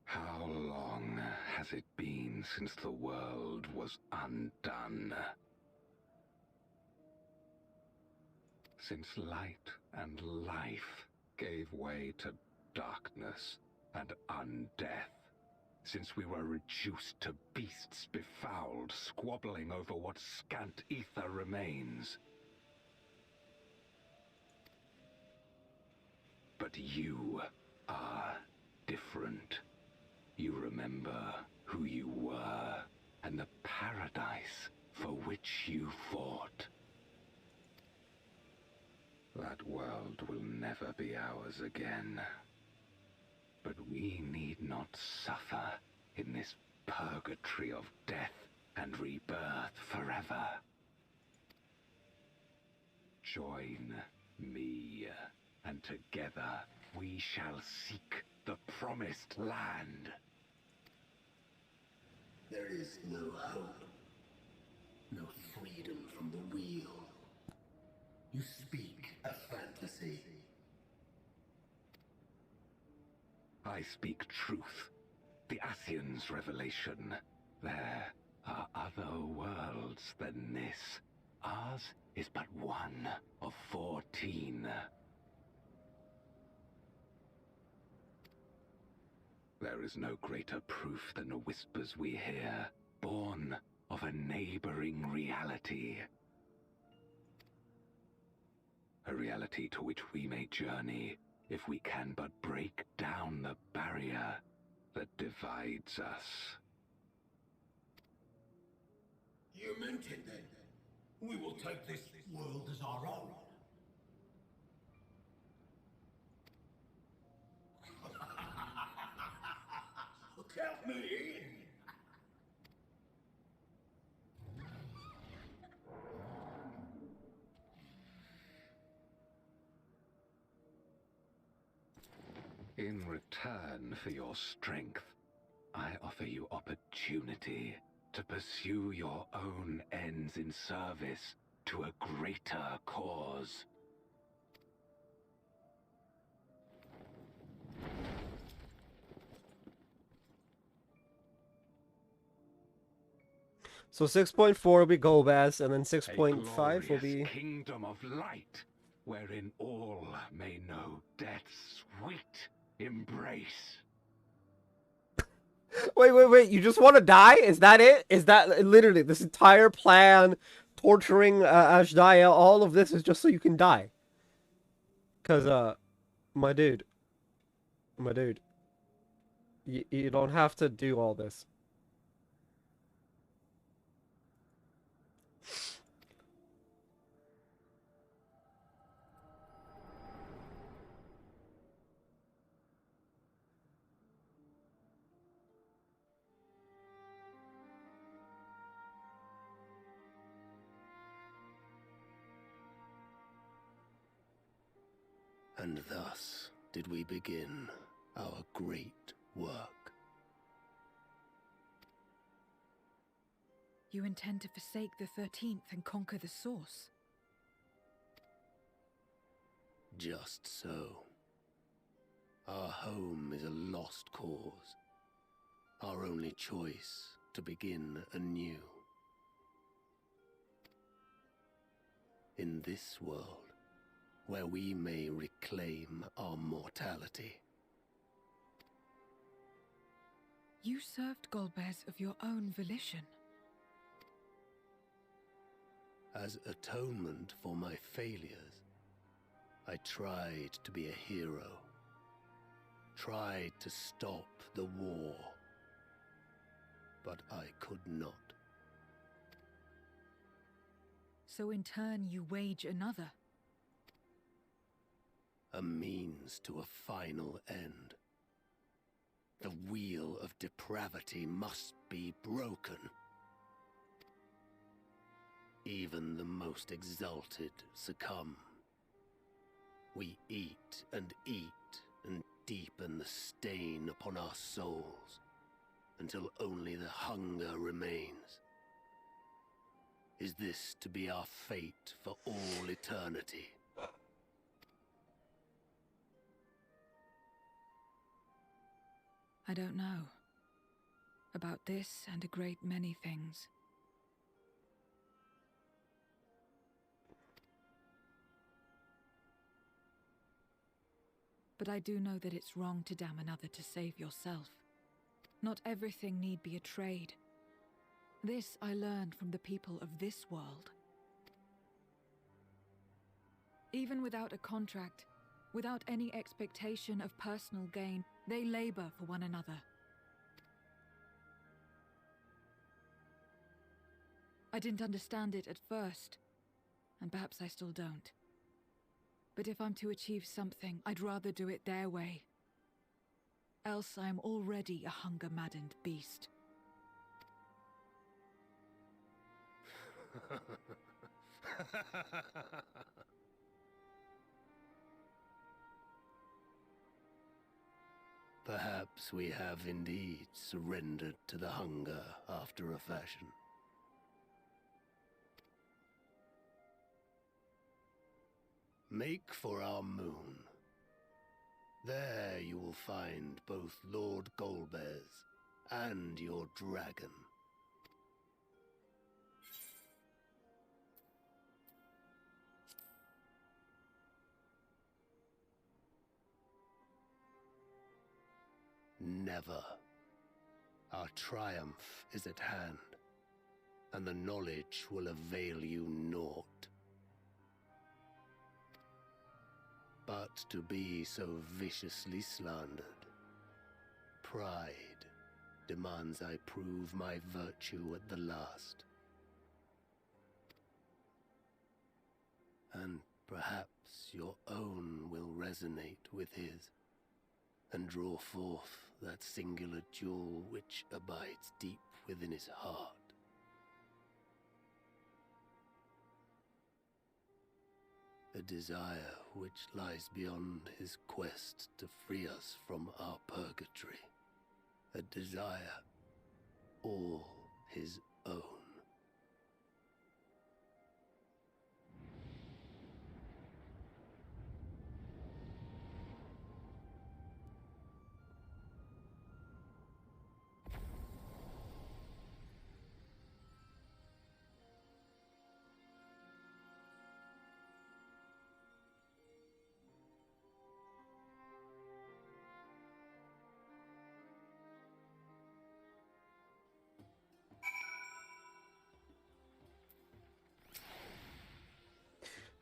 How long has it been since the world was undone? Since light and life gave way to darkness and undeath. Since we were reduced to beasts befouled, squabbling over what scant ether remains. But you are different. You remember who you were and the paradise for which you fought. That world will never be ours again. But we need not suffer in this purgatory of death and rebirth forever. Join me, and together we shall seek the promised land. There is no hope, no freedom from the wheel. You speak a fantasy. I speak truth. The Ascian's revelation. There are other worlds than this. Ours is but one of 14. There is no greater proof than the whispers we hear, born of a neighboring reality. A reality to which we may journey, if we can but break down the barrier that divides us. You meant it then. We will take this world as our own. Count me in. In return for your strength, I offer you opportunity to pursue your own ends in service to a greater cause. So 6.4 will be Golbez, and then 6.5 will be... Kingdom of light, wherein all may know death's sweet embrace. Wait, you just want to die? Is that it? Is that literally this entire plan, torturing Ashdaya, all of this is just so you can die? Because, my dude, you don't have to do all this. And thus did we begin our great work. You intend to forsake the 13th and conquer the source? Just so. Our home is a lost cause. Our only choice to begin anew. In this world, where we may reclaim our mortality. You served Golbez of your own volition. As atonement for my failures, I tried to be a hero. Tried to stop the war. But I could not. So in turn you wage another. A means to a final end. The wheel of depravity must be broken. Even the most exalted succumb. We eat and deepen the stain upon our souls, until only the hunger remains. Is this to be our fate for all eternity? I don't know. About this and a great many things. But I do know that it's wrong to damn another to save yourself. Not everything need be a trade. This I learned from the people of this world. Even without a contract, without any expectation of personal gain, they labor for one another. I didn't understand it at first, and perhaps I still don't. But if I'm to achieve something, I'd rather do it their way. Else I am already a hunger-maddened beast. Perhaps we have indeed surrendered to the hunger after a fashion. Make for our moon. There you will find both Lord Golbez and your dragon. Never. Our triumph is at hand, and the knowledge will avail you naught. But to be so viciously slandered, pride demands I prove my virtue at the last. And perhaps your own will resonate with his, and draw forth that singular jewel which abides deep within his heart. A desire which lies beyond his quest to free us from our purgatory. A desire all his own.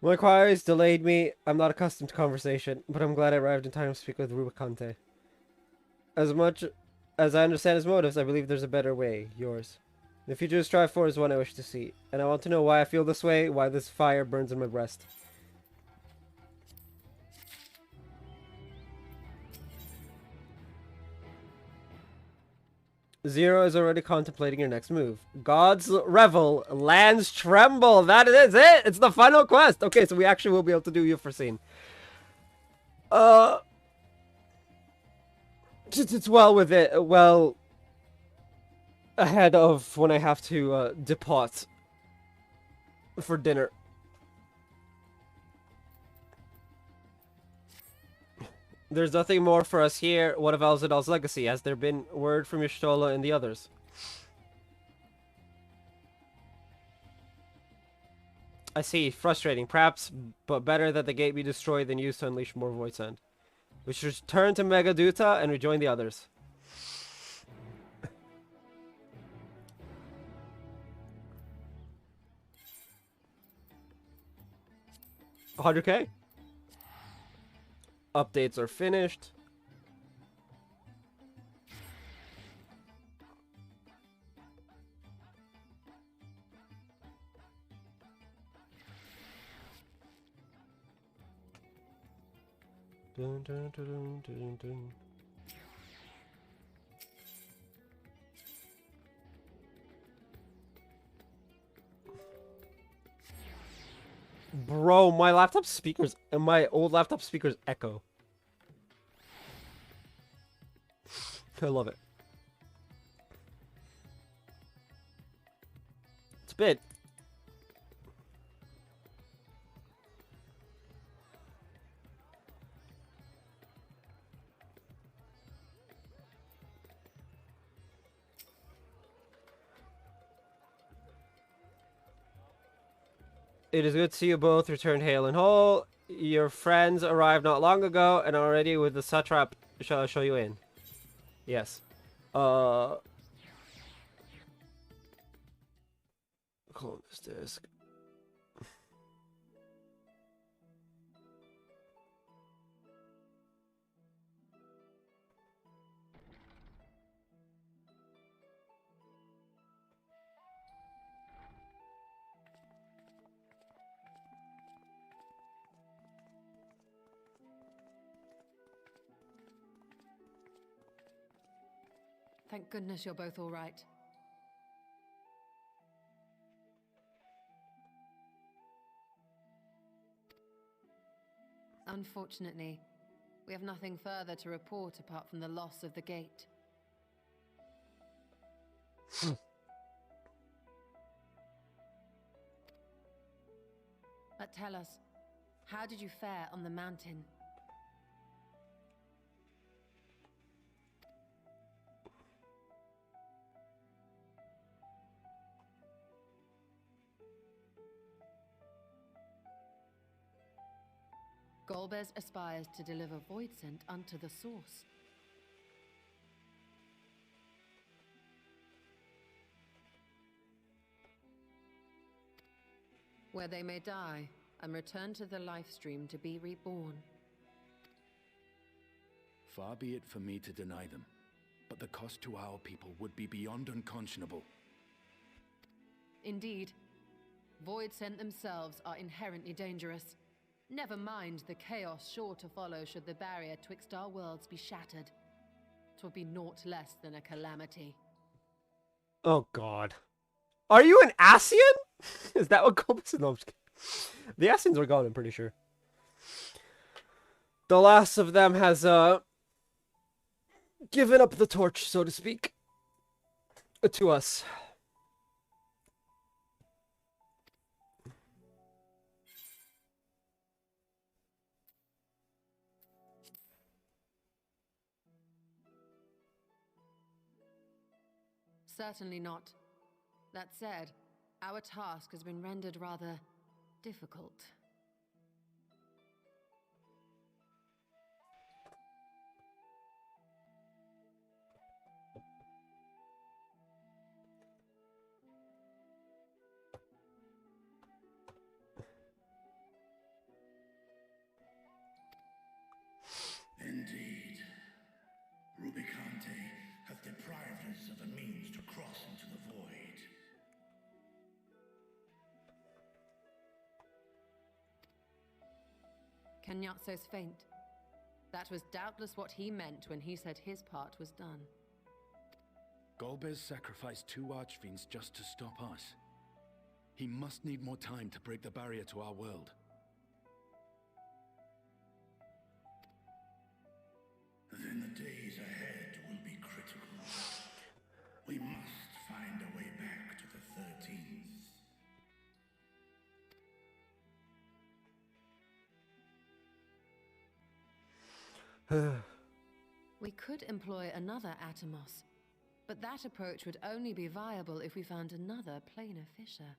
My inquiries delayed me. I'm not accustomed to conversation, but I'm glad I arrived in time to speak with Rubicante. As much as I understand his motives, I believe there's a better way, yours. The future to strive for is one I wish to see, and I want to know why I feel this way, why this fire burns in my breast. Zero is already contemplating your next move. God's Revel lands Tremble. That is it. It's the final quest. Okay, so we actually will be able to do Euphrosyne. It's well with it. Well, ahead of when I have to depart for dinner. There's nothing more for us here. What of Elzadal's legacy? Has there been word from Y'shtola and the others? I see. Frustrating. Perhaps, but better that the gate be destroyed than used to unleash more Void Sand. We should return to Megaduta and rejoin the others. 100k? Updates are finished. Dun, dun, dun, dun, dun, dun. Bro, my laptop speakers and my old laptop speakers echo. I love it. It's a bit. It is good to see you both return hale and whole. Your friends arrived not long ago and already with the satrap shall I show you in. Yes. Clone this disk. Thank goodness you're both all right. Unfortunately, we have nothing further to report apart from the loss of the gate. But tell us, how did you fare on the mountain? Golbez aspires to deliver Voidsent unto the source. Where they may die and return to the life stream to be reborn. Far be it for me to deny them, but the cost to our people would be beyond unconscionable. Indeed, Voidsent themselves are inherently dangerous. Never mind the chaos sure to follow should the barrier twixt our worlds be shattered. 'Twould be naught less than a calamity. Oh god. Are you an Ascian? Is that what Golbez is? No, I'm just kidding. The Ascians are gone, I'm pretty sure. The last of them has given up the torch, so to speak, to us. Certainly not. That said, our task has been rendered rather difficult. Indeed. Rubicante hath deprived us of a means to cross into the void. Kenyatso's faint. That was doubtless what he meant when he said his part was done. Golbez sacrificed 2 archfiends just to stop us. He must need more time to break the barrier to our world. Then the days ahead will be critical. We must We could employ another Atomos, but that approach would only be viable if we found another planar fissure.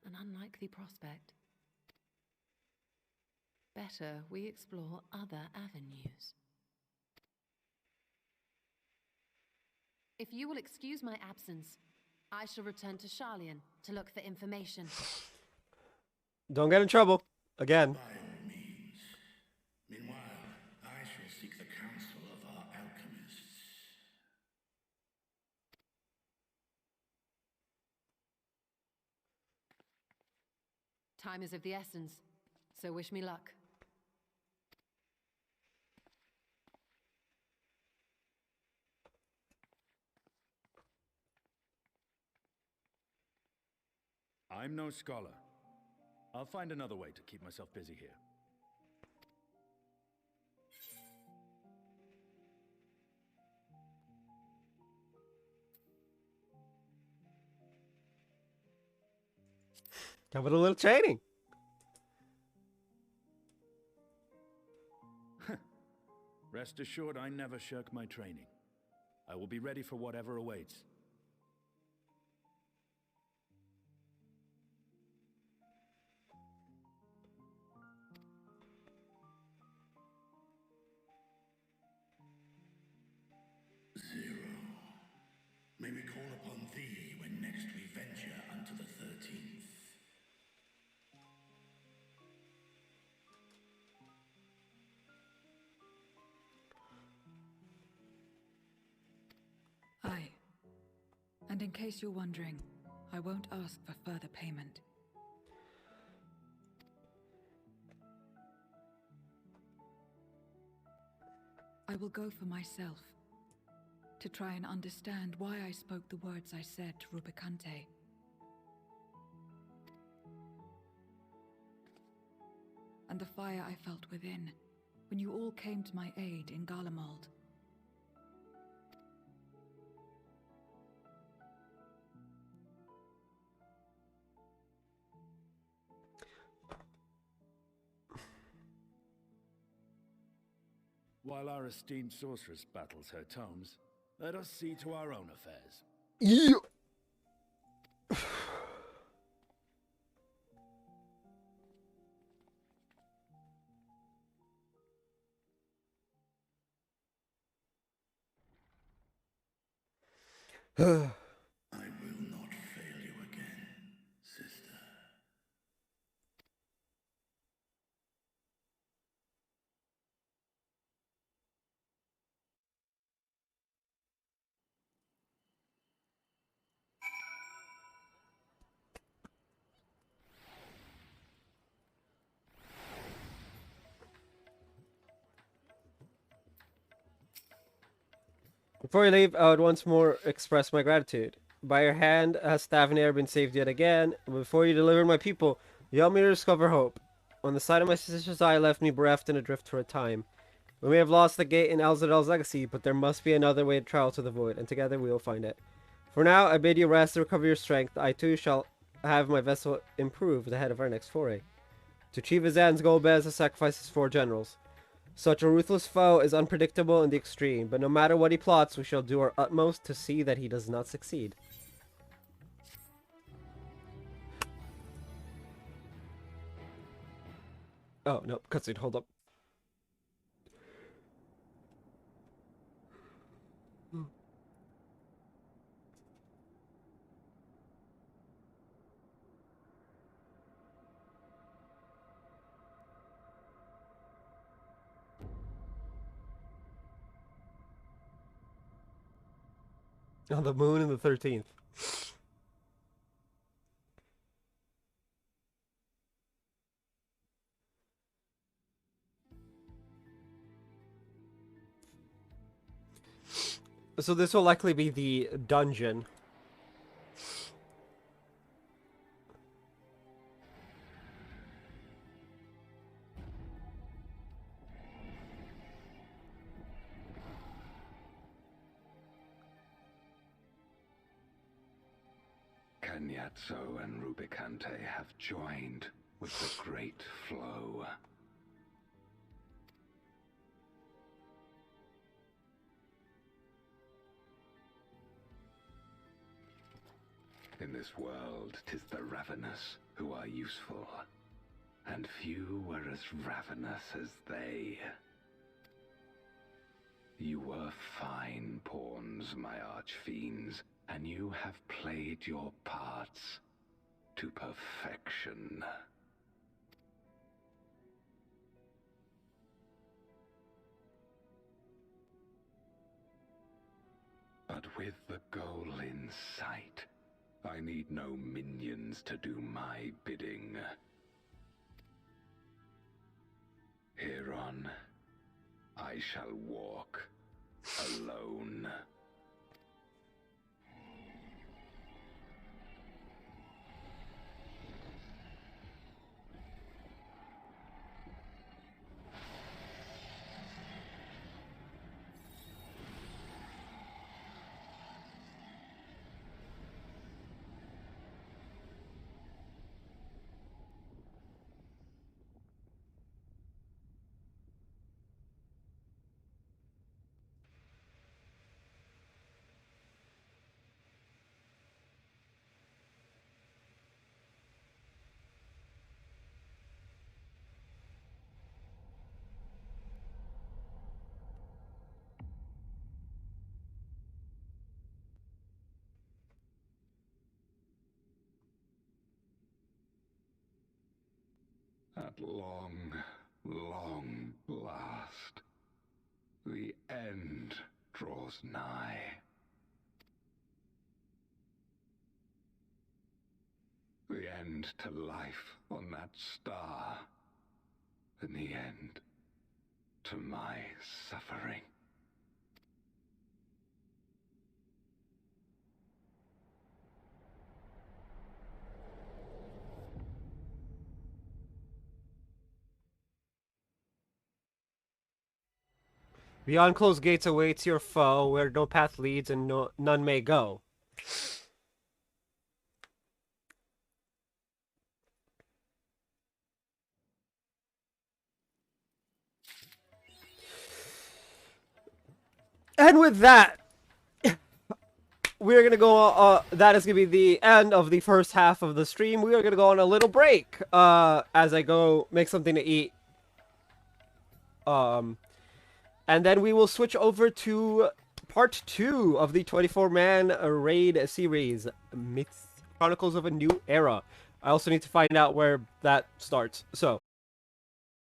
An unlikely prospect. Better we explore other avenues. If you will excuse my absence, I shall return to Sharlayan to look for information. Don't get in trouble. Again. By all means. Meanwhile, I shall seek the counsel of our alchemists. Time is of the essence, so wish me luck. I'm no scholar. I'll find another way to keep myself busy here. Come with a little training. Rest assured, I never shirk my training. I will be ready for whatever awaits. Zero. May we call upon thee when next we venture unto the 13th. Aye. And in case you're wondering, I won't ask for further payment. I will go for myself, to try and understand why I spoke the words I said to Rubicante. And the fire I felt within, when you all came to my aid in Garlemald. While our esteemed sorceress battles her tomes, let us see to our own affairs. Yeah. I will not fail you again, sister. Before you leave, I would once more express my gratitude. By your hand has Thavnair been saved yet again. Before you delivered my people, you helped me to discover hope. When the sight of my sister's eye left me bereft and adrift for a time. We may have lost the gate in Elzadel's legacy, but there must be another way to travel to the void, and together we will find it. For now, I bid you rest and recover your strength. I too shall have my vessel improved ahead of our next foray. To achieve his ends, Golbez has sacrificed his 4 generals. Such a ruthless foe is unpredictable in the extreme, but no matter what he plots, we shall do our utmost to see that he does not succeed. Oh, no, cutscene, hold up. On the moon and the 13th. So this will likely be the dungeon. Cagnazzo and Rubicante have joined with the Great Flow. this world, 'tis the ravenous who are useful, and few were as ravenous as they. You were fine pawns, my archfiends, and you have played your parts to perfection. But with the goal in sight, I need no minions to do my bidding. Hereon, I shall walk alone. At long, long last, the end draws nigh. The end to life on that star, and the end to my suffering. Beyond closed gates awaits your foe, where no path leads and none may go. And with that, we're gonna go. That is gonna be the end of the first half of the stream. We are gonna go on a little break. As I go make something to eat. And then we will switch over to part 2 of the 24-man raid series, Myths Chronicles of a New Era. I also need to find out where that starts. So,